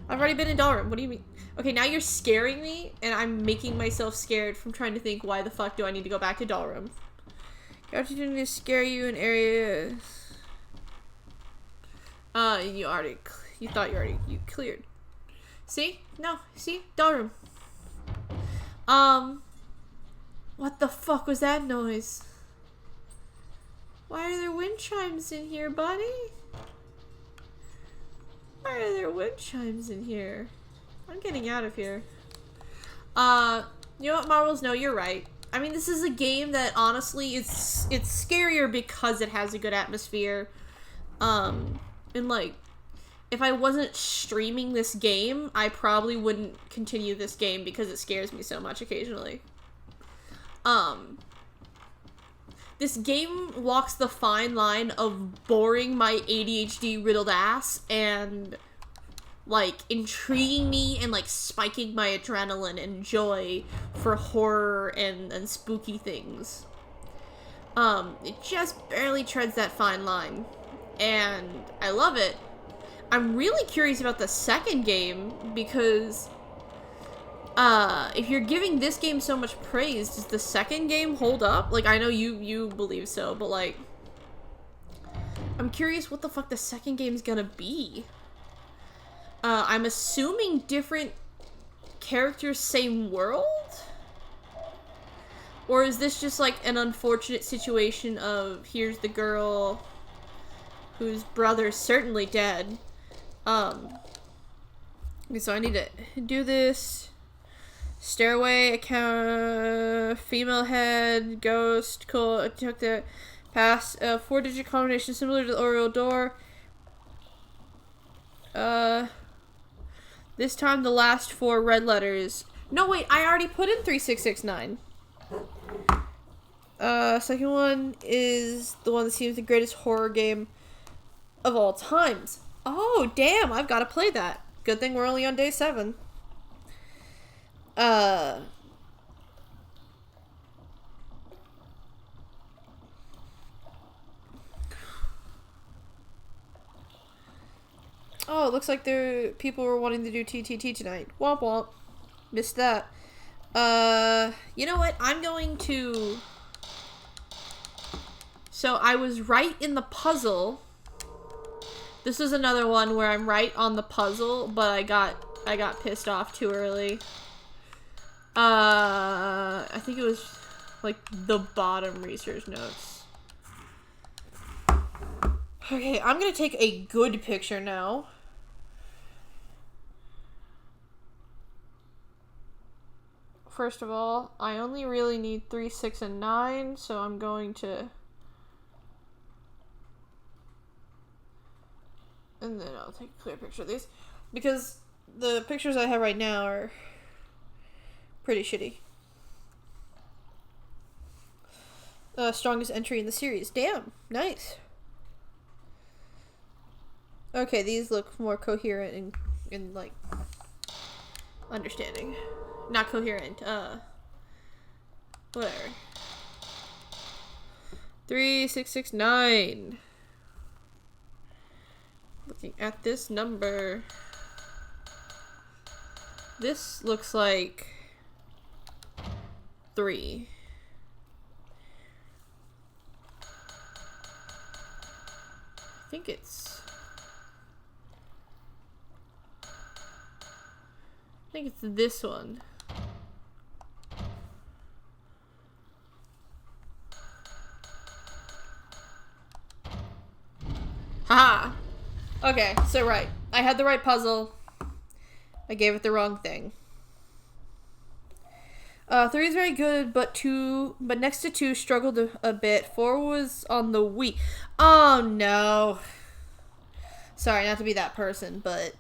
I've already been in Doll Room. What do you mean? Okay, now you're scaring me, and I'm making myself scared from trying to think why the fuck do I need to go back to Doll Room. Got you doing to scare you in areas. You thought you cleared. See? No, see? Doll Room. What the fuck was that noise? Why are there wind chimes in here, buddy? Why are there wind chimes in here? I'm getting out of here. You know what, Marvels? No, you're right. I mean, this is a game that, honestly, it's scarier because it has a good atmosphere. And, like, if I wasn't streaming this game, I probably wouldn't continue this game because it scares me so much occasionally. This game walks the fine line of boring my ADHD riddled ass and, like, intriguing me and, like, spiking my adrenaline and joy for horror and spooky things. It just barely treads that fine line, and I love it. I'm really curious about the second game, because if you're giving this game so much praise, does the second game hold up? Like, I know you believe so, but, like, I'm curious what the fuck the second game's gonna be. I'm assuming different characters, same world? Or is this just, like, an unfortunate situation of, here's the girl whose brother's certainly dead. Okay, so I need to do this. Stairway, account, female head, ghost, cool. I took the past 4-digit combination similar to the Oriole door. This time the last 4 red letters. No, wait, I already put in 3669. Second one is the one that seems the greatest horror game of all times. Oh, damn, I've got to play that. Good thing we're only on day 7. Uh... Oh, it looks like people were wanting to do TTT tonight. Womp womp. Missed that. You know what? I'm going to... So I was right in the puzzle. This is another one where I'm right on the puzzle, but I got pissed off too early. I think it was like the bottom research notes. Okay, I'm gonna take a good picture now. First of all, I only really need 3, 6, and 9, so I'm going to... And then I'll take a clear picture of these. Because the pictures I have right now are pretty shitty. Strongest entry in the series. Damn, nice. Okay, these look more coherent and like, understanding. Not coherent, whatever. 3, 6, 6, 9. Looking at this number. This looks like 3. I think it's this one. Haha! Okay, so right. I had the right puzzle. I gave it the wrong thing. 3 is very good, but next to 2 struggled a bit. 4 was on the Wii. Oh no. Sorry, not to be that person, but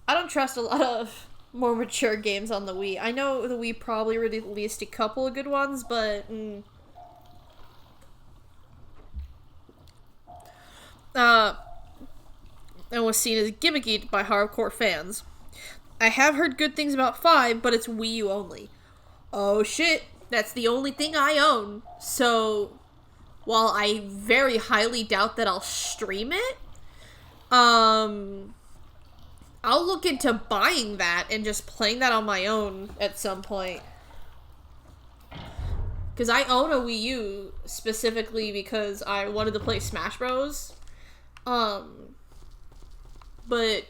I don't trust a lot of more mature games on the Wii. I know the Wii probably released a couple of good ones, but and was seen as gimmicky by hardcore fans. I have heard good things about 5, but it's Wii U only. Oh shit, that's the only thing I own. So, while I very highly doubt that I'll stream it, I'll look into buying that and just playing that on my own at some point. Because I own a Wii U specifically because I wanted to play Smash Bros. But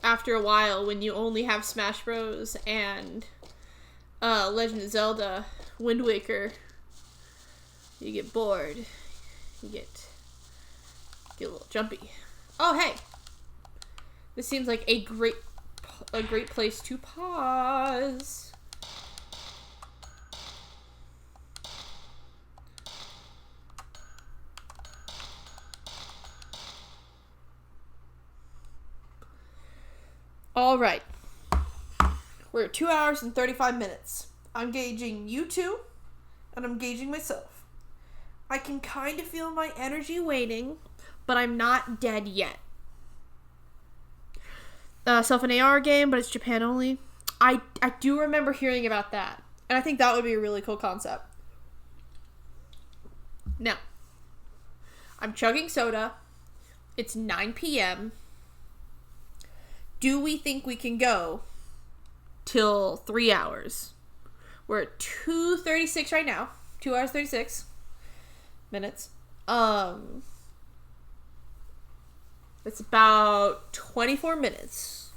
after a while, when you only have Smash Bros. And Legend of Zelda, Wind Waker, you get bored. You get a little jumpy. Oh, hey! This seems like a great place to pause. All right. We're at 2 hours and 35 minutes. I'm gauging you two, and I'm gauging myself. I can kind of feel my energy waning, but I'm not dead yet. Self an AR game, but it's Japan only. I do remember hearing about that, and I think that would be a really cool concept. Now, I'm chugging soda. It's 9 p.m. Do we think we can go till 3 hours? We're at 2:36 right now. 2 hours 36 minutes. It's about 24 minutes.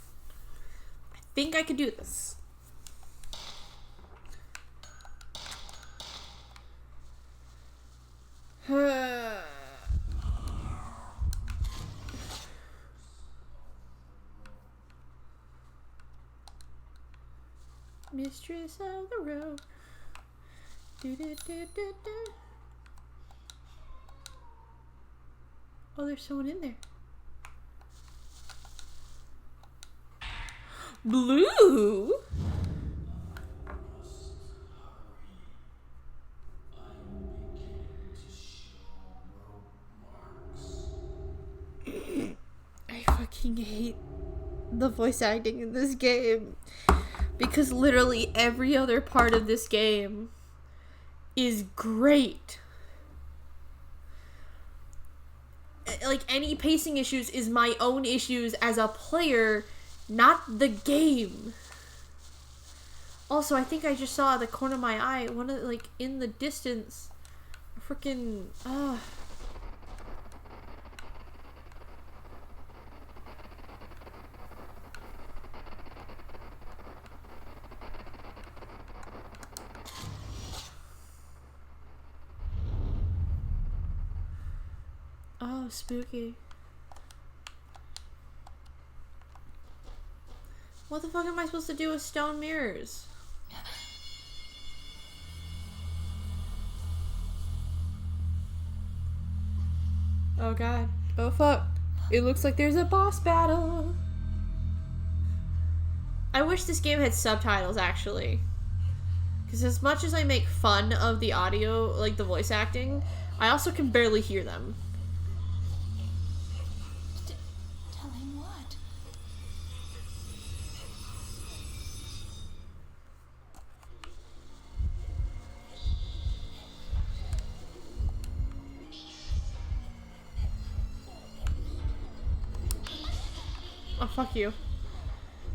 I think I could do this. Mistress of the road. Do, do, do, do, do. Oh, there's someone in there. Blue? I fucking hate the voice acting in this game. Because literally every other part of this game is great. Like, any pacing issues is my own issues as a player, not the game. Also, I think I just saw at the corner of my eye, one of, like, in the distance, freaking, oh, spooky. What the fuck am I supposed to do with stone mirrors? Oh god. Oh fuck. It looks like there's a boss battle. I wish this game had subtitles, actually. Because as much as I make fun of the audio, like the voice acting, I also can barely hear them. Tell him what? Oh, fuck you.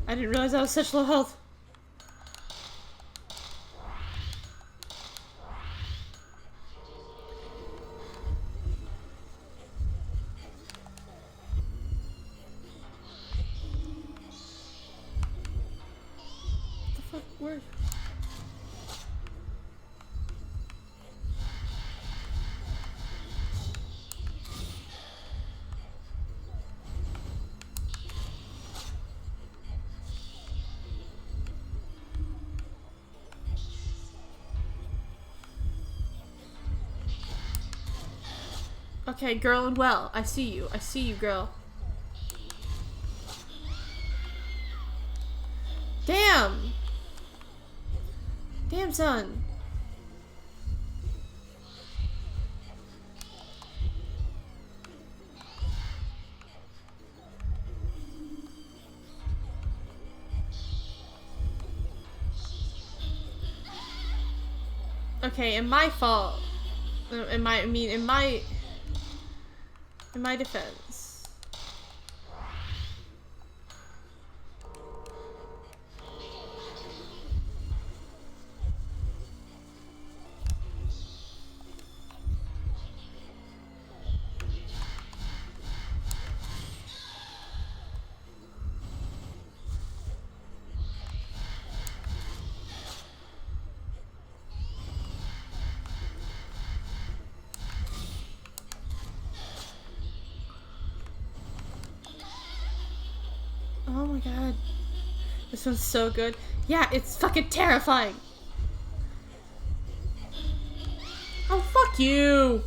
I didn't realize I was such low health. What the fuck? Where? Okay, girl and well. I see you. I see you, girl. Damn! Damn, son. Okay, in my fault. In my defense. Oh my god. This one's so good. Yeah, it's fucking terrifying. Oh, fuck you.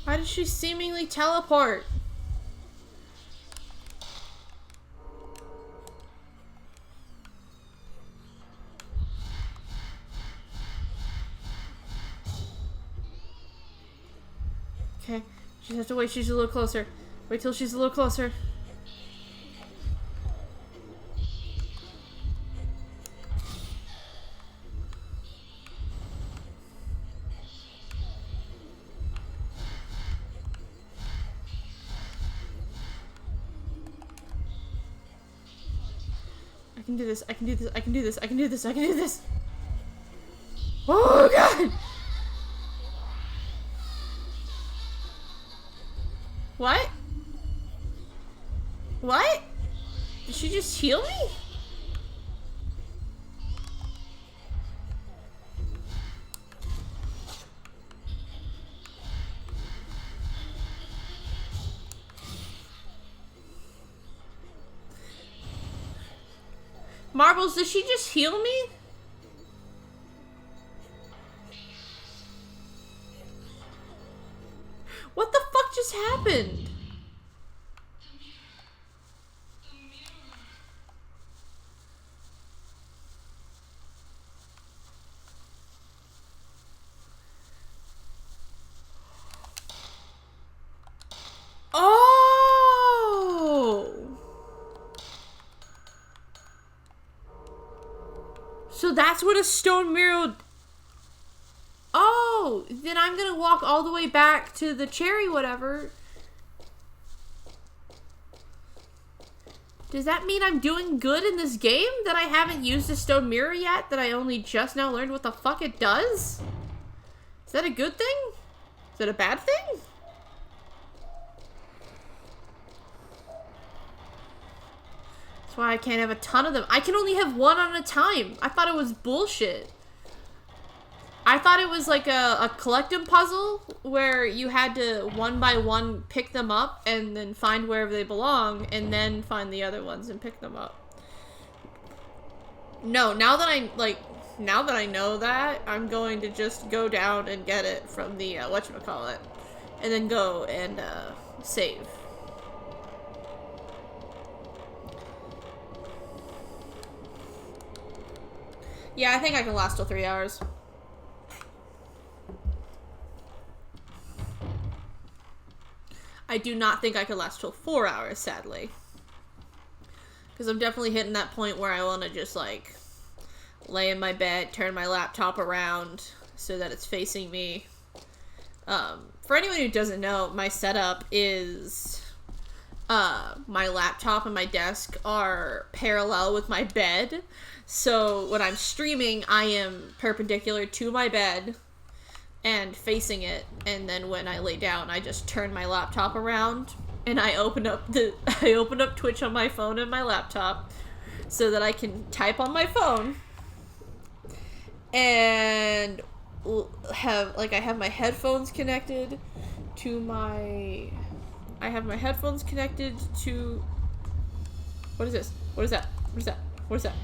Why did she seemingly teleport? Okay, just have to wait. She's a little closer. Wait till she's a little closer. I can do this. I can do this. I can do this. I can do this. I can do this. Oh god! What? What? Did she just heal me? Marbles, did she just heal me? What the fuck just happened? Oh That's what a stone mirror... Oh, then I'm gonna walk all the way back to the cherry whatever. Does that mean I'm doing good in this game? That I haven't used a stone mirror yet? That I only just now learned what the fuck it does? Is that a good thing? Is that a bad thing? That's why I can't have a ton of them. I can only have one at a time. I thought it was bullshit. I thought it was like a collective puzzle where you had to one by one pick them up and then find wherever they belong and then find the other ones and pick them up. No, now that I know that, I'm going to just go down and get it from the whatchamacallit and then go and save. Yeah, I think I can last till 3 hours. I do not think I could last till 4 hours, sadly. Because I'm definitely hitting that point where I want to just, like, lay in my bed, turn my laptop around so that it's facing me. For anyone who doesn't know, my setup is... my laptop and my desk are parallel with my bed. So when I'm streaming, I am perpendicular to my bed and facing it, and then when I lay down, I just turn my laptop around and I open up Twitch on my phone and my laptop so that I can type on my phone and have I have my headphones connected to my what is this? What is that? What is that? What is that?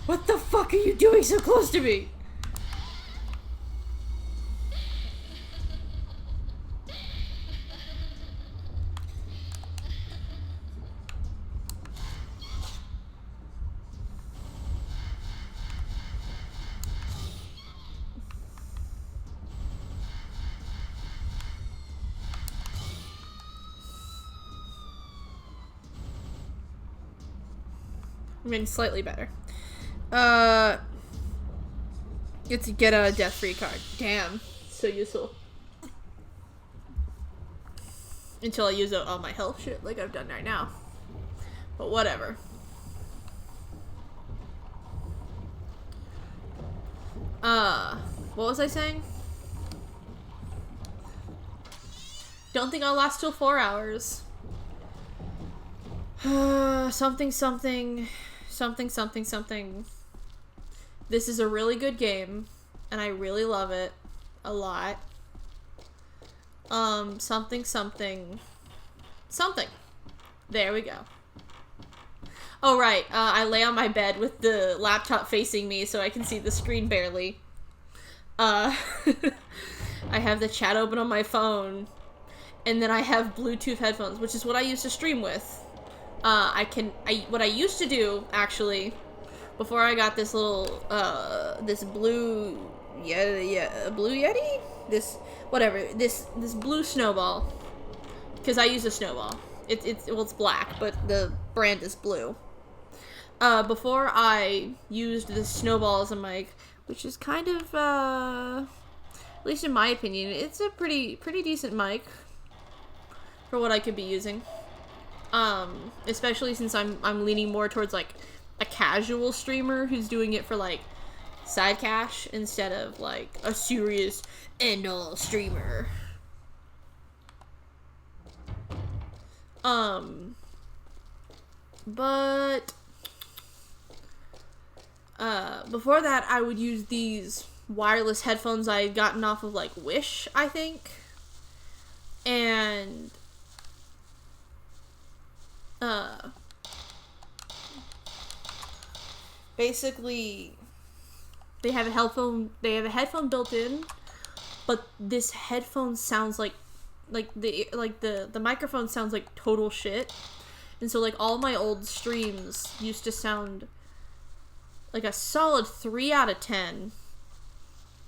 What the fuck are you doing so close to me? I mean, slightly better. Get to get a death-free card. Damn. So useful. Until I use all my health shit like I've done right now. But whatever. What was I saying? Don't think I'll last till 4 hours. Something. This is a really good game, and I really love it a lot. Something. There we go. Oh, right. I lay on my bed with the laptop facing me so I can see the screen barely. I have the chat open on my phone, and then I have Bluetooth headphones, which is what I used to stream with. What I used to do, actually, before I got this little, this blue Yeti? This blue snowball. Because I use a snowball. It's black, but the brand is blue. Before I used the snowball as a mic, which is kind of, at least in my opinion, it's a pretty decent mic for what I could be using. Especially since I'm leaning more towards, like, a casual streamer who's doing it for, like, side cash instead of, like, a serious end-all streamer. But before that, I would use these wireless headphones I had gotten off of, like, Wish, I think. And basically they have a headphone built in, but this headphone sounds like the microphone sounds like total shit. And so, like, all my old streams used to sound like a solid 3 out of 10.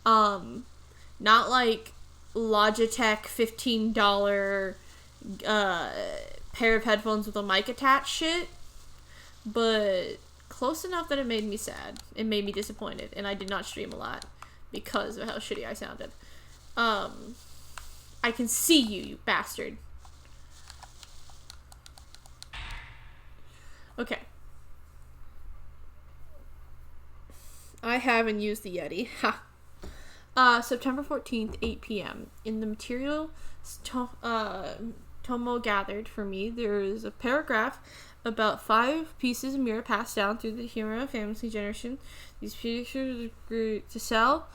Not like Logitech $15 pair of headphones with a mic attached shit. but close enough that it made me sad. It made me disappointed, and I did not stream a lot because of how shitty I sounded. I can see you, you bastard. Okay. I haven't used the Yeti. Ha. September 14th, 8 p.m. In the material Tomo gathered for me, there is a paragraph about 5 pieces of mirror passed down through the Himura family generation. These pictures are to sell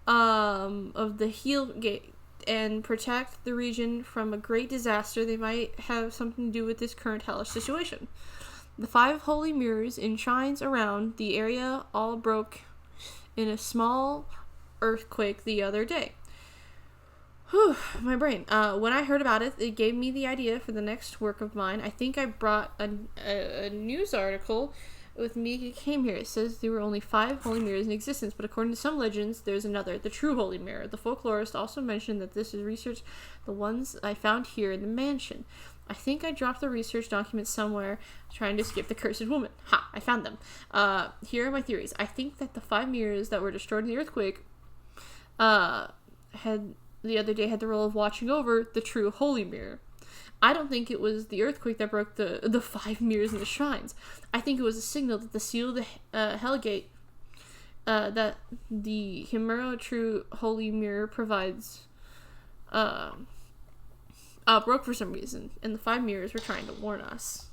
of the Heel Gate and protect the region from a great disaster. They might have something to do with this current hellish situation. The 5 holy mirrors in shrines around the area all broke in a small earthquake the other day. Whew, my brain. When I heard about it, it gave me the idea for the next work of mine. I think I brought a news article with me. It came here. It says there were only 5 holy mirrors in existence, but according to some legends, there's another, the true holy mirror. The folklorist also mentioned that this is research the ones I found here in the mansion. I think I dropped the research documents somewhere trying to skip the cursed woman. Ha! I found them. Here are my theories. I think that the 5 mirrors that were destroyed in the earthquake had the role of watching over the true holy mirror. I don't think it was the earthquake that broke the 5 mirrors in the shrines. I think it was a signal that the seal of the Hellgate that the Himura true holy mirror provides broke for some reason, and the 5 mirrors were trying to warn us.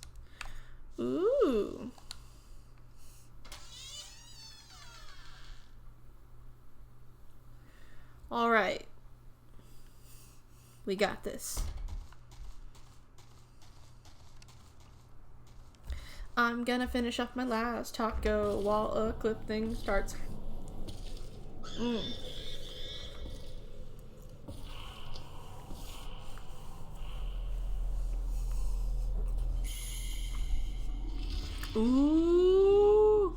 Ooh. Alright. We got this. I'm gonna finish off my last taco while a clip thing starts. Ooh.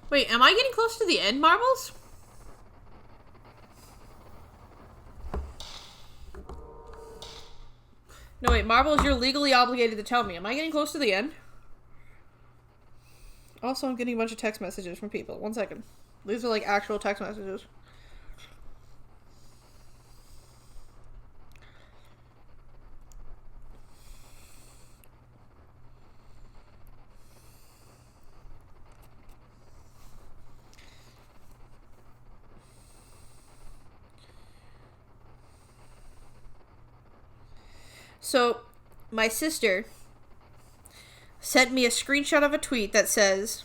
Wait, am I getting close to the end, Marbles? No, wait, Marbles, you're legally obligated to tell me. Am I getting close to the end? Also, I'm getting a bunch of text messages from people. 1 second. These are like actual text messages. So, my sister sent me a screenshot of a tweet that says,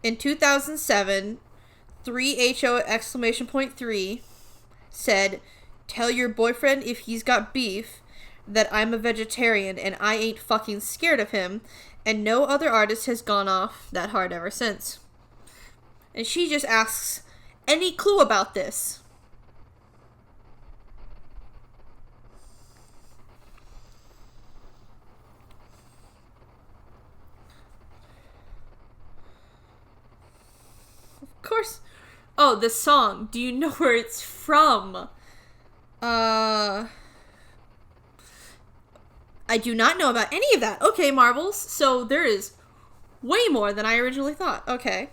in 2007, 3HO!3 said, tell your boyfriend if he's got beef that I'm a vegetarian and I ain't fucking scared of him, and no other artist has gone off that hard ever since. And she just asks, any clue about this? Of course. Oh, the song. Do you know where it's from? I do not know about any of that. Okay, Marbles. So there is way more than I originally thought. Okay.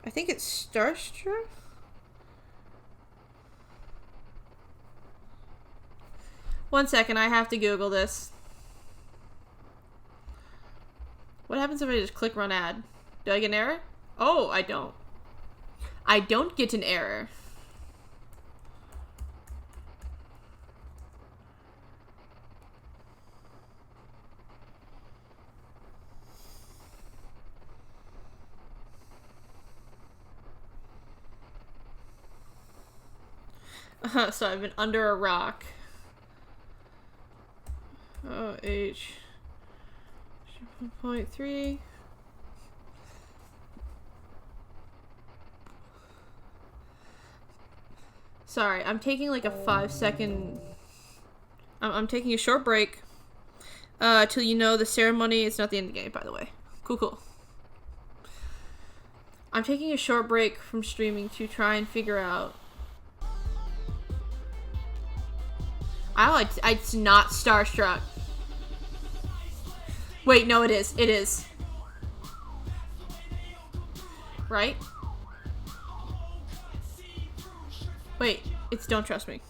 I think it's Starstruck. One second, I have to Google this. What happens if I just click run ad? Do I get an error? Oh, I don't. I don't get an error. So I've been under a rock. Oh, H. 1.3. Sorry, I'm taking like a 5-second. I'm taking a short break. Till you know the ceremony. It's not the end of the game, by the way. Cool. I'm taking a short break from streaming to try and figure out. It's not Starstruck. Wait, no, it is. It is. Right? Wait, it's Don't Trust Me.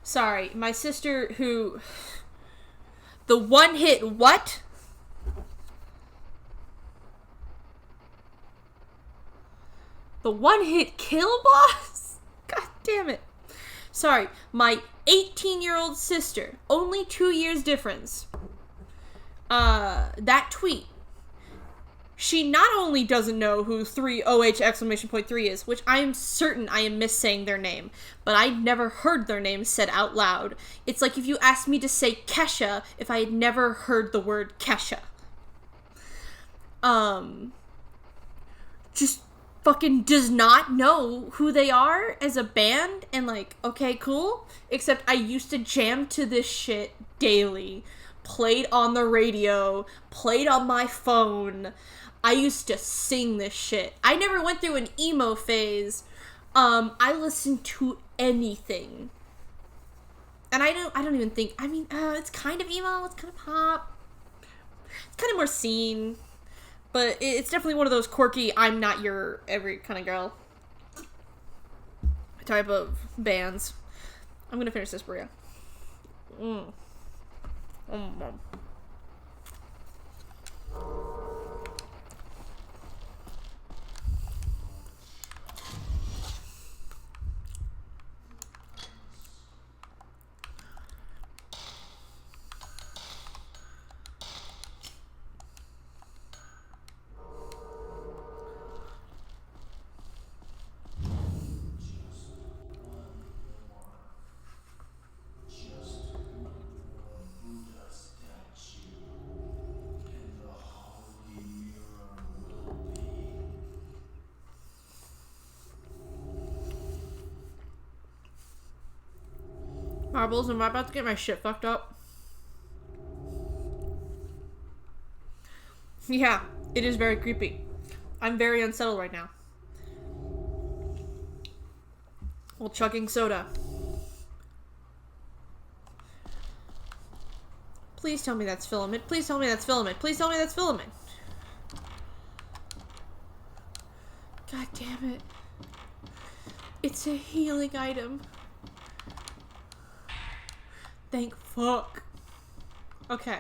Sorry, my sister who... The one hit what? The one hit kill boss? God damn it. Sorry, my 18-year-old sister, only 2 years difference. That tweet. She not only doesn't know who 3OH!3 is, which I am certain I am missaying their name, but I'd never heard their name said out loud. It's like if you asked me to say Kesha if I had never heard the word Kesha. Just fucking does not know who they are as a band, and like, okay, cool. Except I used to jam to this shit daily. Played on the radio, played on my phone. I used to sing this shit. I never went through an emo phase. I listened to anything. And I don't even think, I mean, it's kind of emo, it's kind of pop. It's kind of more scene. But it's definitely one of those quirky, I'm not your every kind of girl type of bands. I'm gonna finish this burrito. Marbles, am I about to get my shit fucked up? Yeah, it is very creepy. I'm very unsettled right now. While chugging soda. Please tell me that's filament. Please tell me that's filament. Please tell me that's filament. God damn it. It's a healing item. Thank fuck. Okay.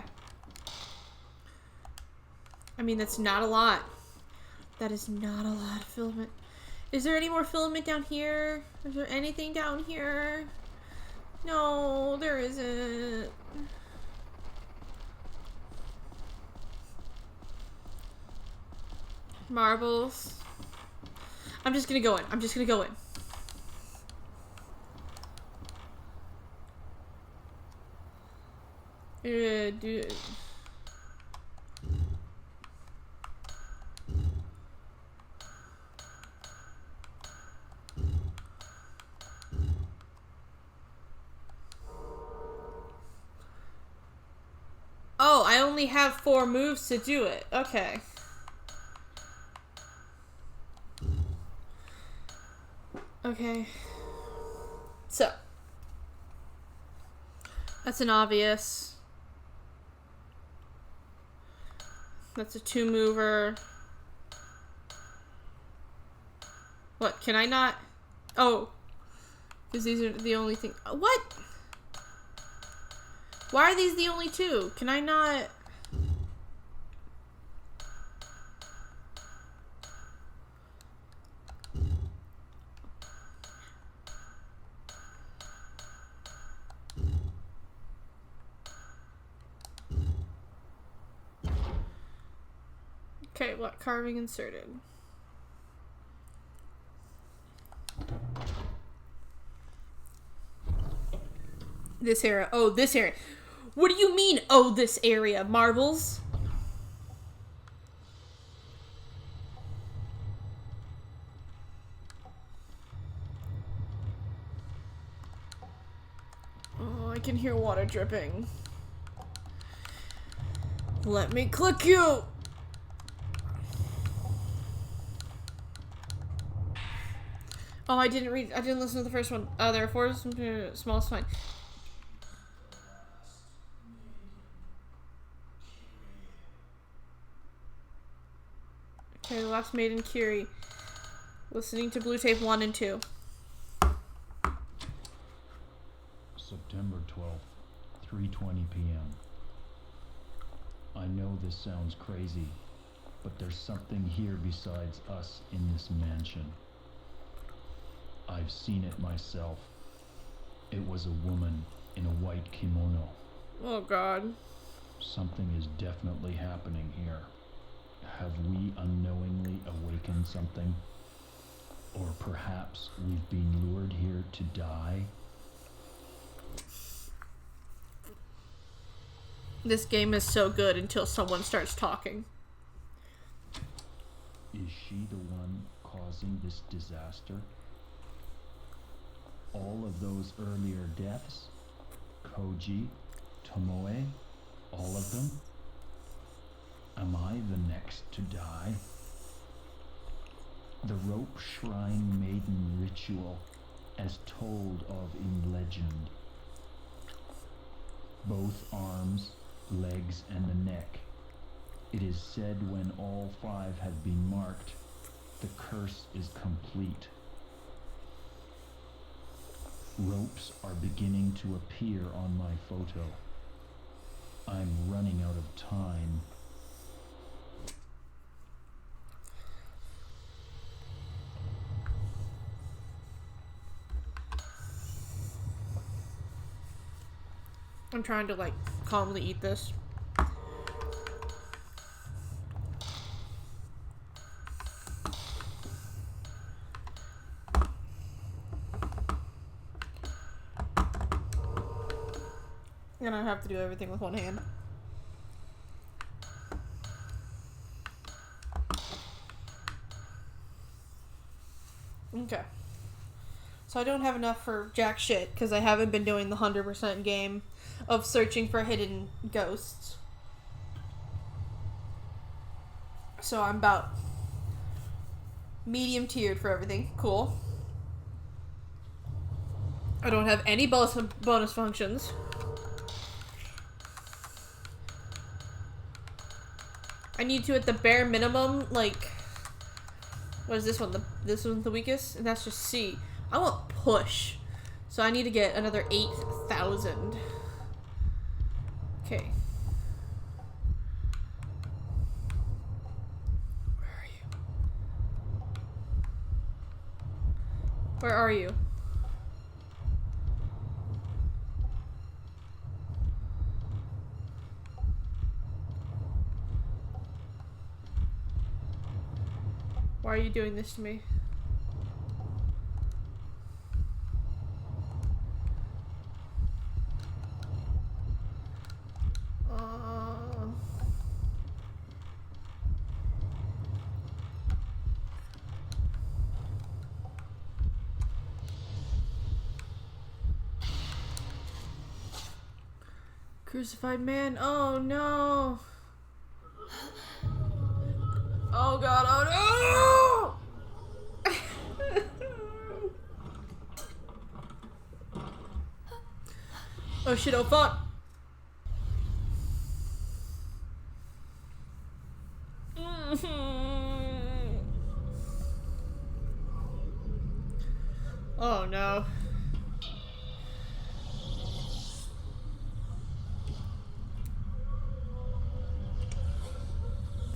I mean, that's not a lot. That is not a lot of filament. Is there any more filament down here? Is there anything down here? No, there isn't. Marbles. I'm just gonna go in. I'm just gonna go in. Dude. Oh, I only have 4 moves to do it. Okay. Okay. So. That's an obvious. That's a 2-mover. What? Can I not? Oh. Because these are the only thing. What? Why are these the only two? Can I not... Okay, what? Carving inserted. This area. Oh, this area. What do you mean, oh, this area? Marbles? Oh, I can hear water dripping. Let me click you! Oh, I didn't listen to the first one. There are 4 small fine. Okay, Last Maiden Curie. Listening to Blue Tape 1 and 2. September 12th, 3:20 p.m. I know this sounds crazy, but there's something here besides us in this mansion. I've seen it myself. It was a woman in a white kimono. Oh, God. Something is definitely happening here. Have we unknowingly awakened something? Or perhaps we've been lured here to die? This game is so good until someone starts talking. Is she the one causing this disaster? All of those earlier deaths? Koji, Tomoe, all of them? Am I the next to die? The rope shrine maiden ritual, as told of in legend. Both arms, legs, and the neck. It is said when all 5 have been marked, the curse is complete. Ropes are beginning to appear on my photo. I'm running out of time. I'm trying to, like, calmly eat this. And I have to do everything with one hand. Okay. So I don't have enough for jack shit, because I haven't been doing the 100% game of searching for hidden ghosts. So I'm about medium tiered for everything. Cool. I don't have any bonus functions. I need to, at the bare minimum, like... What is this one? This one's the weakest? And that's just C. I want push. So I need to get another 8,000. Okay. Where are you? Where are you? Why are you doing this to me? Crucified man. Oh no. Oh god. Oh no. Oh shit. Oh fuck. Oh no.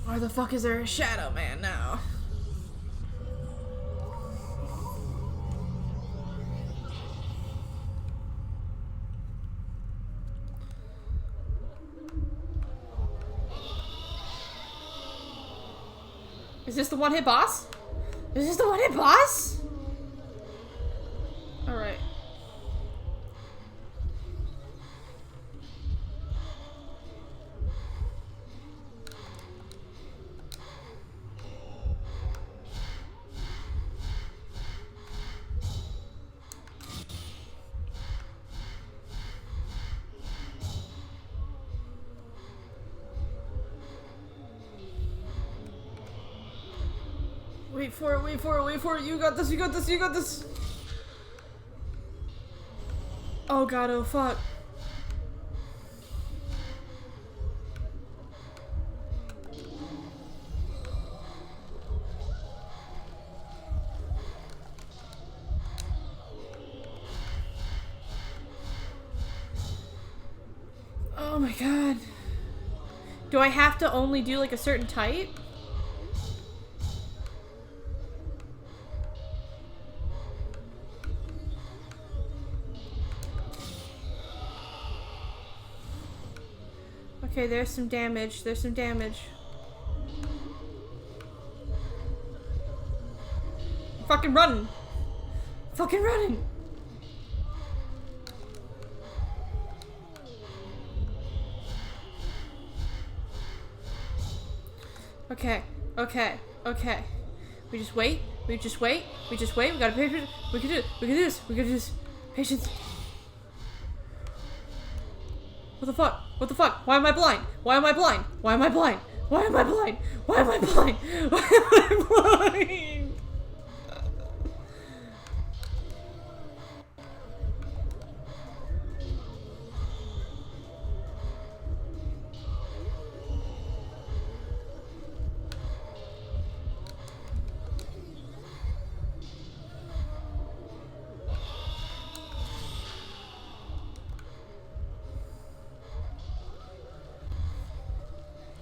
Why the fuck is there a Shadow Man now? Is this the one-hit boss? Is this the one-hit boss? Alright. Wait for it, wait for it, wait for it. You got this, you got this, you got this. Oh god, oh fuck. Oh my god. Do I have to only do like a certain type? Okay, there's some damage. There's some damage. Fucking running. Fucking running. Okay, okay, okay. We just wait. We just wait. We just wait. We gotta pay. We can do it. We can do this. We can do this. Patience. What the fuck? What the fuck? Why am I blind? Why am I blind? Why am I blind? Why am I blind? Why am I blind? Why am I blind?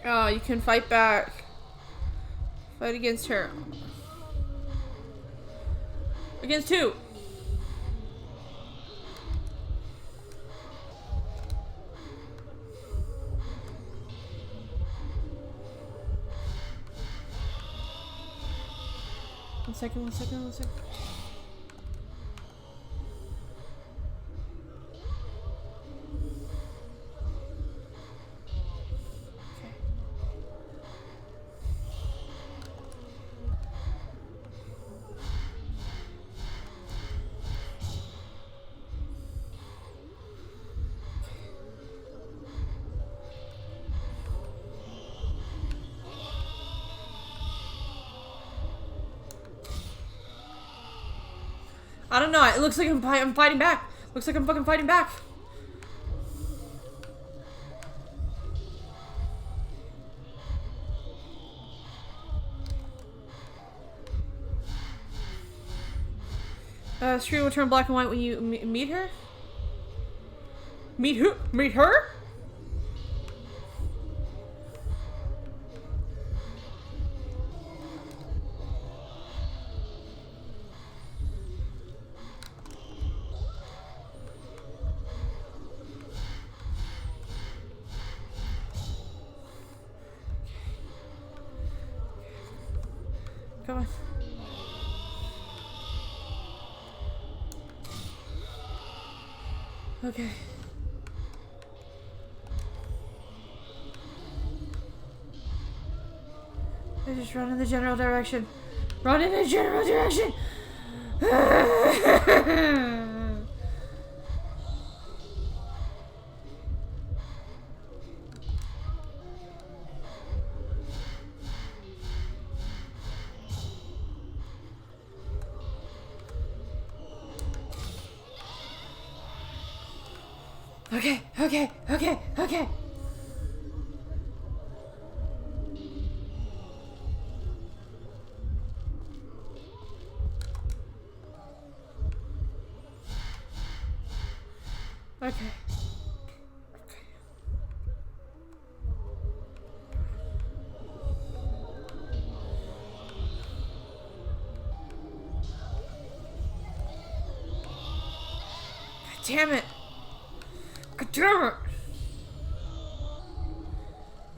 Oh, you can fight back. Fight against her. Against who? One second, one second, one second. I don't know. It looks like I'm fighting back. Looks like I'm fucking fighting back. Screen will turn black and white when you meet her. Meet who? Meet her? Come on. Okay. I just run in the general direction. Run in the general direction! Okay, okay, okay, okay. Okay. damn it. God damn it.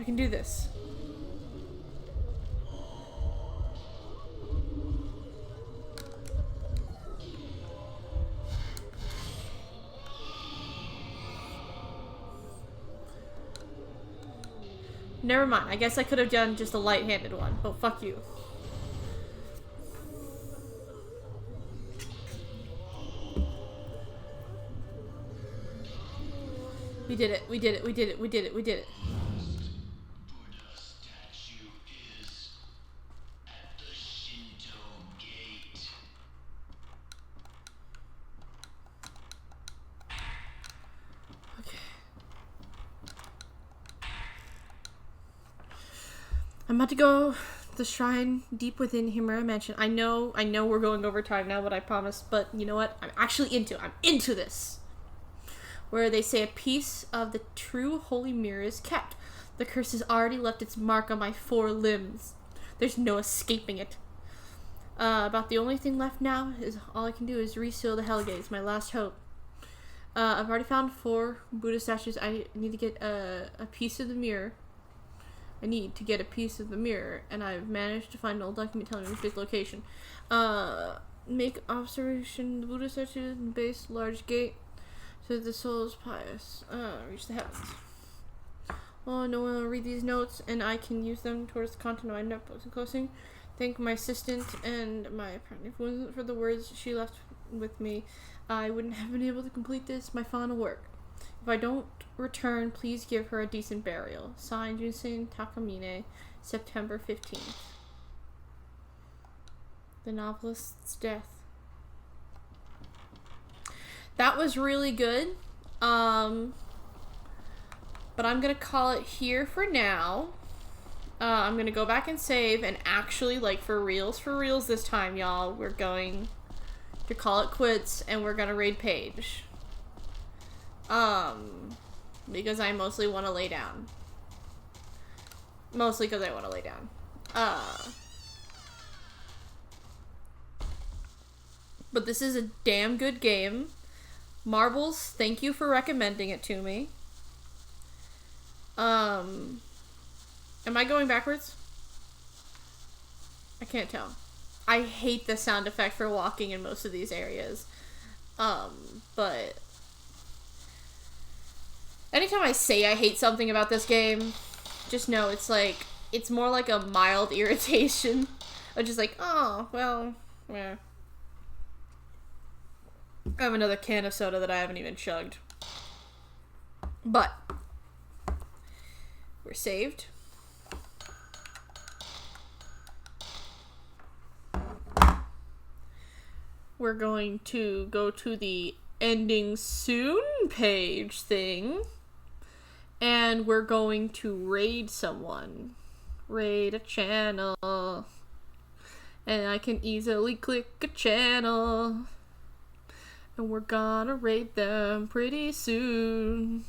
I can do this. Never mind. I guess I could have done just a light-handed one, but fuck you. We did it. We did it. We did it. We did it. We did it. Buddha statue is at the Shinto gate. Okay. I'm about to go to the shrine deep within Himura Mansion. I know we're going over time now, but I promise. But you know what? I'm actually I'm into this. Where they say a piece of the true holy mirror is kept. The curse has already left its mark on my 4 limbs. There's no escaping it. About the only thing left now is all I can do is reseal the Hell Gates, my last hope. I've already found 4 Buddha statues. I need to get a piece of the mirror. I need to get a piece of the mirror, and I've managed to find an old document telling me its location. Make observation, the Buddha statue in base, large gate, so that the soul is pious. Reach the heavens. Oh, no one will read these notes, and I can use them towards the content of my notebooks and closing. Thank my assistant and my partner. If it wasn't for the words she left with me, I wouldn't have been able to complete this, my final work. If I don't return, please give her a decent burial. Signed, Junsen Takamine, September 15th. The novelist's death. That was really good. But I'm gonna call it here for now. I'm gonna go back and save, and actually, like, for reals this time, y'all, we're going to call it quits, and we're gonna raid Paige. Because I mostly want to lay down. Mostly because I want to lay down. But this is a damn good game. Marbles, thank you for recommending it to me. Am I going backwards? I can't tell. I hate the sound effect for walking in most of these areas. But anytime I say I hate something about this game, just know it's more like a mild irritation. Of just like, oh, well, yeah. I have another can of soda that I haven't even chugged. But we're saved. We're going to go to the ending soon page thing. And we're going to raid someone. Raid a channel. And I can easily click a channel. And we're gonna raid them pretty soon.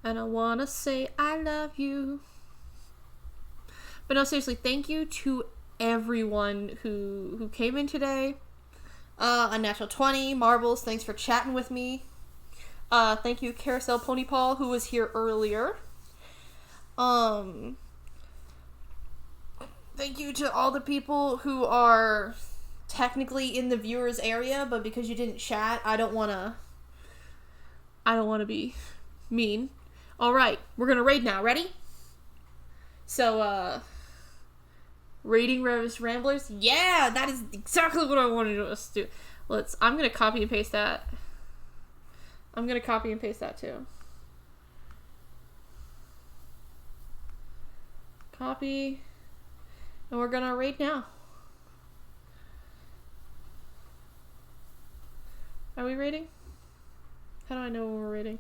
And I wanna say I love you. But no, seriously, thank you to everyone who came in today. Unnatural 20, Marbles, thanks for chatting with me. Thank you, Carousel Pony Paul, who was here earlier. Thank you to all the people who are technically in the viewers area, but because you didn't chat, I don't wanna be mean. Alright, we're gonna raid now. Ready? So, raiding Revis Ramblers. Yeah, that is exactly what I wanted us to do. I'm gonna copy and paste that. I'm gonna copy and paste that too. Copy. And we're gonna raid now. Are we raiding? How do I know when we're raiding?